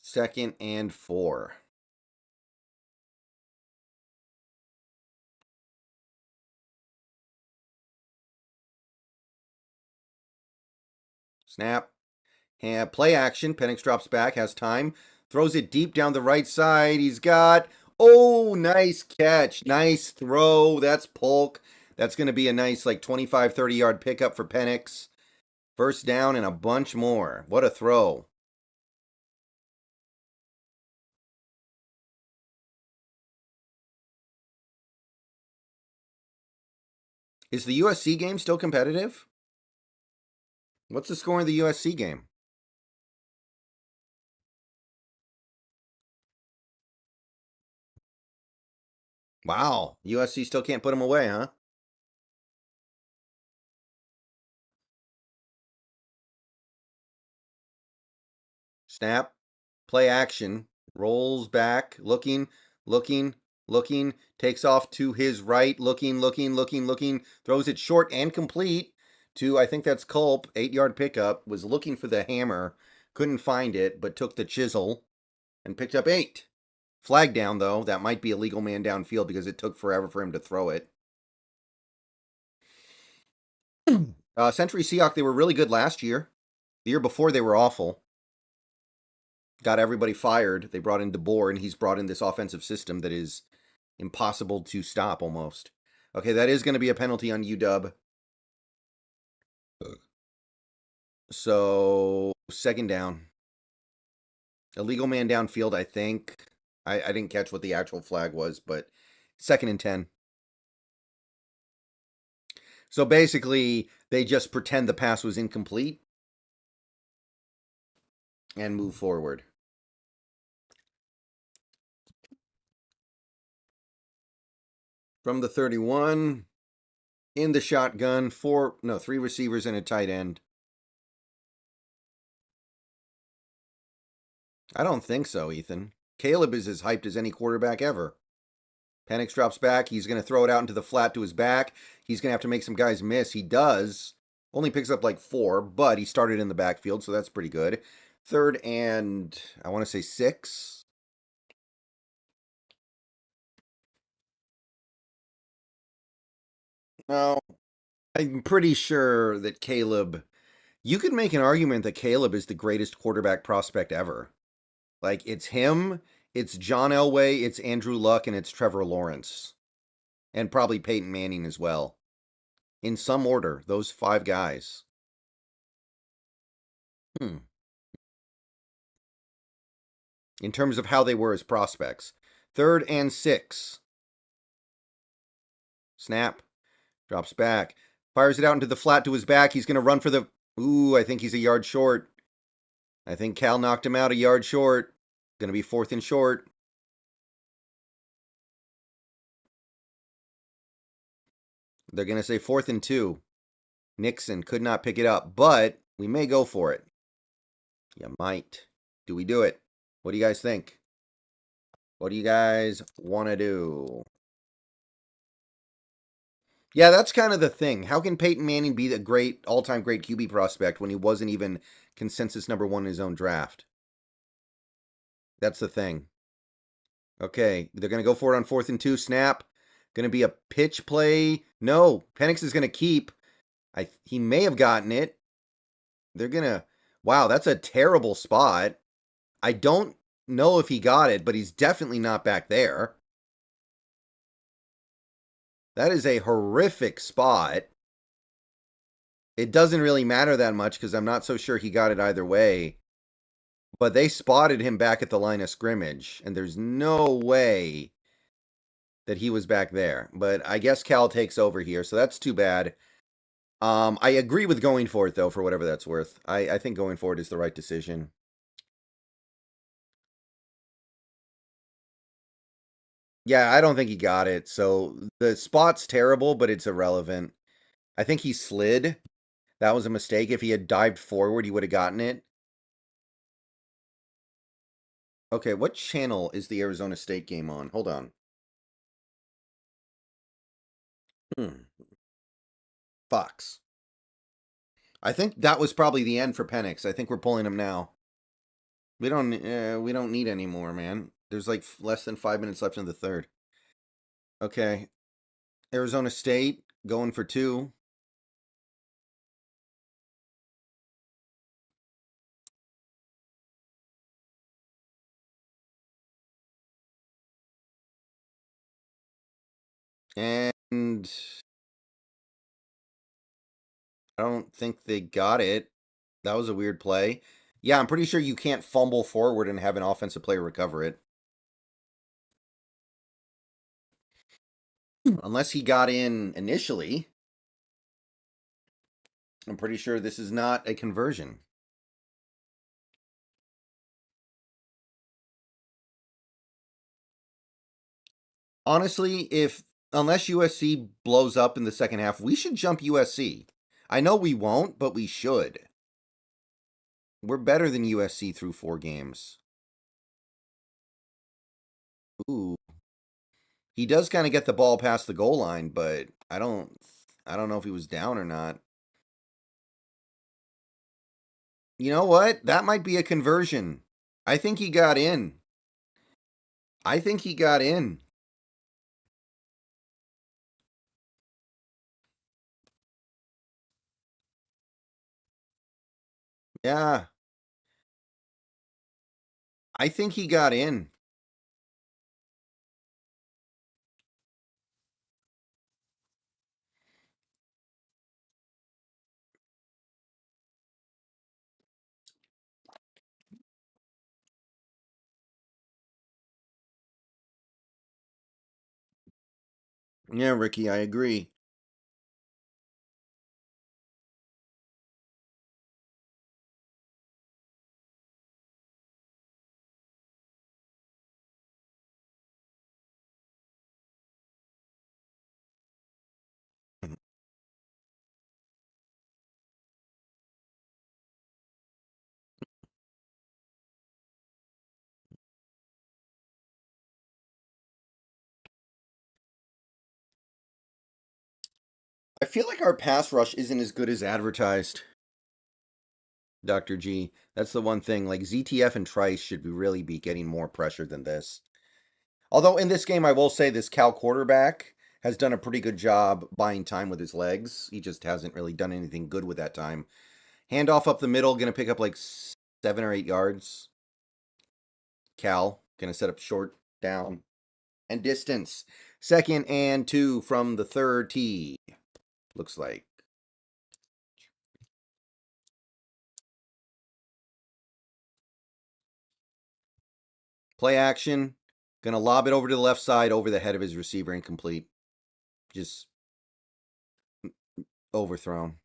[SPEAKER 1] Second and 4. Snap. Play action. Penix drops back, has time. Throws it deep down the right side. He's got... Oh, nice catch. Nice throw. That's Polk. That's going to be a nice, like, 25, 30-yard pickup for Penix. First down and a bunch more. What a throw. Is the USC game still competitive? What's the score in the USC game? Wow. USC still can't put them away, huh? Snap. Play action. Rolls back. Looking. Takes off to his right. Looking. Throws it short and complete to, I think that's Culp. 8-yard pickup. Was looking for the hammer. Couldn't find it, but took the chisel and picked up 8. Flag down, though. That might be a legal man downfield because it took forever for him to throw it. Century Seahawks, they were really good last year. The year before, they were awful. Got everybody fired. They brought in DeBoer, and he's brought in this offensive system that is impossible to stop almost. Okay, that is going to be a penalty on UW. So, second down. Illegal man downfield, I think. I didn't catch what the actual flag was, but 2nd and 10. So basically, they just pretend the pass was incomplete and move forward. From the 31, in the shotgun, 3 receivers and a tight end. I don't think so, Ethan. Caleb is as hyped as any quarterback ever. Penix drops back. He's going to throw it out into the flat to his back. He's going to have to make some guys miss. He does. Only picks up like 4, but he started in the backfield, so that's pretty good. 3rd and, I want to say 6. No, I'm pretty sure that Caleb... You could make an argument that Caleb is the greatest quarterback prospect ever. Like, it's him, it's John Elway, it's Andrew Luck, and it's Trevor Lawrence. And probably Peyton Manning as well. In some order, those 5 guys. In terms of how they were as prospects. 3rd and 6. Snap. Drops back. Fires it out into the flat to his back. He's going to run for the... Ooh, I think he's a yard short. I think Cal knocked him out a yard short. Going to be 4th and short. They're going to say 4th and 2. Nixon could not pick it up, but we may go for it. You might. Do we do it? What do you guys think? What do you guys want to do? Yeah, that's kind of the thing. How can Peyton Manning be the great all-time great QB prospect when he wasn't even consensus number one in his own draft? That's the thing. Okay, they're going to go for it on 4th and 2. Snap. Going to be a pitch play. No, Penix is going to keep. He may have gotten it. They're going to... Wow, that's a terrible spot. I don't know if he got it, but he's definitely not back there. That is a horrific spot. It doesn't really matter that much because I'm not so sure he got it either way. But they spotted him back at the line of scrimmage, and there's no way that he was back there. But I guess Cal takes over here, so that's too bad. I agree with going for it, though, for whatever that's worth. I think going for it is the right decision. Yeah, I don't think he got it. So the spot's terrible, but it's irrelevant. I think he slid. That was a mistake. If he had dived forward, he would have gotten it. Okay, what channel is the Arizona State game on? Hold on. Fox. I think that was probably the end for Penix. I think we're pulling him now. We don't need any more, man. There's like less than 5 minutes left in the third. Okay. Arizona State going for 2. And I don't think they got it. That was a weird play. Yeah, I'm pretty sure you can't fumble forward and have an offensive player recover it. Unless he got in initially. I'm pretty sure this is not a conversion. Honestly, unless USC blows up in the second half, we should jump USC. I know we won't, but we should. We're better than USC through 4 games. Ooh. He does kind of get the ball past the goal line, but I don't know if he was down or not. You know what? That might be a conversion. I think he got in. I think he got in. Yeah. I think he got in. Yeah, Ricky, I agree. I feel like our pass rush isn't as good as advertised. Dr. G. That's the one thing. Like ZTF and Trice should really be getting more pressure than this. Although in this game, I will say this Cal quarterback has done a pretty good job buying time with his legs. He just hasn't really done anything good with that time. Handoff up the middle, going to pick up like 7 or 8 yards. Cal, going to set up short down and distance. 2nd and 2 from the 3rd tee. Looks like. Play action. Going to lob it over to the left side over the head of his receiver, incomplete. Just overthrown.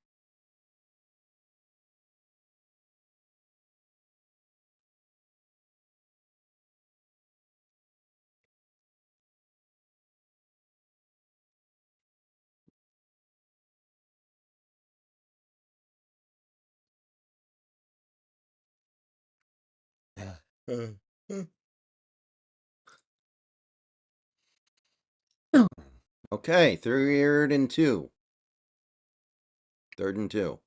[SPEAKER 1] Okay, 3rd and 2. 3rd and 2.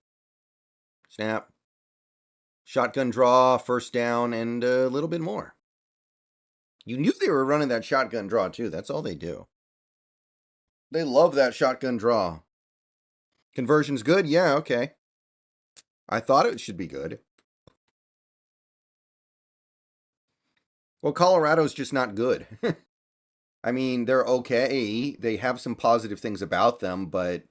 [SPEAKER 1] Snap. Shotgun draw, first down, and a little bit more. You knew they were running that shotgun draw, too. That's all they do. They love that shotgun draw. Conversion's good? Yeah, okay. I thought it should be good. Well, Colorado's just not good. I mean, they're okay. They have some positive things about them, but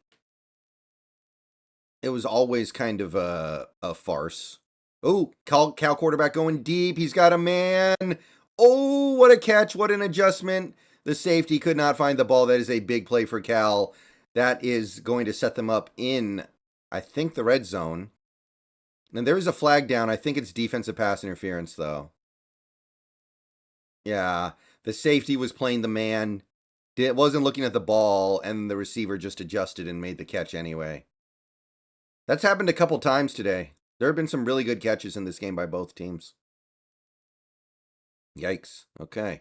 [SPEAKER 1] it was always kind of a farce. Oh, Cal quarterback going deep. He's got a man. Oh, what a catch. What an adjustment. The safety could not find the ball. That is a big play for Cal. That is going to set them up in, I think, the red zone. And there is a flag down. I think it's defensive pass interference, though. Yeah, the safety was playing the man. It wasn't looking at the ball, and the receiver just adjusted and made the catch anyway. That's happened a couple times today. There have been some really good catches in this game by both teams. Yikes. Okay.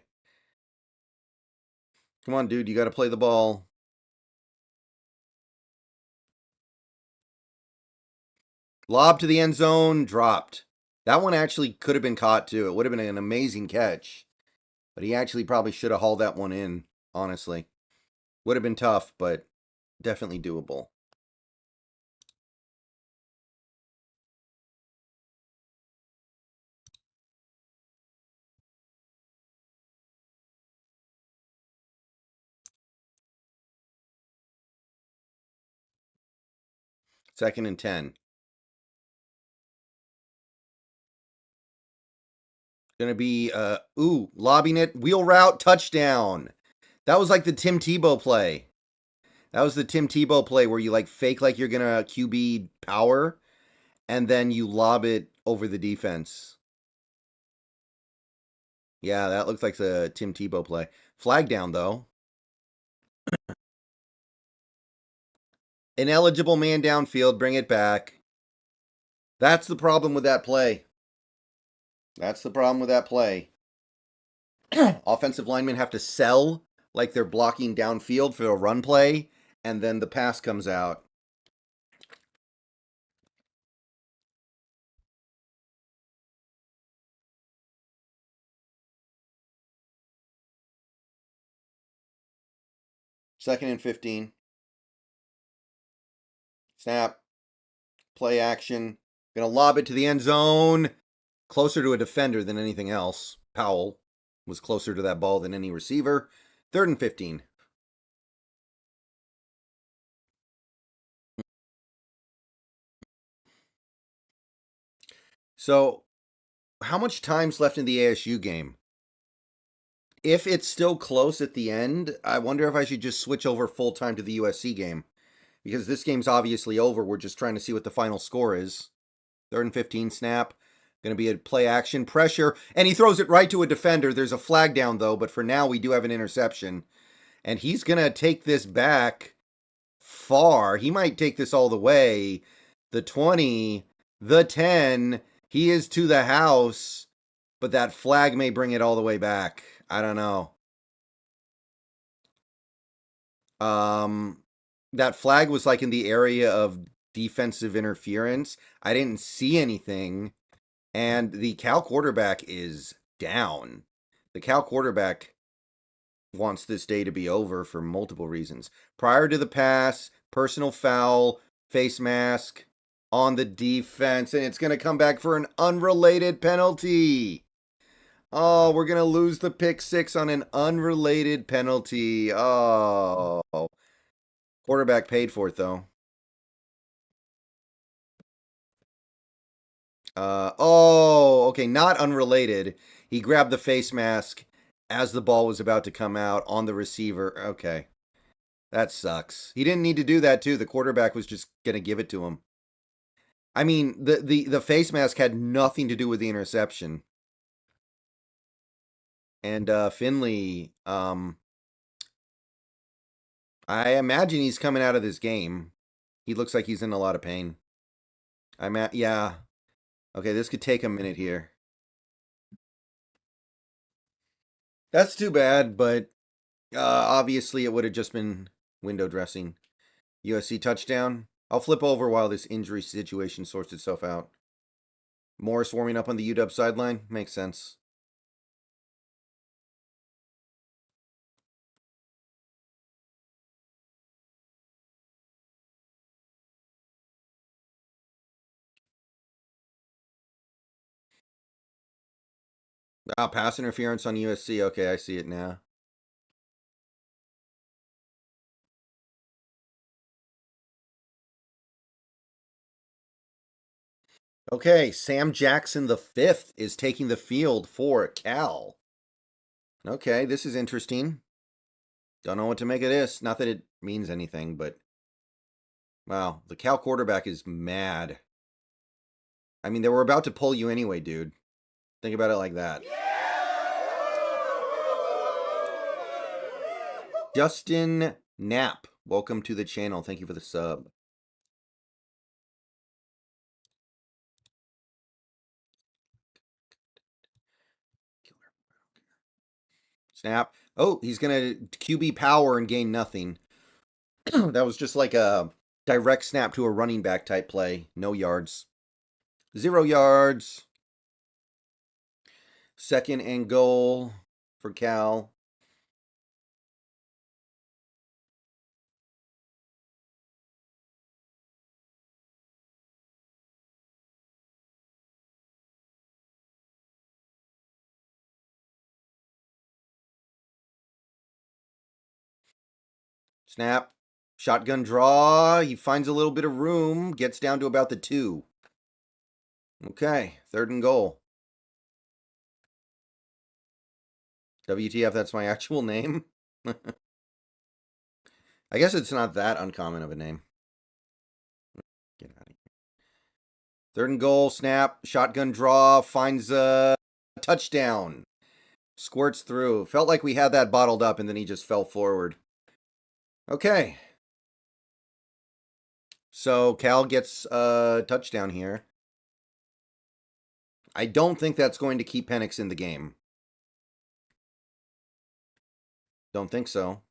[SPEAKER 1] Come on, dude. You got to play the ball. Lob to the end zone. Dropped. That one actually could have been caught, too. It would have been an amazing catch. But he actually probably should have hauled that one in, honestly. Would have been tough, but definitely doable. Second and 10. Gonna be, lobbing it. Wheel route, touchdown. That was like the Tim Tebow play. That was the Tim Tebow play where you like fake like you're gonna QB power, and then you lob it over the defense. Yeah, that looks like the Tim Tebow play. Flag down, though. Ineligible man downfield, bring it back. That's the problem with that play. That's the problem with that play. Offensive linemen have to sell like they're blocking downfield for a run play, and then the pass comes out. Second and 15. Snap. Play action. Gonna lob it to the end zone. Closer to a defender than anything else. Powell was closer to that ball than any receiver. 3rd and 15. So, how much time's left in the ASU game? If it's still close at the end, I wonder if I should just switch over full time to the USC game. Because this game's obviously over. We're just trying to see what the final score is. 3rd and 15 snap. Going to be a play action pressure. And he throws it right to a defender. There's a flag down, though. But for now, we do have an interception. And he's going to take this back far. He might take this all the way. The 20, the 10. He is to the house. But that flag may bring it all the way back. I don't know. That flag was like in the area of defensive interference. I didn't see anything. And the Cal quarterback is down. The Cal quarterback wants this day to be over for multiple reasons. Prior to the pass, personal foul, face mask on the defense, and it's going to come back for an unrelated penalty. Oh, we're going to lose the pick six on an unrelated penalty. Oh. Quarterback paid for it, though. Okay, not unrelated. He grabbed the face mask as the ball was about to come out on the receiver. Okay. That sucks. He didn't need to do that, too. The quarterback was just going to give it to him. I mean, the face mask had nothing to do with the interception. And Finley, I imagine he's coming out of this game. He looks like he's in a lot of pain. Yeah. Okay, this could take a minute here. That's too bad, but obviously it would have just been window dressing. USC touchdown. I'll flip over while this injury situation sorts itself out. Morris warming up on the UW sideline. Makes sense. Ah, pass interference on USC. Okay, I see it now. Okay, Sam Jackson the fifth is taking the field for Cal. Okay, this is interesting. Don't know what to make of this. Not that it means anything, but wow, the Cal quarterback is mad. I mean, they were about to pull you anyway, dude. Think about it like that. Justin Knapp, welcome to the channel. Thank you for the sub. Snap. Oh, he's going to QB power and gain nothing. That was just like a direct snap to a running back type play. No yards. 0 yards. Second and goal for Cal. Snap. Shotgun draw. He finds a little bit of room. Gets down to about the 2. Okay. Third and goal. WTF, that's my actual name? I guess it's not that uncommon of a name. Get out of here. Third and goal. Snap. Shotgun draw. Finds a touchdown. Squirts through. Felt like we had that bottled up and then he just fell forward. Okay. So Cal gets a touchdown here. I don't think that's going to keep Penix in the game. Don't think so.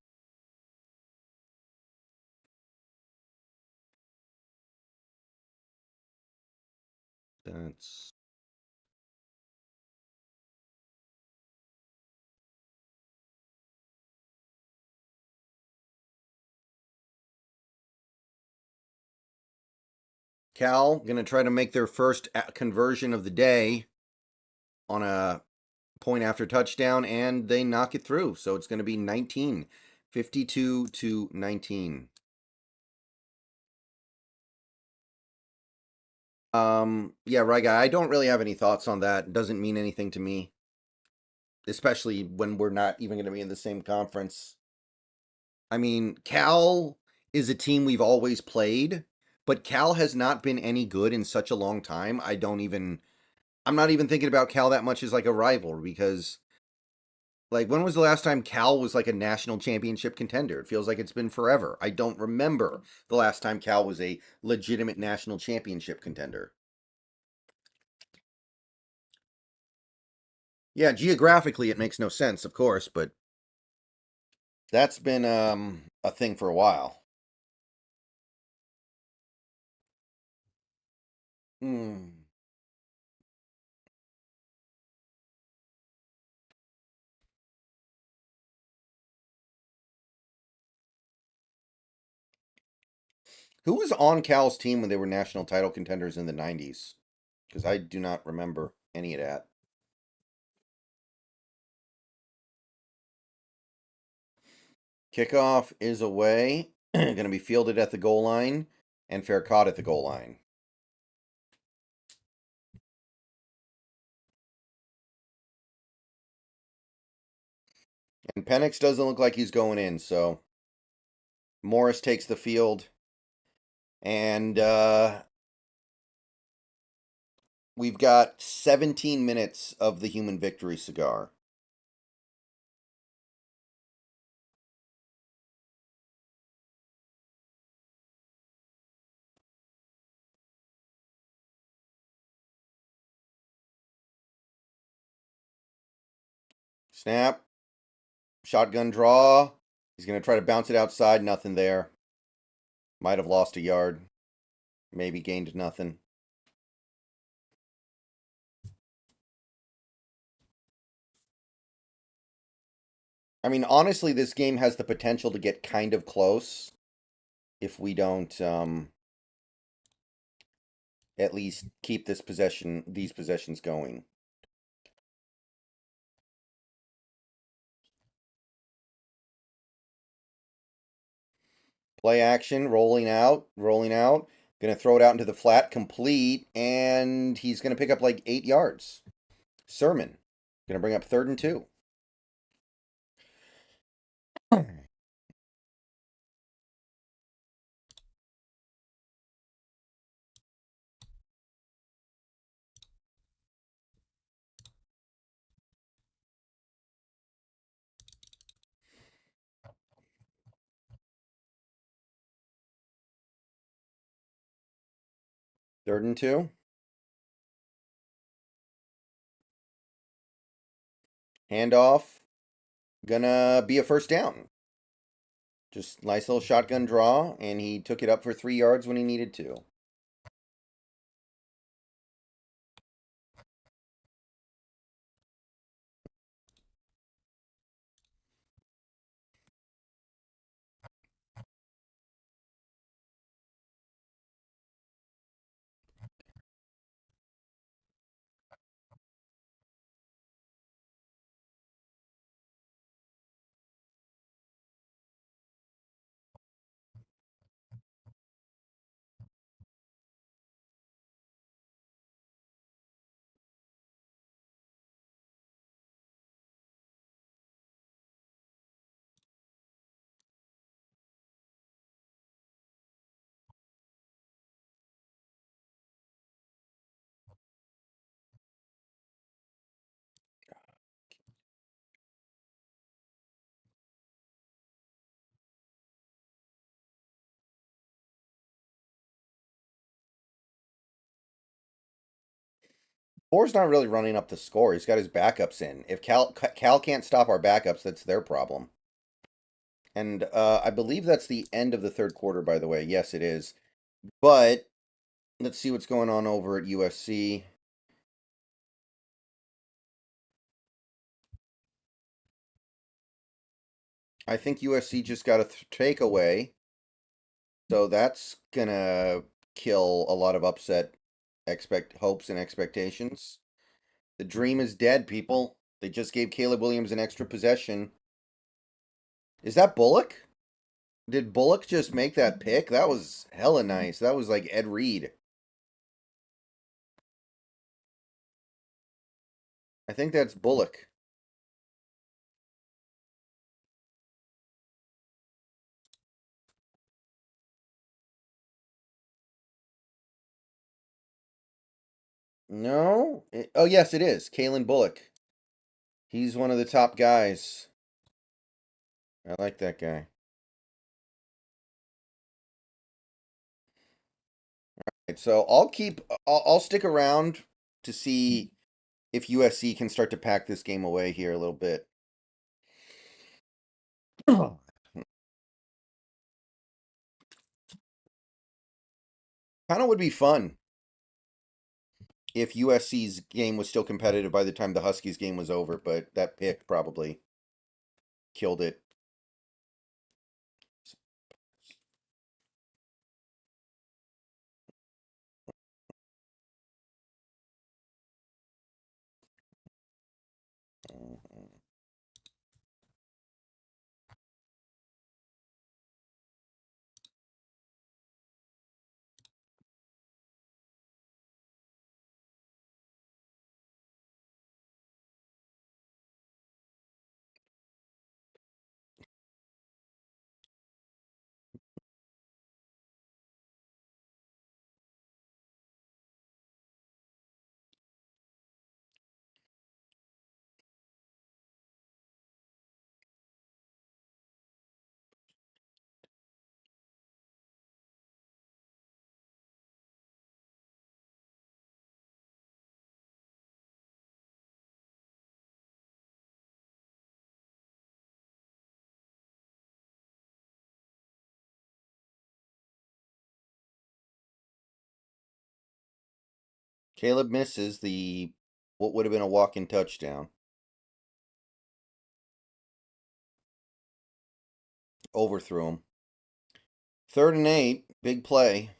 [SPEAKER 1] That's... Cal going to try to make their first conversion of the day on a point after touchdown, and they knock it through. So it's going to be 19, 52 to 19. Yeah, right, guy. I don't really have any thoughts on that. It doesn't mean anything to me, especially when we're not even going to be in the same conference. I mean, Cal is a team we've always played, but Cal has not been any good in such a long time. I'm not even thinking about Cal that much as like a rival because, like, when was the last time Cal was like a national championship contender? It feels like it's been forever. I don't remember the last time Cal was a legitimate national championship contender. Yeah, geographically it makes no sense, of course, but that's been a thing for a while. Hmm. Who was on Cal's team when they were national title contenders in the 90s? Because I do not remember any of that. Kickoff is away. Going to be fielded at the goal line and fair caught at the goal line. And Penix doesn't look like he's going in, so Morris takes the field. And we've got 17 minutes of the human victory cigar. Snap. Shotgun draw. He's going to try to bounce it outside. Nothing there. Might have lost a yard. Maybe gained nothing. I mean, honestly, this game has the potential to get kind of close if we don't at least keep these possessions going. Play action, rolling out. Gonna throw it out into the flat, complete, and he's gonna pick up like 8 yards. Sermon. Gonna bring up 3rd and 2. 3rd and 2. Handoff. Gonna be a first down. Just nice little shotgun draw, and he took it up for 3 yards when he needed to. Orr's not really running up the score. He's got his backups in. If Cal can't stop our backups, that's their problem. And I believe that's the end of the 3rd quarter, by the way. Yes, it is. But let's see what's going on over at USC. I think USC just got a takeaway. So that's going to kill a lot of upset hopes and expectations. The dream is dead, people. They just gave Caleb Williams an extra possession. Is that Bullock? Did Bullock just make that pick? That was hella nice. That was like Ed Reed. I think that's Bullock. No? Oh, yes, it is. Kalen Bullock. He's one of the top guys. I like that guy. Right, so I'll stick around to see if USC can start to pack this game away here a little bit. Kind of would be fun if USC's game was still competitive by the time the Huskies game was over, but that pick probably killed it. Caleb misses the what would have been a walk-in touchdown. Overthrew him. 3rd and 8, big play.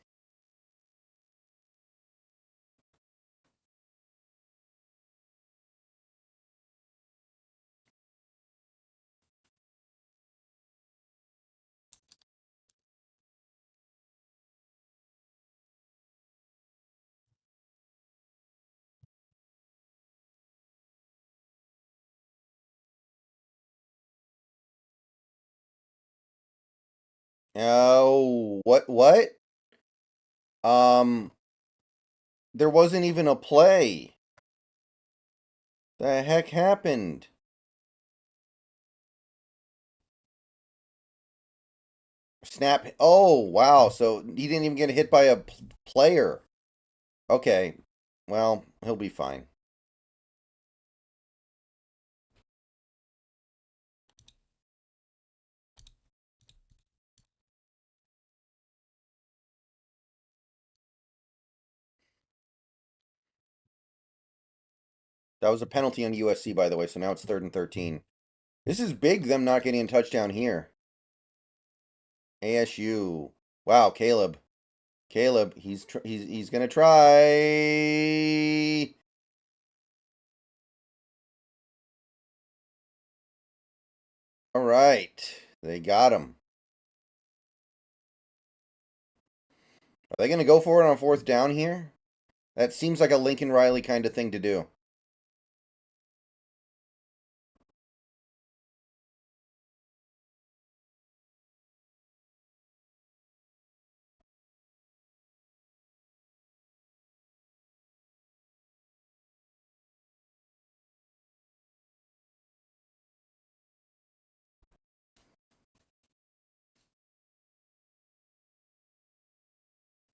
[SPEAKER 1] Oh, what? There wasn't even a play. The heck happened? Snap. Oh, wow. So he didn't even get hit by a player. Okay. Well, he'll be fine. That was a penalty on USC, by the way, so now it's 3rd and 13. This is big, them not getting a touchdown here. ASU. Wow, Caleb. Caleb, he's gonna try. All right, they got him. Are they gonna go for it on 4th down here? That seems like a Lincoln Riley kind of thing to do.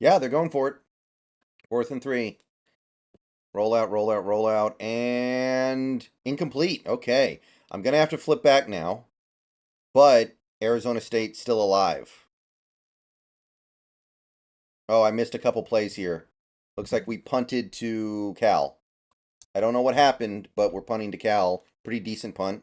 [SPEAKER 1] Yeah, they're going for it. 4th and 3. Roll out, roll out, roll out, and incomplete. Okay, I'm gonna have to flip back now, but Arizona State's still alive. Oh, I missed a couple plays here. Looks like we punted to Cal. I don't know what happened, but we're punting to Cal. Pretty decent punt.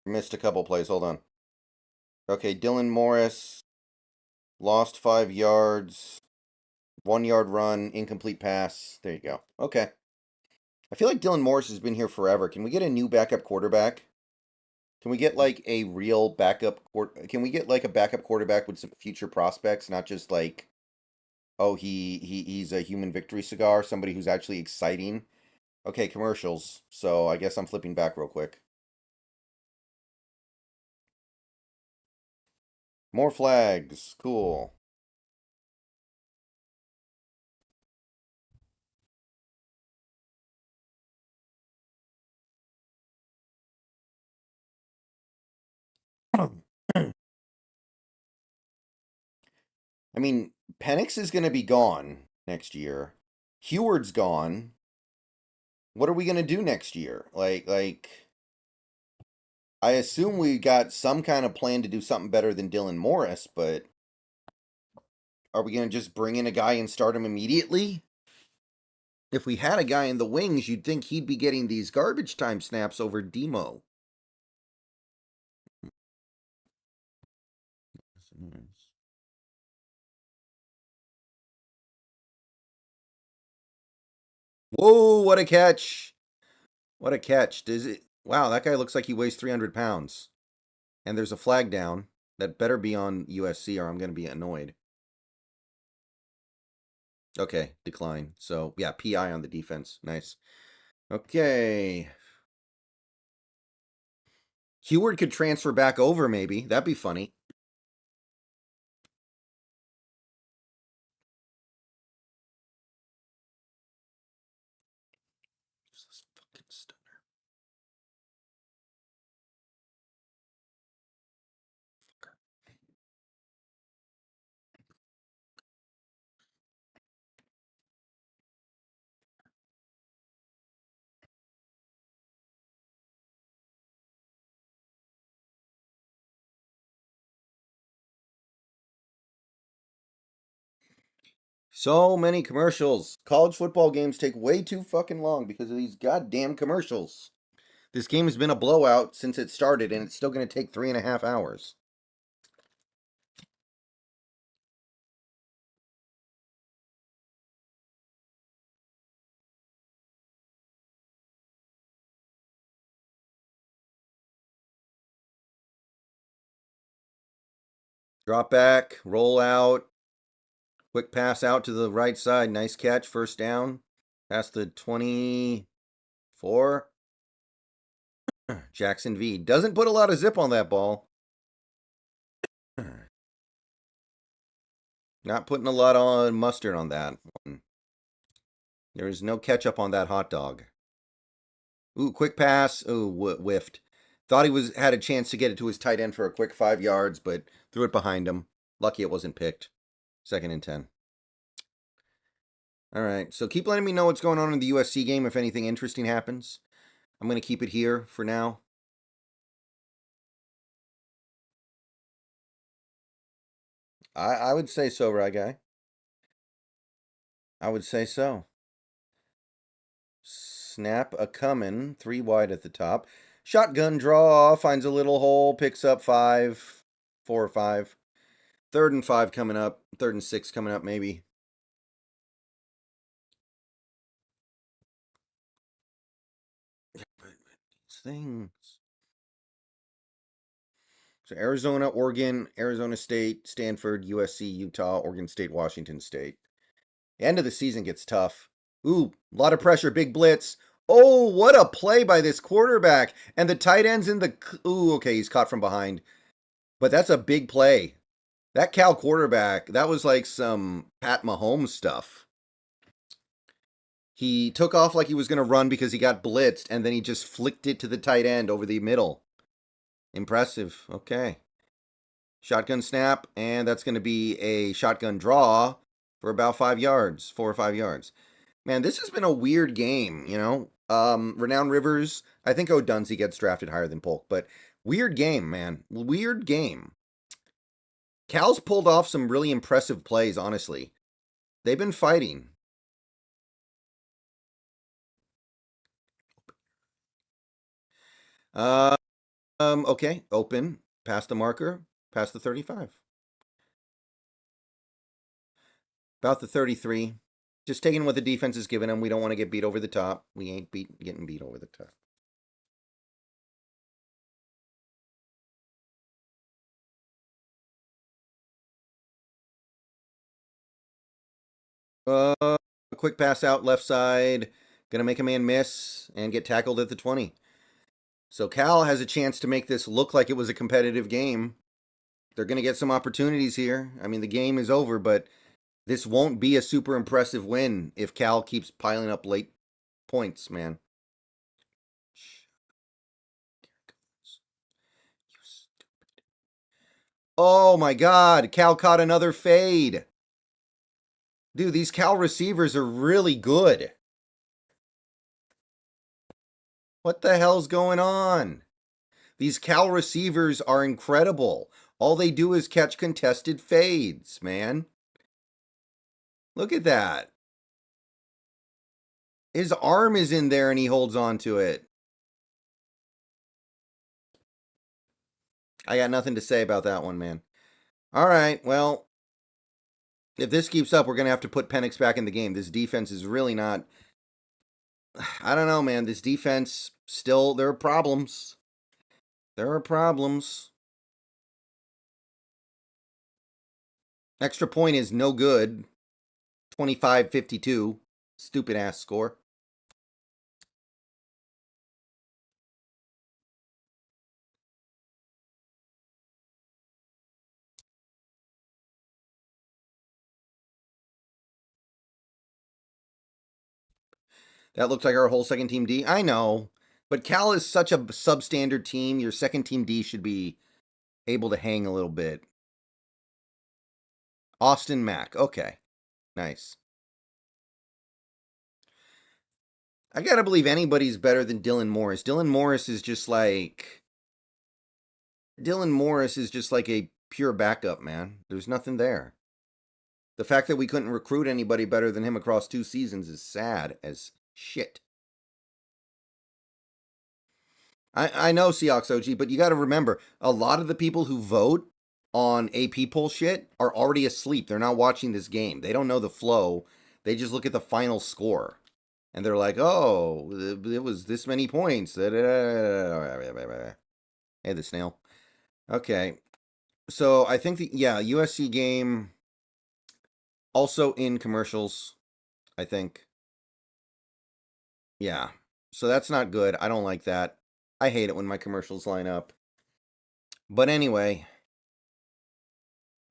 [SPEAKER 1] Missed a couple plays. Hold on. Okay, Dylan Morris lost 5 yards. 1-yard run, incomplete pass. There you go. Okay. I feel like Dylan Morris has been here forever. Can we get a new backup quarterback? Can we get like a real backup? Can we get like a backup quarterback with some future prospects, not just like, oh, he's a human victory cigar, somebody who's actually exciting. Okay, commercials. So I guess I'm flipping back real quick. More flags. Cool. I mean, Penix is going to be gone next year. Heward's gone. What are we going to do next year? Like, I assume we got some kind of plan to do something better than Dylan Morris, but are we going to just bring in a guy and start him immediately? If we had a guy in the wings, you'd think he'd be getting these garbage time snaps over Demo. Whoa, what a catch. What a catch. Does it? Wow, that guy looks like he weighs 300 pounds. And there's a flag down. That better be on USC or I'm going to be annoyed. Okay, decline. So, yeah, PI on the defense. Nice. Okay. Heward could transfer back over, maybe. That'd be funny. So many commercials. College football games take way too fucking long because of these goddamn commercials. This game has been a blowout since it started, and it's still going to take 3.5 hours. Drop back, roll out, quick pass out to the right side. Nice catch, first down. Past the 24. Jackson V. Doesn't put a lot of zip on that ball. Not putting a lot on mustard on that one. There's no ketchup on that hot dog. Ooh, quick pass. Ooh, whiffed. Thought he had a chance to get it to his tight end for a quick 5 yards, but threw it behind him. Lucky it wasn't picked. 2nd and 10. All right, so keep letting me know what's going on in the USC game if anything interesting happens. I'm going to keep it here for now. I would say so, right, guy? I would say so. Snap a coming. 3 wide at the top. Shotgun draw. Finds a little hole. Picks up 5. 4 or 5. 3rd and 5 coming up. 3rd and 6 coming up, maybe. Things. So Arizona, Oregon, Arizona State, Stanford, USC, Utah, Oregon State, Washington State. End of the season gets tough. Ooh, a lot of pressure, big blitz. Oh, what a play by this quarterback. And the tight end's in the... Ooh, okay, he's caught from behind. But that's a big play. That Cal quarterback, that was like some Pat Mahomes stuff. He took off like he was going to run because he got blitzed, and then he just flicked it to the tight end over the middle. Impressive. Okay. Shotgun snap, and that's going to be a shotgun draw for about 5 yards, 4 or 5 yards. Man, this has been a weird game, you know? Renowned Rivers, I think O'Dunsey gets drafted higher than Polk, but weird game, man. Weird game. Cal's pulled off some really impressive plays, honestly. They've been fighting. Okay, open, past the marker, past the 35. About the 33. Just taking what the defense is giving him. We don't want to get beat over the top. We ain't getting beat over the top. Quick pass out left side. Gonna make a man miss and get tackled at the 20. So Cal has a chance to make this look like it was a competitive game. They're gonna get some opportunities here. I mean, the game is over, but this won't be a super impressive win if Cal keeps piling up late points, man. Oh my God, Cal caught another fade. Dude, these Cal receivers are really good. What the hell's going on? These Cal receivers are incredible. All they do is catch contested fades, man. Look at that. His arm is in there and he holds on to it. I got nothing to say about that one, man. All right, well, if this keeps up, we're going to have to put Penix back in the game. This defense is really not... I don't know, man. This defense, still, there are problems. There are problems. Extra point is no good. 25-52. Stupid ass score. That looks like our whole second team D. I know. But Cal is such a substandard team. Your second team D should be able to hang a little bit. Austin Mack. Okay. Nice. I gotta believe anybody's better than Dylan Morris. Dylan Morris is just like a pure backup, man. There's nothing there. The fact that we couldn't recruit anybody better than him across 2 seasons is sad as shit. I know Seahawks OG, but you got to remember, a lot of the people who vote on AP poll shit are already asleep. They're not watching this game. They don't know the flow. They just look at the final score. And they're like, oh, it was this many points. Hey, the snail. Okay. So I think USC game also in commercials, I think. Yeah. So that's not good. I don't like that. I hate it when my commercials line up. But anyway,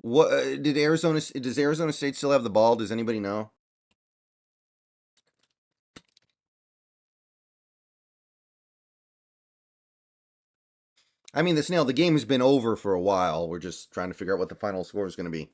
[SPEAKER 1] what does Arizona State still have the ball? Does anybody know? I mean, the snail, the game has been over for a while. We're just trying to figure out what the final score is going to be.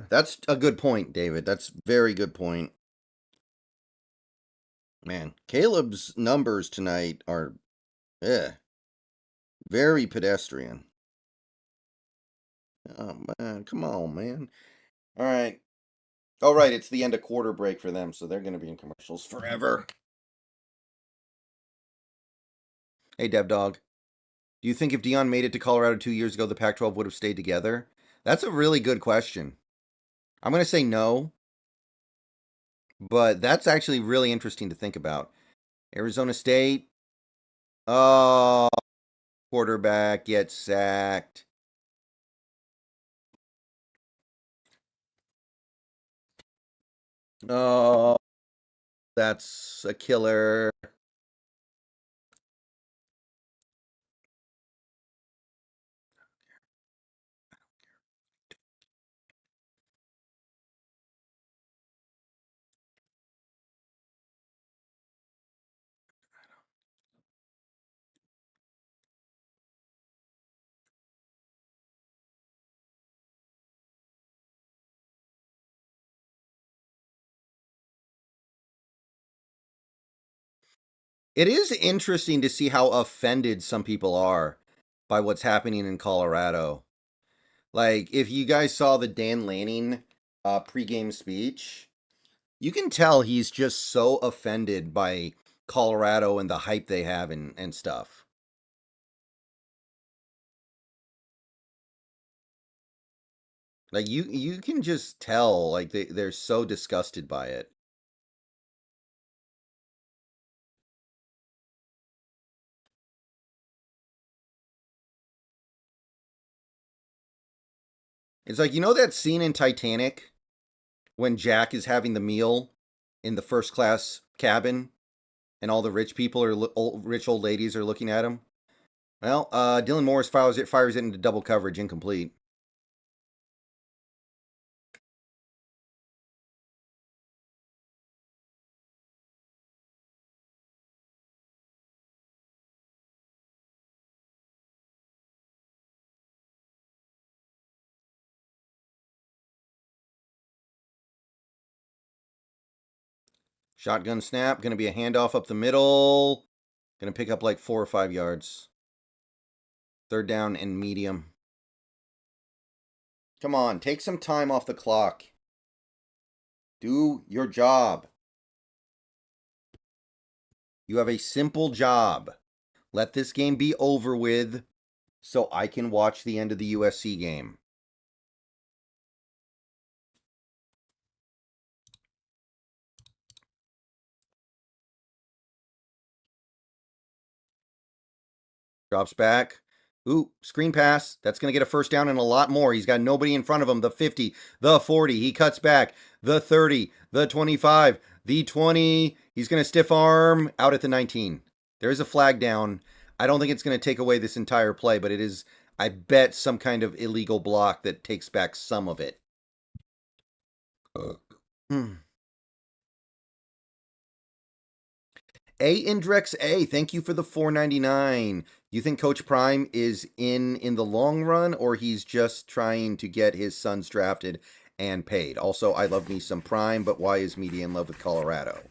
[SPEAKER 1] That's a good point, David. That's a very good point. Man, Caleb's numbers tonight are very pedestrian. Oh, man. Come on, man. All right. Oh, right. It's the end of quarter break for them, so they're going to be in commercials forever. Hey, DevDog. Do you think if Deion made it to Colorado 2 years ago, the Pac-12 would have stayed together? That's a really good question. I'm going to say no, but that's actually really interesting to think about. Arizona State. Oh, quarterback gets sacked. Oh, that's a killer. It is interesting to see how offended some people are by what's happening in Colorado. Like, if you guys saw the Dan Lanning pregame speech, you can tell he's just so offended by Colorado and the hype they have and stuff. Like, you can just tell, like, they're so disgusted by it. It's like, you know that scene in Titanic when Jack is having the meal in the first class cabin and all the rich people rich old ladies are looking at him? Well, Dylan Morris fires it into double coverage, incomplete. Shotgun snap, going to be a handoff up the middle. Going to pick up like 4 or 5 yards. Third down and medium. Come on, take some time off the clock. Do your job. You have a simple job. Let this game be over with so I can watch the end of the USC game. Drops back. Ooh, screen pass. That's going to get a first down and a lot more. He's got nobody in front of him. The 50, the 40. He cuts back. The 30, the 25, the 20. He's going to stiff arm out at the 19. There is a flag down. I don't think it's going to take away this entire play, but it is, I bet, some kind of illegal block that takes back some of it. A Indrex A, thank you for the $4.99. You think Coach Prime is in the long run, or he's just trying to get his sons drafted and paid? Also, I love me some Prime, but why is media in love with Colorado?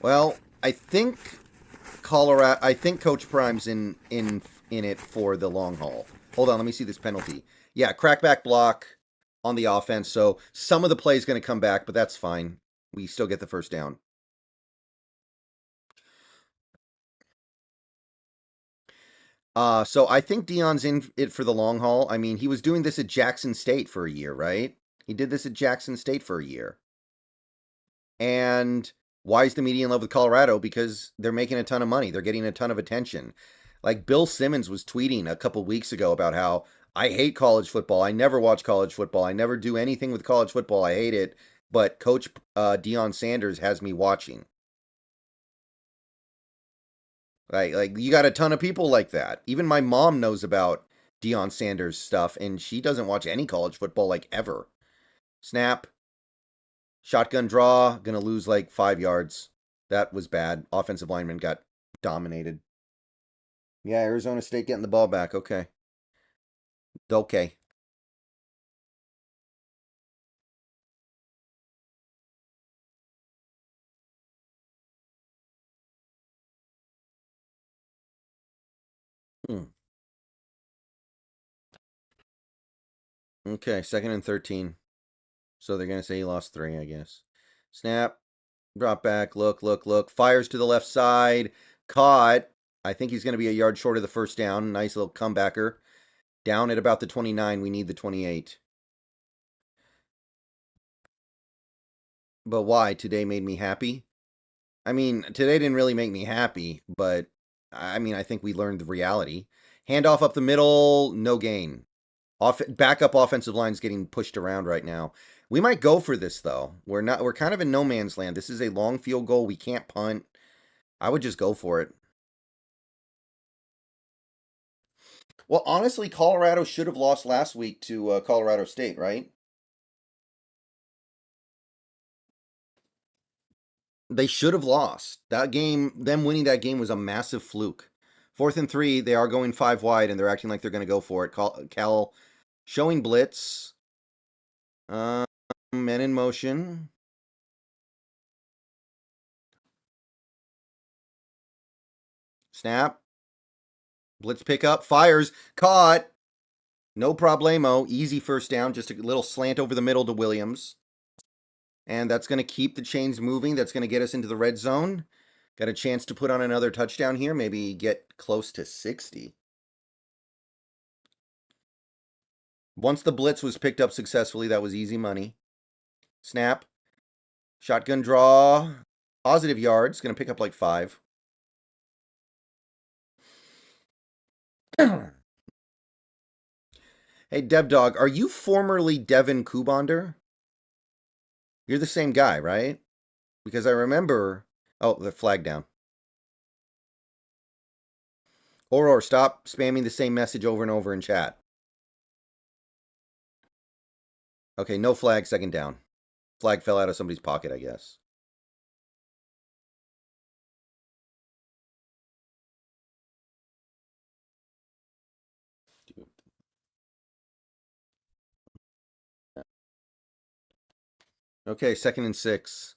[SPEAKER 1] Well, I think Coach Prime's in it for the long haul. Hold on, let me see this penalty. Yeah, crackback block on the offense. So some of the play is going to come back, but that's fine. We still get the first down. So I think Deion's in it for the long haul. I mean, he was doing this at Jackson State for a year, right? He did this at Jackson State for a year. And why is the media in love with Colorado? Because they're making a ton of money. They're getting a ton of attention. Like Bill Simmons was tweeting a couple weeks ago about how I hate college football. I never watch college football. I never do anything with college football. I hate it. But Coach Deion Sanders has me watching. Like you got a ton of people like that. Even my mom knows about Deion Sanders stuff, and she doesn't watch any college football like ever. Snap. Shotgun draw. Gonna lose like 5 yards. That was bad. Offensive lineman got dominated. Yeah, Arizona State getting the ball back. Okay. Okay. Hmm. Okay, 2nd and 13. So they're going to say he lost 3, I guess. Snap. Drop back. Look. Fires to the left side. Caught. I think he's going to be a yard short of the first down. Nice little comebacker. Down at about the 29. We need the 28. But why? Today made me happy? I mean, today didn't really make me happy, but I mean, I think we learned the reality. Handoff up the middle, no gain. Backup offensive line's getting pushed around right now. We might go for this though. We're kind of in no man's land. This is a long field goal. We can't punt. I would just go for it. Well, honestly, Colorado should have lost last week to Colorado State, right? They should have lost. That game, them winning that game was a massive fluke. 4th and 3, they are going 5 wide, and they're acting like they're going to go for it. Cal showing blitz. Men in motion. Snap. Blitz pickup. Fires. Caught. No problemo. Easy first down. Just a little slant over the middle to Williams. And that's going to keep the chains moving. That's going to get us into the red zone. Got a chance to put on another touchdown here. Maybe get close to 60. Once the blitz was picked up successfully, that was easy money. Snap. Shotgun draw. Positive yards. Going to pick up like 5. Hey, DevDog, are you formerly Devin Kubonder? You're the same guy, right? Because I remember... Oh, the flag down. Or stop spamming the same message over and over in chat. Okay, no flag, 2nd down. Flag fell out of somebody's pocket, I guess. Okay, 2nd and 6.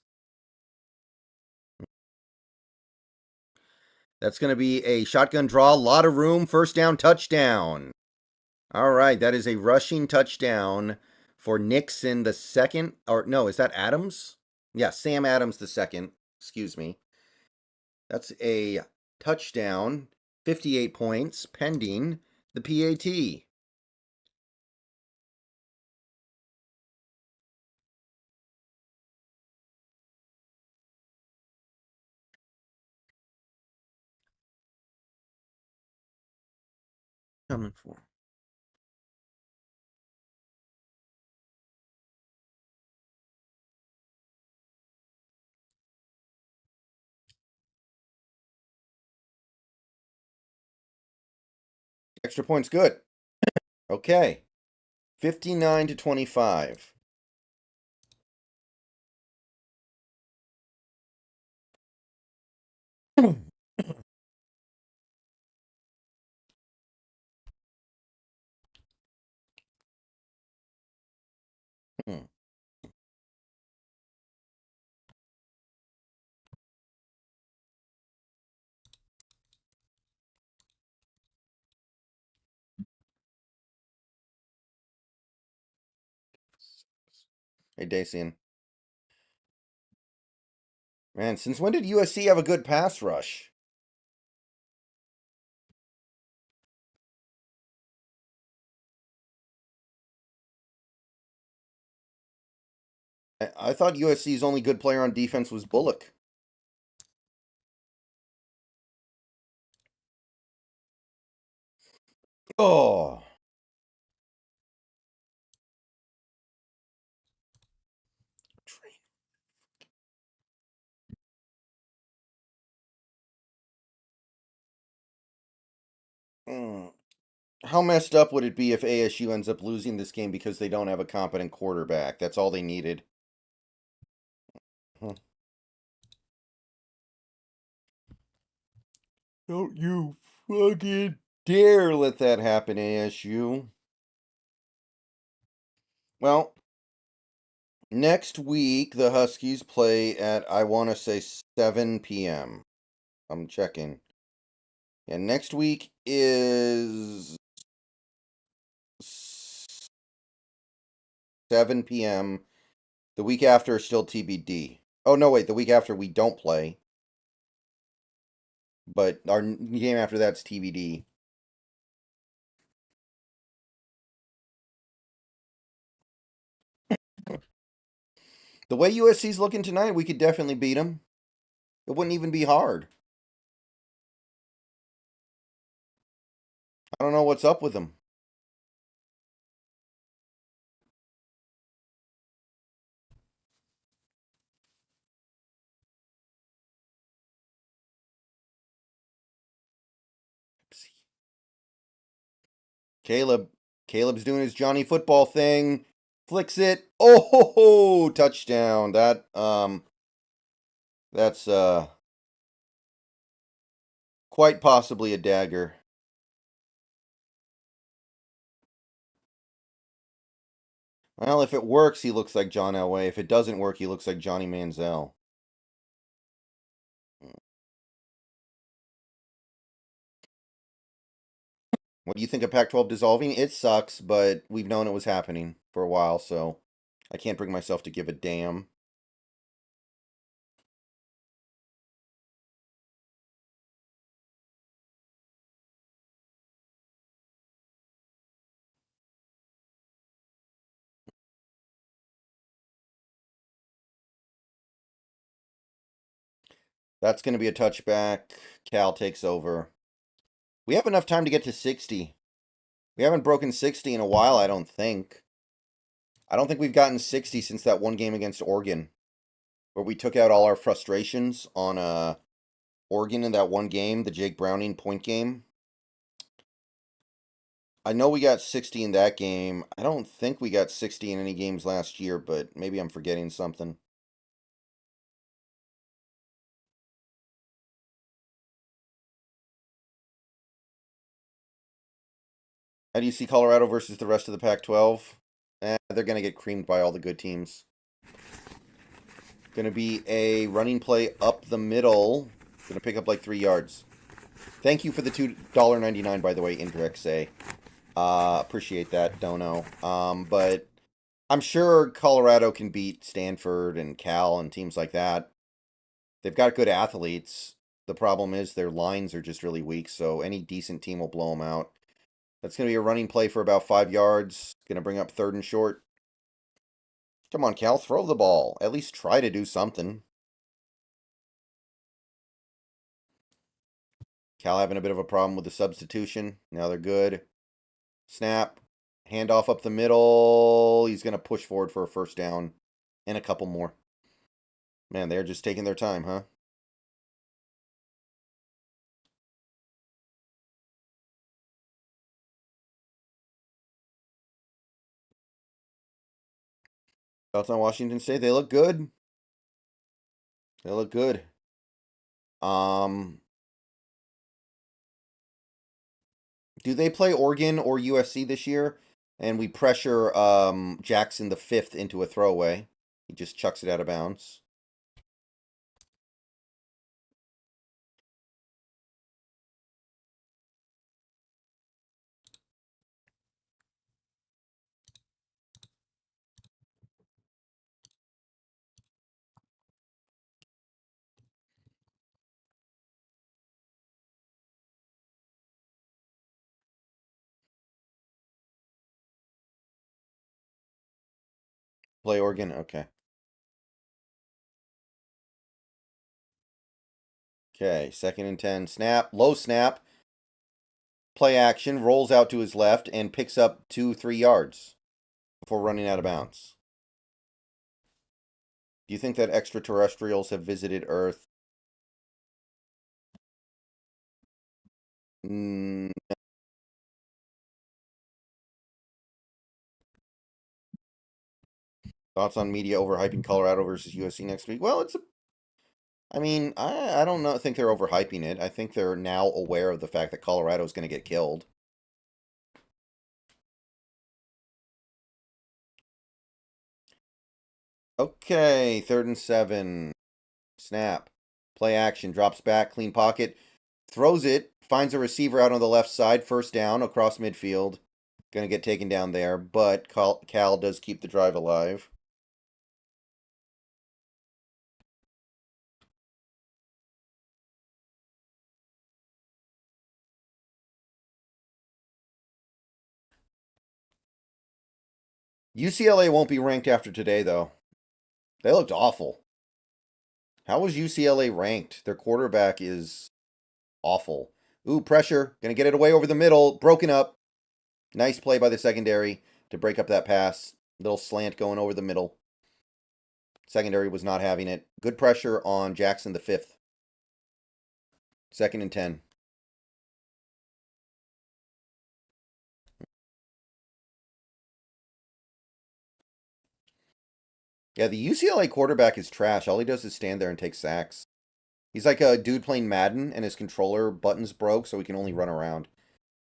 [SPEAKER 1] That's going to be a shotgun draw. A lot of room. First down, touchdown. All right, that is a rushing touchdown for Nixon the second. Or no, is that Adams? Yeah, Sam Adams the second. Excuse me. That's a touchdown. 58 points pending the PAT. Coming for. Extra points good. Okay. 59 to 25. Hmm. Hey, Dacian. Man, since when did USC have a good pass rush? I thought USC's only good player on defense was Bullock. Oh. Hmm. How messed up would it be if ASU ends up losing this game because they don't have a competent quarterback? That's all they needed. Huh. Don't you fucking dare let that happen, ASU. Well, next week the Huskies play at, I want to say, 7 p.m. I'm checking. Yeah, next week is 7 p.m. The week after is still TBD. Oh, no, wait. The week after we don't play. But our game after that's TBD. The way USC's looking tonight, we could definitely beat them. It wouldn't even be hard. I don't know what's up with them. Caleb's doing his Johnny football thing. Flicks it. Oh, touchdown. That's quite possibly a dagger. Well, if it works, he looks like John Elway. If it doesn't work, he looks like Johnny Manziel. What do you think of Pac-12 dissolving? It sucks, but we've known it was happening for a while, so I can't bring myself to give a damn. That's going to be a touchback. Cal takes over. We have enough time to get to 60. We haven't broken 60 in a while, I don't think. I don't think we've gotten 60 since that one game against Oregon, where we took out all our frustrations on Oregon in that one game, the Jake Browning point game. I know we got 60 in that game. I don't think we got 60 in any games last year, but maybe I'm forgetting something. How do you see Colorado versus the rest of the Pac-12? They're going to get creamed by all the good teams. Going to be a running play up the middle. Going to pick up like 3 yards. Thank you for the $2.99, by the way, indirect say. Appreciate that, Dono. But I'm sure Colorado can beat Stanford and Cal and teams like that. They've got good athletes. The problem is their lines are just really weak, so any decent team will blow them out. That's going to be a running play for about 5 yards. Going to bring up 3rd and short. Come on, Cal, throw the ball. At least try to do something. Cal having a bit of a problem with the substitution. Now they're good. Snap. Handoff up the middle. He's going to push forward for a 1st down. And a couple more. Man, they're just taking their time, huh? Thoughts on Washington State? They look good. They look good. Do they play Oregon or USC this year? And we pressure Jackson the 5th into a throwaway. He just chucks it out of bounds. Play Oregon? Okay. Okay, 2nd and 10. Snap. Low snap. Play action. Rolls out to his left and picks up 2-3 yards before running out of bounds. Do you think that extraterrestrials have visited Earth? Thoughts on media overhyping Colorado versus USC next week? Well, I don't know. Think they're overhyping it. I think they're now aware of the fact that Colorado is going to get killed. Okay, 3rd and 7. Snap. Play action. Drops back. Clean pocket. Throws it. Finds a receiver out on the left side. 1st down across midfield. Going to get taken down there, but Cal does keep the drive alive. UCLA won't be ranked after today, though. They looked awful. How was UCLA ranked? Their quarterback is awful. Ooh, pressure. Gonna get it away over the middle. Broken up. Nice play by the secondary to break up that pass. Little slant going over the middle. Secondary was not having it. Good pressure on Jackson the 5th. 2nd and 10. Yeah, the UCLA quarterback is trash. All he does is stand there and take sacks. He's like a dude playing Madden, and his controller buttons broke, so he can only run around.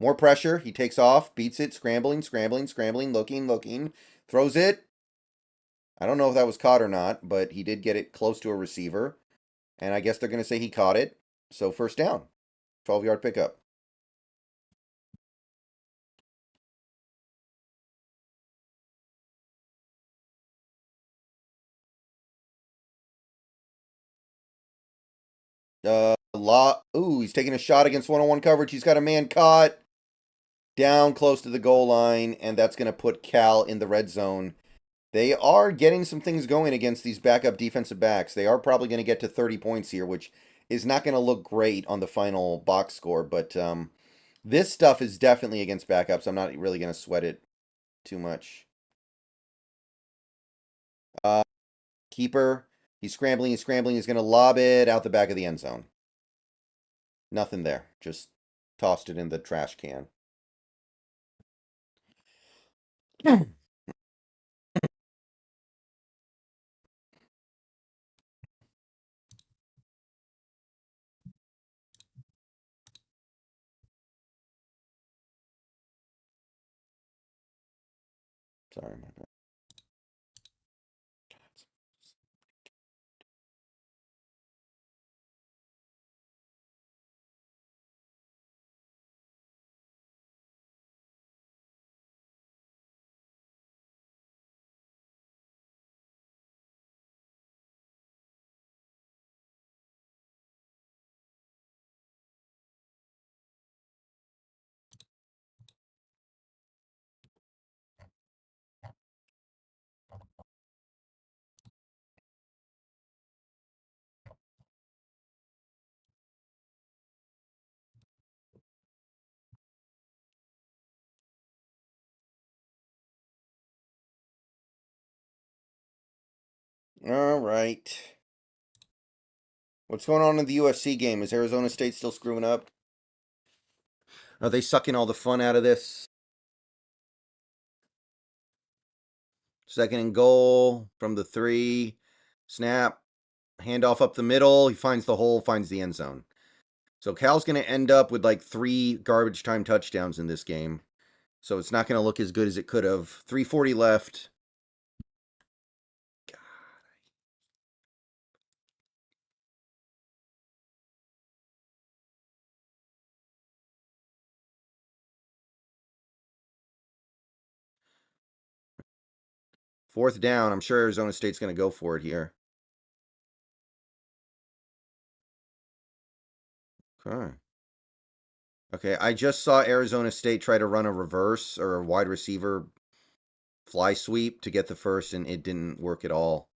[SPEAKER 1] More pressure. He takes off, beats it, scrambling, looking, throws it. I don't know if that was caught or not, but he did get it close to a receiver. And I guess they're going to say he caught it. So 1st down. 12-yard pickup. Ooh, he's taking a shot against one-on-one coverage. He's got a man caught down close to the goal line, and that's going to put Cal in the red zone. They are getting some things going against these backup defensive backs. They are probably going to get to 30 points here, which is not going to look great on the final box score, but this stuff is definitely against backups. I'm not really going to sweat it too much. Keeper. He's scrambling. He's going to lob it out the back of the end zone. Nothing there. Just tossed it in the trash can. Sorry, my bad. All right. What's going on in the USC game? Is Arizona State still screwing up? Are they sucking all the fun out of this? 2nd and goal from the 3. Snap. Handoff up the middle. He finds the hole, finds the end zone. So Cal's going to end up with like 3 garbage time touchdowns in this game. So it's not going to look as good as it could have. 340 left. God. Fourth down. I'm sure Arizona State's going to go for it here. Okay. Okay, I just saw Arizona State try to run a reverse or a wide receiver fly sweep to get the first, and it didn't work at all.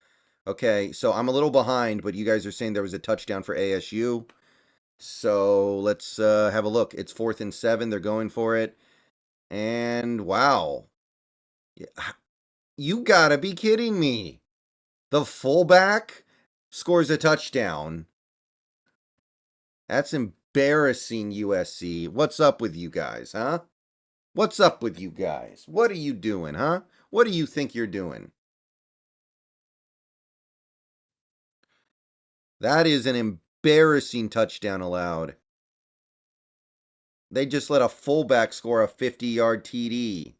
[SPEAKER 1] Okay, so I'm a little behind, but you guys are saying there was a touchdown for ASU. So let's have a look. It's 4th and 7. They're going for it. And wow. You gotta be kidding me. The fullback scores a touchdown. That's embarrassing, USC. What's up with you guys, huh? What's up with you guys? What are you doing, huh? What do you think you're doing? That is an embarrassing touchdown allowed. They just let a fullback score a 50-yard TD.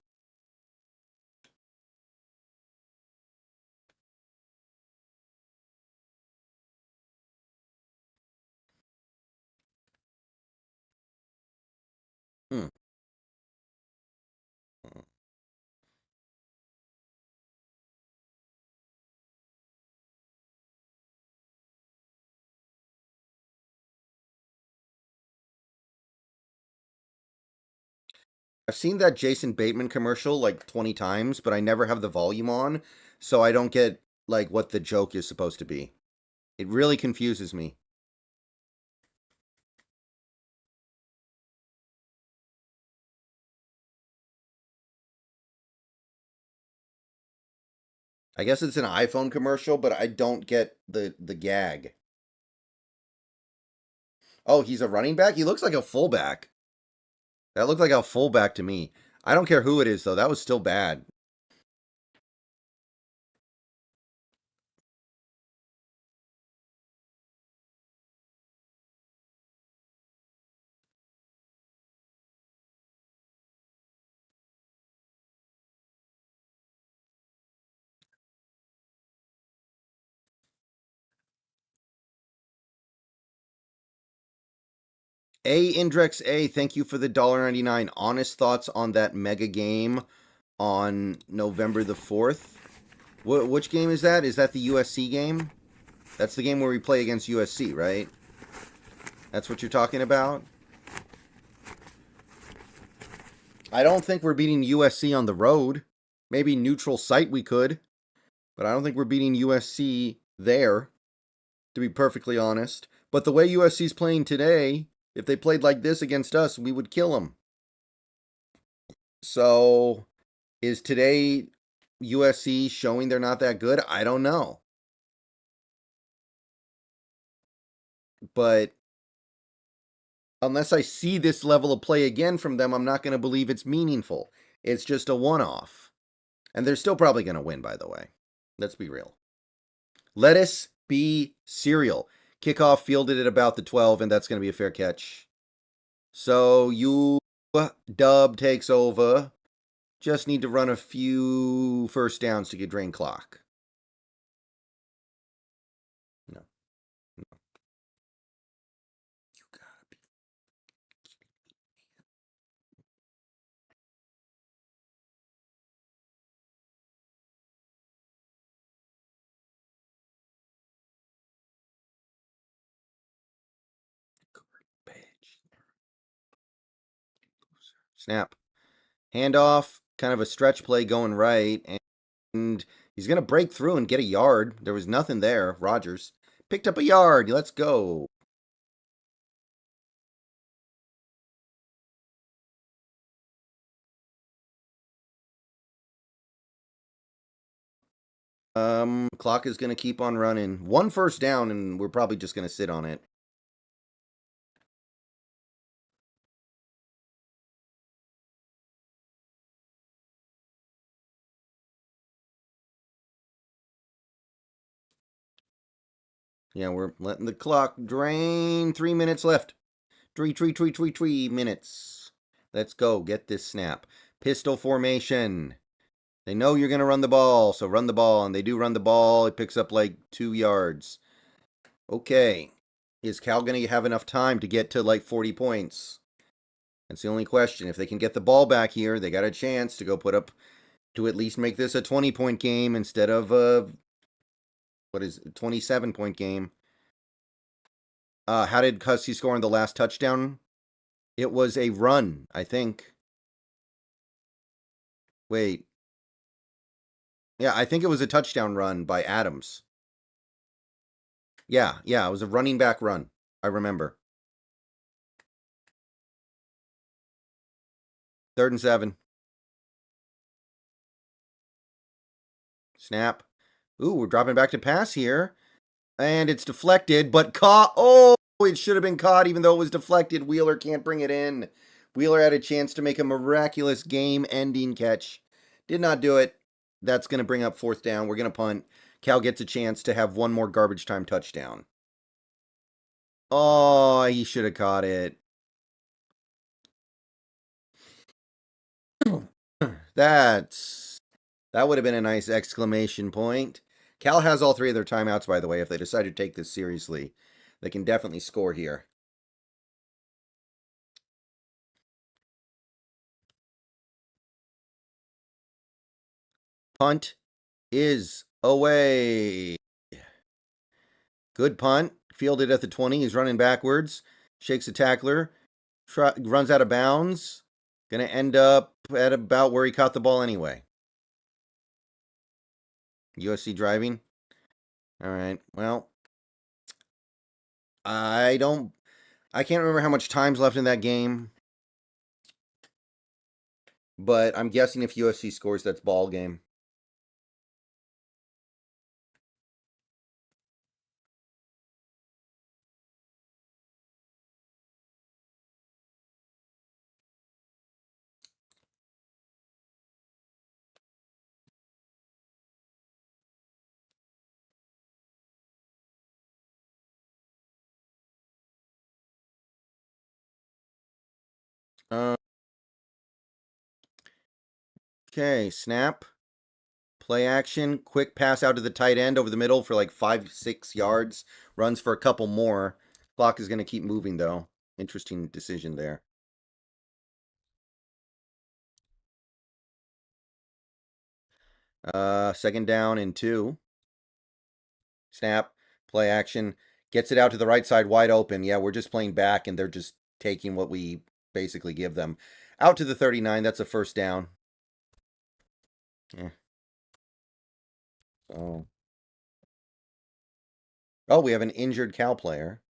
[SPEAKER 1] Hmm. I've seen that Jason Bateman commercial like 20 times, but I never have the volume on, so I don't get like what the joke is supposed to be. It really confuses me. I guess it's an iPhone commercial, but I don't get the gag. Oh, he's a running back? He looks like a fullback. That looked like a fullback to me. I don't care who it is, though. That was still bad. A Indrex A, thank you for the $1.99. Honest thoughts on that mega game on November the 4th. Which game is that? Is that the USC game? That's the game where we play against USC, right? That's what you're talking about? I don't think we're beating USC on the road. Maybe neutral site we could. But I don't think we're beating USC there, to be perfectly honest. But the way USC's playing today, if they played like this against us, we would kill them. So, is today USC showing they're not that good? I don't know. But unless I see this level of play again from them, I'm not going to believe it's meaningful. It's just a one-off. And they're still probably going to win, by the way. Let's be real. Lettuce be cereal. Kickoff fielded at about the 12, and that's going to be a fair catch. So you dub takes over. Just need to run a few first downs to get drain clock. No. You gotta be bitch. Snap. Handoff. Kind of a stretch play going right. And he's going to break through and get a yard. There was nothing there. Rogers picked up a yard. Let's go. Clock is going to keep on running. One first down, and we're probably just going to sit on it. Yeah, we're letting the clock drain. 3 minutes left. Three minutes. Let's go. Get this snap. Pistol formation. They know you're going to run the ball, so run the ball. And they do run the ball. It picks up like 2 yards. Okay. Is Cal going to have enough time to get to like 40 points? That's the only question. If they can get the ball back here, they got a chance to go put up, to at least make this a 20-point game instead of a, 27-point game. How did Huskies score on the last touchdown? It was a run, I think. Wait. Yeah, I think it was a touchdown run by Adams. Yeah, it was a running back run. I remember. 3rd and 7. Snap. Ooh, we're dropping back to pass here. And it's deflected, but caught. Oh, it should have been caught even though it was deflected. Wheeler can't bring it in. Wheeler had a chance to make a miraculous game-ending catch. Did not do it. That's going to bring up 4th down. We're going to punt. Cal gets a chance to have one more garbage time touchdown. Oh, he should have caught it. That would have been a nice exclamation point. Cal has all 3 of their timeouts, by the way, if they decide to take this seriously. They can definitely score here. Punt is away. Good punt. Fielded at the 20. He's running backwards. Shakes a tackler. Runs out of bounds. Going to end up at about where he caught the ball anyway. USC driving. All right. Well, I can't remember how much time's left in that game. But I'm guessing if USC scores, that's ball game. Okay, snap. Play action. Quick pass out to the tight end over the middle for like 5-6 yards. Runs for a couple more. Clock is going to keep moving, though. Interesting decision there. Second down and 2. Snap. Play action. Gets it out to the right side wide open. Yeah, we're just playing back, and they're just taking what we basically give them. Out to the 39. That's a 1st down. Yeah. Oh, we have an injured Cal player.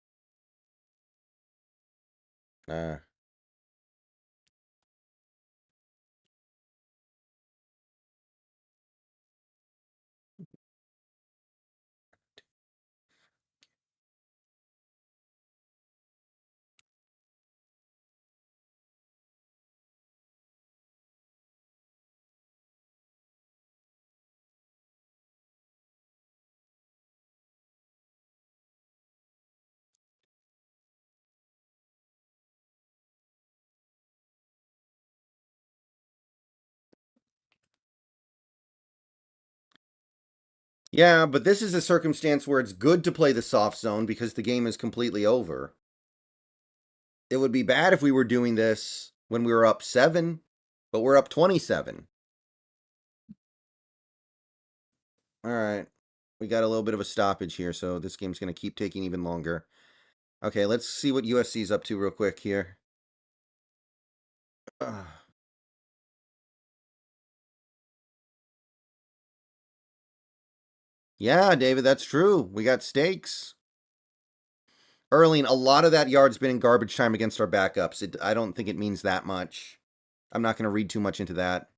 [SPEAKER 1] Yeah, but this is a circumstance where it's good to play the soft zone because the game is completely over. It would be bad if we were doing this when we were up 7, but we're up 27. All right. We got a little bit of a stoppage here, so this game's going to keep taking even longer. Okay, let's see what USC's up to real quick here. Yeah, David, that's true. We got stakes. Erling, a lot of that yard's been in garbage time against our backups. I don't think it means that much. I'm not going to read too much into that.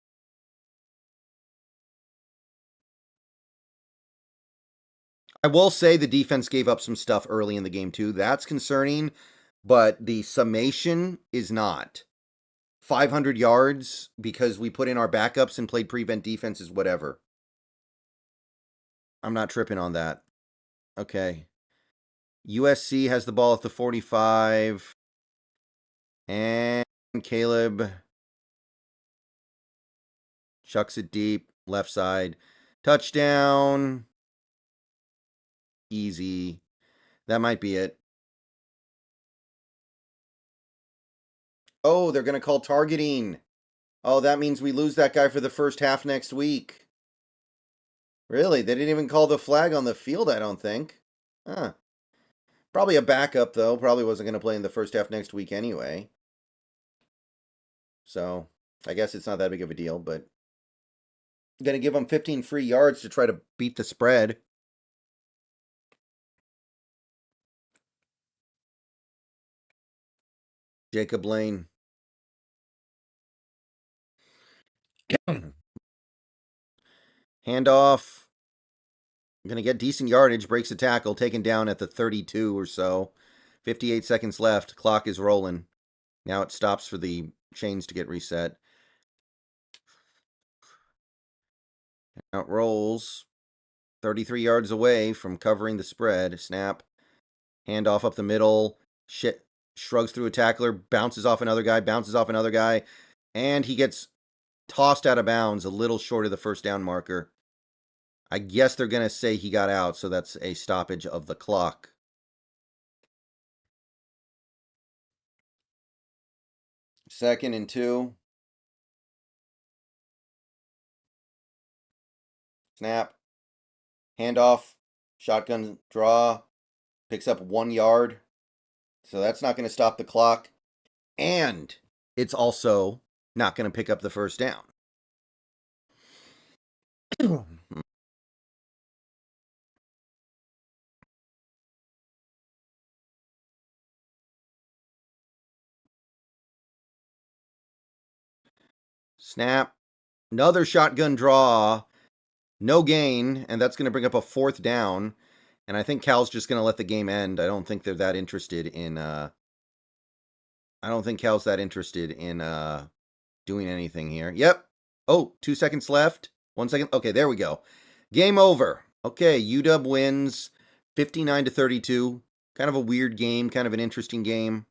[SPEAKER 1] I will say the defense gave up some stuff early in the game, too. That's concerning, but the summation is not. 500 yards because we put in our backups and played prevent defense is whatever. I'm not tripping on that. Okay. USC has the ball at the 45. And Caleb Shucks it deep. Left side. Touchdown. Easy. That might be it. Oh, they're going to call targeting. Oh, that means we lose that guy for the first half next week. Really? They didn't even call the flag on the field, I don't think. Huh. Probably a backup, though. Probably wasn't going to play in the first half next week anyway. So, I guess it's not that big of a deal, but I'm going to give them 15 free yards to try to beat the spread. Jacob Lane. Handoff. Going to get decent yardage. Breaks a tackle. Taken down at the 32 or so. 58 seconds left. Clock is rolling. Now it stops for the chains to get reset. Now it rolls. 33 yards away from covering the spread. Snap. Handoff up the middle. Shrugs through a tackler. Bounces off another guy. Bounces off another guy. And he gets tossed out of bounds a little short of the first down marker. I guess they're going to say he got out, so that's a stoppage of the clock. Second and 2. Snap. Handoff. Shotgun draw. Picks up 1 yard. So that's not going to stop the clock. And it's also not going to pick up the first down. Snap. Another shotgun draw. No gain, and that's going to bring up a 4th down. And I think Cal's just going to let the game end. I don't think they're that interested in doing anything here. Yep. Oh, 2 seconds left. 1 second. Okay, there we go. Game over. Okay, UW wins 59-32. Kind of a weird game, kind of an interesting game.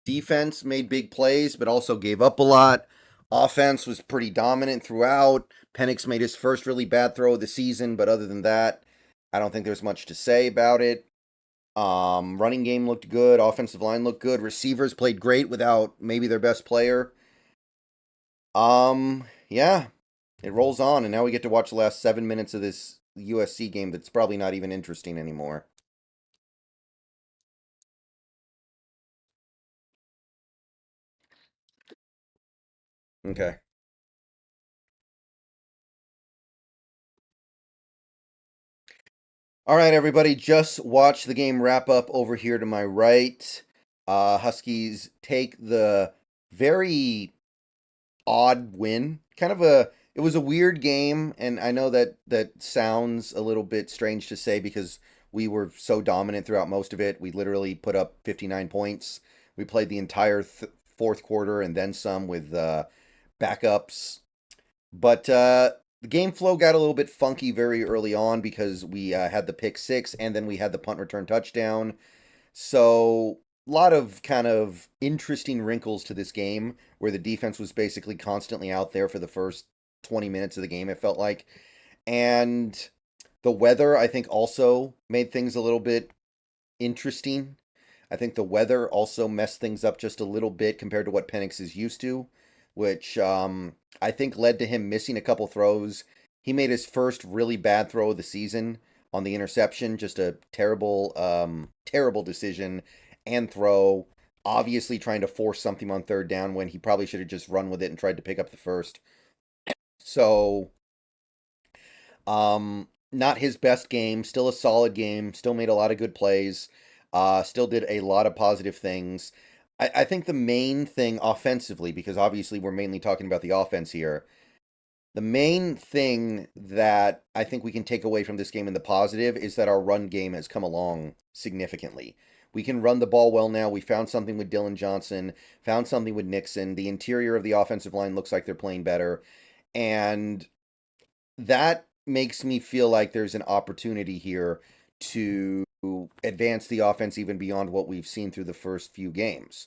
[SPEAKER 1] Defense made big plays, but also gave up a lot. Offense was pretty dominant throughout. Penix made his first really bad throw of the season, but other than that, I don't think there's much to say about it. Running game looked good. Offensive line looked good. Receivers played great without maybe their best player. Yeah, it rolls on, and now we get to watch the last 7 minutes of this USC game that's probably not even interesting anymore. Okay. All right, everybody, just watch the game wrap up over here to my right. Huskies take the very odd win. It was a weird game, and I know that sounds a little bit strange to say because we were so dominant throughout most of it. We literally put up 59 points. We played the entire fourth quarter and then some with backups. But the game flow got a little bit funky very early on because we had the pick 6 and then we had the punt return touchdown. So a lot of kind of interesting wrinkles to this game where the defense was basically constantly out there for the first 20 minutes of the game, it felt like. And the weather, I think, also made things a little bit interesting. I think the weather also messed things up just a little bit compared to what Penix is used to, which I think led to him missing a couple throws. He made his first really bad throw of the season on the interception, just a terrible, terrible decision and throw. Obviously trying to force something on third down when he probably should have just run with it and tried to pick up the first. So, not his best game, still a solid game, still made a lot of good plays, still did a lot of positive things. I think the main thing offensively, because obviously we're mainly talking about the offense here, the main thing that I think we can take away from this game in the positive is that our run game has come along significantly. We can run the ball well now. We found something with Dylan Johnson, found something with Nixon. The interior of the offensive line looks like they're playing better. And that makes me feel like there's an opportunity here to advance the offense even beyond what we've seen through the first few games.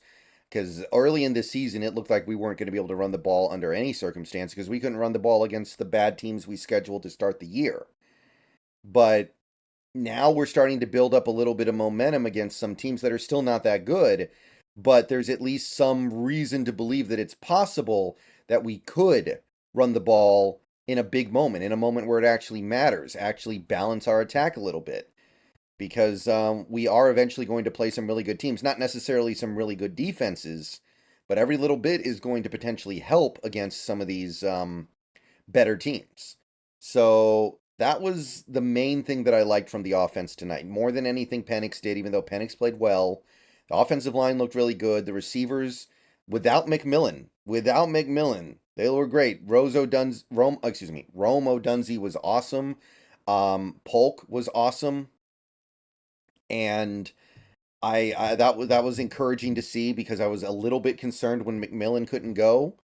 [SPEAKER 1] Because early in this season, it looked like we weren't going to be able to run the ball under any circumstance because we couldn't run the ball against the bad teams we scheduled to start the year. But now we're starting to build up a little bit of momentum against some teams that are still not that good, but there's at least some reason to believe that it's possible that we could run the ball in a big moment, in a moment where it actually matters, actually balance our attack a little bit. Because we are eventually going to play some really good teams, not necessarily some really good defenses, but every little bit is going to potentially help against some of these better teams. So that was the main thing that I liked from the offense tonight. More than anything Penix did, even though Penix played well. The offensive line looked really good. The receivers, without McMillan, they were great. Rome Odunze was awesome. Polk was awesome. And that was encouraging to see because I was a little bit concerned when McMillan couldn't go.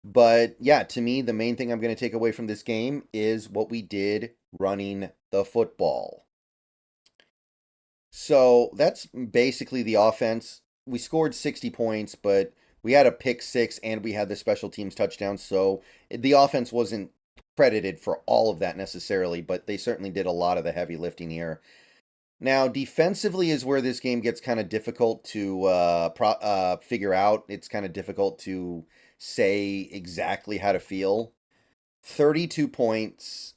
[SPEAKER 1] But yeah, to me, the main thing I'm going to take away from this game is what we did running the football. So that's basically the offense. We scored 60 points, but we had a pick six and we had the special teams touchdown. So the offense wasn't credited for all of that necessarily, but they certainly did a lot of the heavy lifting here. Now, defensively is where this game gets kind of difficult to figure out. It's kind of difficult to say exactly how to feel. 32 points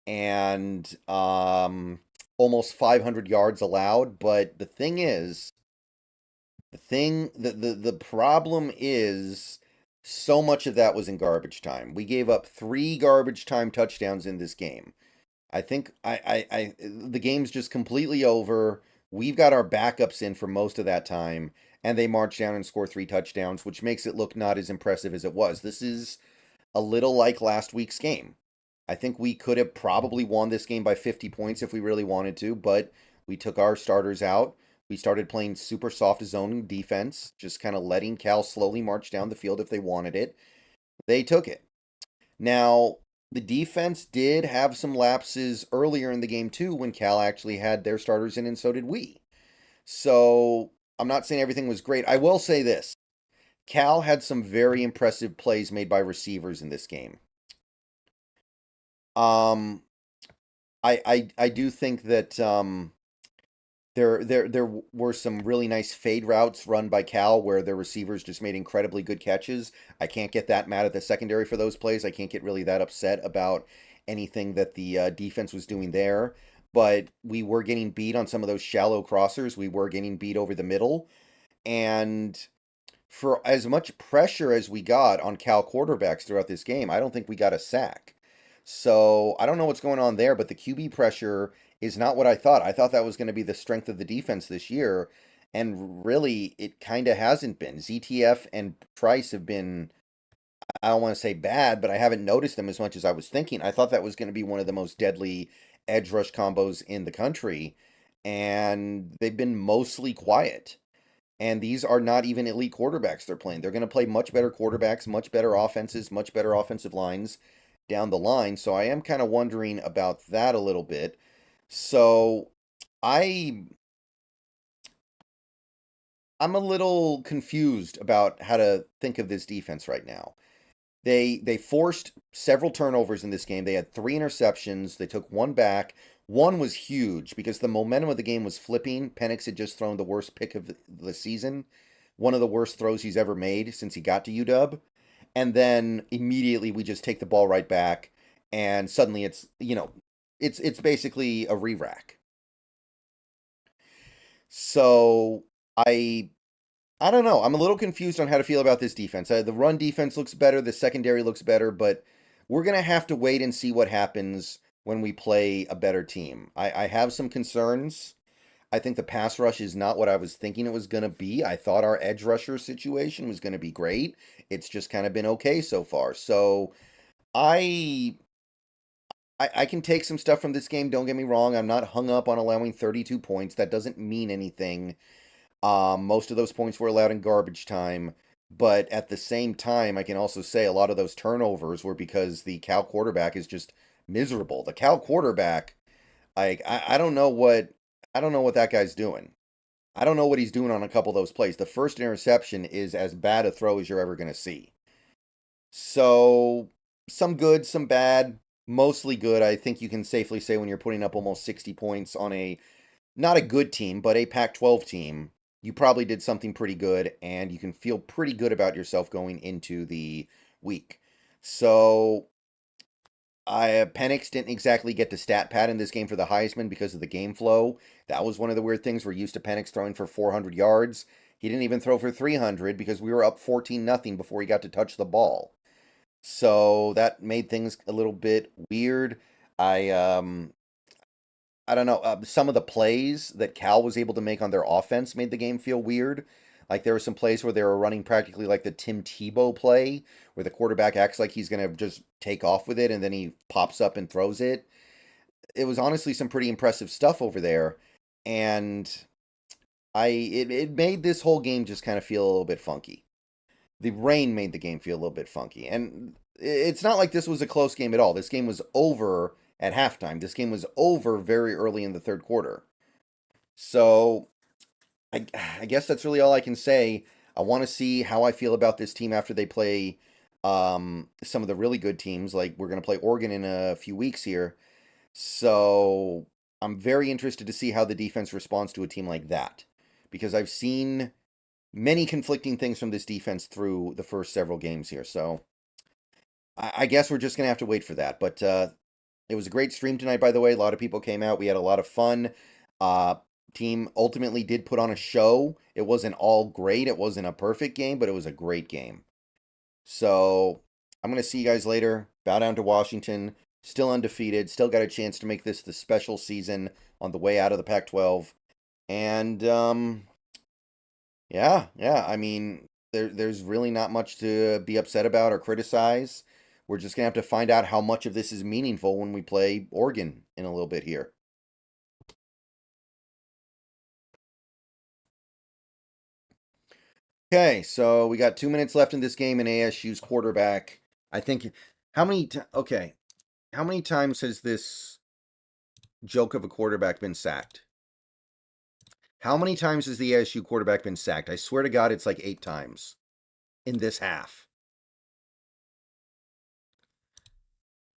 [SPEAKER 1] and almost 500 yards allowed. But the thing is, the problem is so much of that was in garbage time. We gave up 3 garbage time touchdowns in this game. I think the game's just completely over. We've got our backups in for most of that time, and they march down and score 3 touchdowns, which makes it look not as impressive as it was. This is a little like last week's game. I think we could have probably won this game by 50 points if we really wanted to, but we took our starters out. We started playing super soft zone defense, just kind of letting Cal slowly march down the field if they wanted it. They took it. Now, the defense did have some lapses earlier in the game, too, when Cal actually had their starters in, and so did we. So, I'm not saying everything was great. I will say this. Cal had some very impressive plays made by receivers in this game. I do think that there were some really nice fade routes run by Cal where their receivers just made incredibly good catches. I can't get that mad at the secondary for those plays. I can't get really that upset about anything that the defense was doing there. But we were getting beat on some of those shallow crossers. We were getting beat over the middle. And for as much pressure as we got on Cal quarterbacks throughout this game, I don't think we got a sack. So I don't know what's going on there, but the QB pressure is not what I thought. I thought that was going to be the strength of the defense this year, and really it kind of hasn't been. ZTF and Price have been, I don't want to say bad, but I haven't noticed them as much as I was thinking. I thought that was going to be one of the most deadly edge rush combos in the country, and they've been mostly quiet. And these are not even elite quarterbacks they're playing. They're going to play much better quarterbacks, much better offenses, much better offensive lines down the line. So I am kind of wondering about that a little bit. So I'm a little confused about how to think of this defense right now. They forced several turnovers in this game. They had 3 interceptions. They took 1 back. One was huge because the momentum of the game was flipping. Penix had just thrown the worst pick of the season, one of the worst throws he's ever made since he got to UW. And then immediately we just take the ball right back, and suddenly it's basically a re-rack. So I don't know. I'm a little confused on how to feel about this defense. The run defense looks better, the secondary looks better, but we're gonna have to wait and see what happens when we play a better team. I have some concerns. I think the pass rush is not what I was thinking it was going to be. I thought our edge rusher situation was going to be great. It's just kind of been okay so far. So I can take some stuff from this game. Don't get me wrong. I'm not hung up on allowing 32 points. That doesn't mean anything. Most of those points were allowed in garbage time. But at the same time, I can also say a lot of those turnovers were because the Cal quarterback is just miserable. The Cal quarterback, I don't know what I don't know what that guy's doing. I don't know what he's doing on a couple of those plays. The first interception is as bad a throw as you're ever going to see. So, some good, some bad, mostly good. I think you can safely say when you're putting up almost 60 points on a, not a good team, but a Pac-12 team, you probably did something pretty good, and you can feel pretty good about yourself going into the week. So, Penix didn't exactly get to stat pad in this game for the Heisman because of the game flow. That was one of the weird things. We're used to Penix throwing for 400 yards. He didn't even throw for 300 because we were up 14-0 before he got to touch the ball. So that made things a little bit weird. I don't know. Some of the plays that Cal was able to make on their offense made the game feel weird. Like there were some plays where they were running practically like the Tim Tebow play, where the quarterback acts like he's going to just take off with it and then he pops up and throws it. It was honestly some pretty impressive stuff over there. And it made this whole game just kind of feel a little bit funky. The rain made the game feel a little bit funky. And it's not like this was a close game at all. This game was over at halftime. This game was over very early in the third quarter. So I guess that's really all I can say. I want to see how I feel about this team after they play some of the really good teams. Like we're going to play Oregon in a few weeks here. So I'm very interested to see how the defense responds to a team like that. Because I've seen many conflicting things from this defense through the first several games here. So I guess we're just going to have to wait for that. But it was a great stream tonight, by the way. A lot of people came out. We had a lot of fun. Team ultimately did put on a show. It wasn't all great. It wasn't a perfect game, but it was a great game. So I'm going to see you guys later. Bow down to Washington. Still undefeated. Still got a chance to make this the special season on the way out of the Pac-12. And yeah. I mean, there's really not much to be upset about or criticize. We're just going to have to find out how much of this is meaningful when we play Oregon in a little bit here. Okay, so we got 2 minutes left in this game, and ASU's quarterback. I think how many times has this joke of a quarterback been sacked? How many times has the ASU quarterback been sacked? I swear to God, it's like 8 times in this half.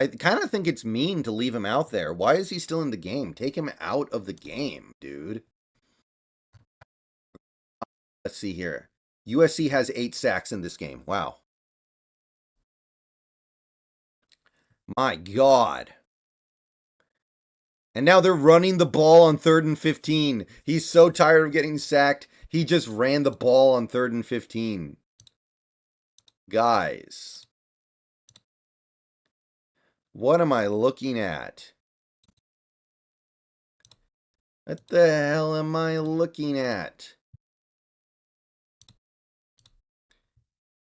[SPEAKER 1] I kind of think it's mean to leave him out there. Why is he still in the game? Take him out of the game, dude. Let's see here. USC has 8 sacks in this game. Wow. My God. And now they're running the ball on 3rd and 15. He's so tired of getting sacked. He just ran the ball on 3rd and 15. Guys. What am I looking at? What the hell am I looking at?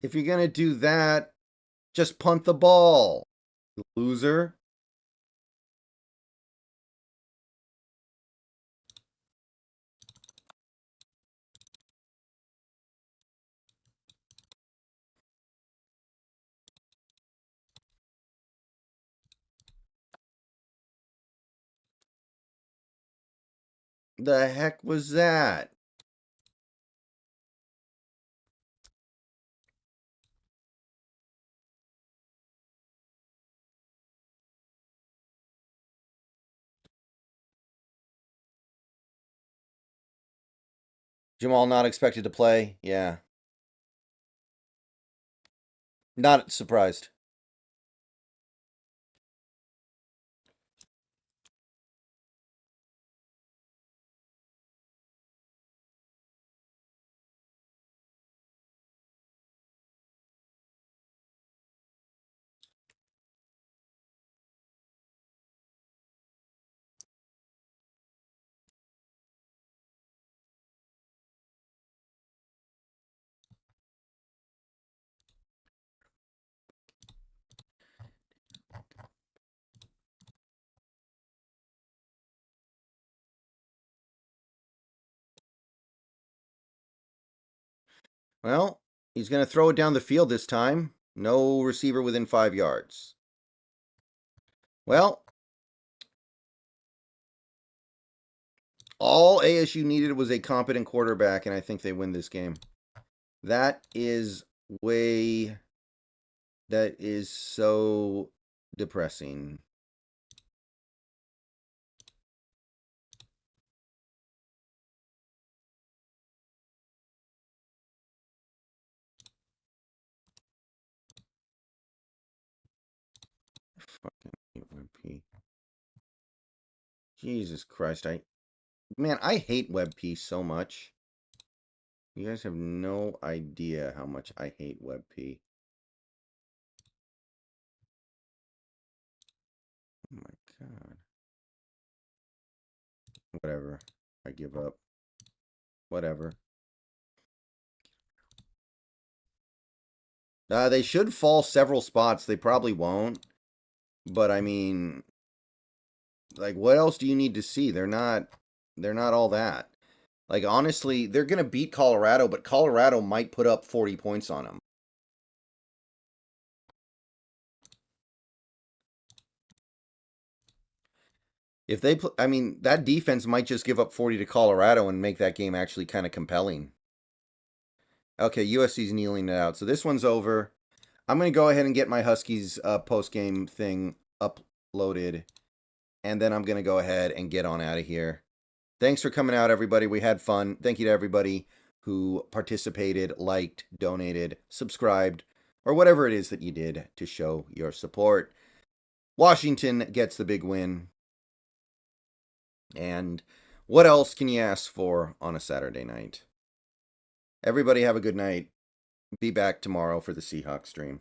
[SPEAKER 1] If you're going to do that, just punt the ball, loser. The heck was that? Jamal not expected to play. Yeah. Not surprised. Well, he's going to throw it down the field this time. No receiver within 5 yards. Well, All ASU needed was a competent quarterback, and I think they win this game. That is so depressing. Fucking hate WebP. Jesus Christ, man, I hate WebP so much. You guys have no idea how much I hate WebP. Oh my God. Whatever. I give up. Whatever. They should fall several spots. They probably won't. But I mean, like, what else do you need to see? They're not all that. Like, honestly, they're going to beat Colorado, but Colorado might put up 40 points on them. If they, I mean, that defense might just give up 40 to Colorado and make that game actually kind of compelling. Okay, USC's kneeling it out. So this one's over. I'm going to go ahead and get my Huskies post-game thing uploaded. And then I'm going to go ahead and get on out of here. Thanks for coming out, everybody. We had fun. Thank you to everybody who participated, liked, donated, subscribed, or whatever it is that you did to show your support. Washington gets the big win. And what else can you ask for on a Saturday night? Everybody have a good night. Be back tomorrow for the Seahawks stream.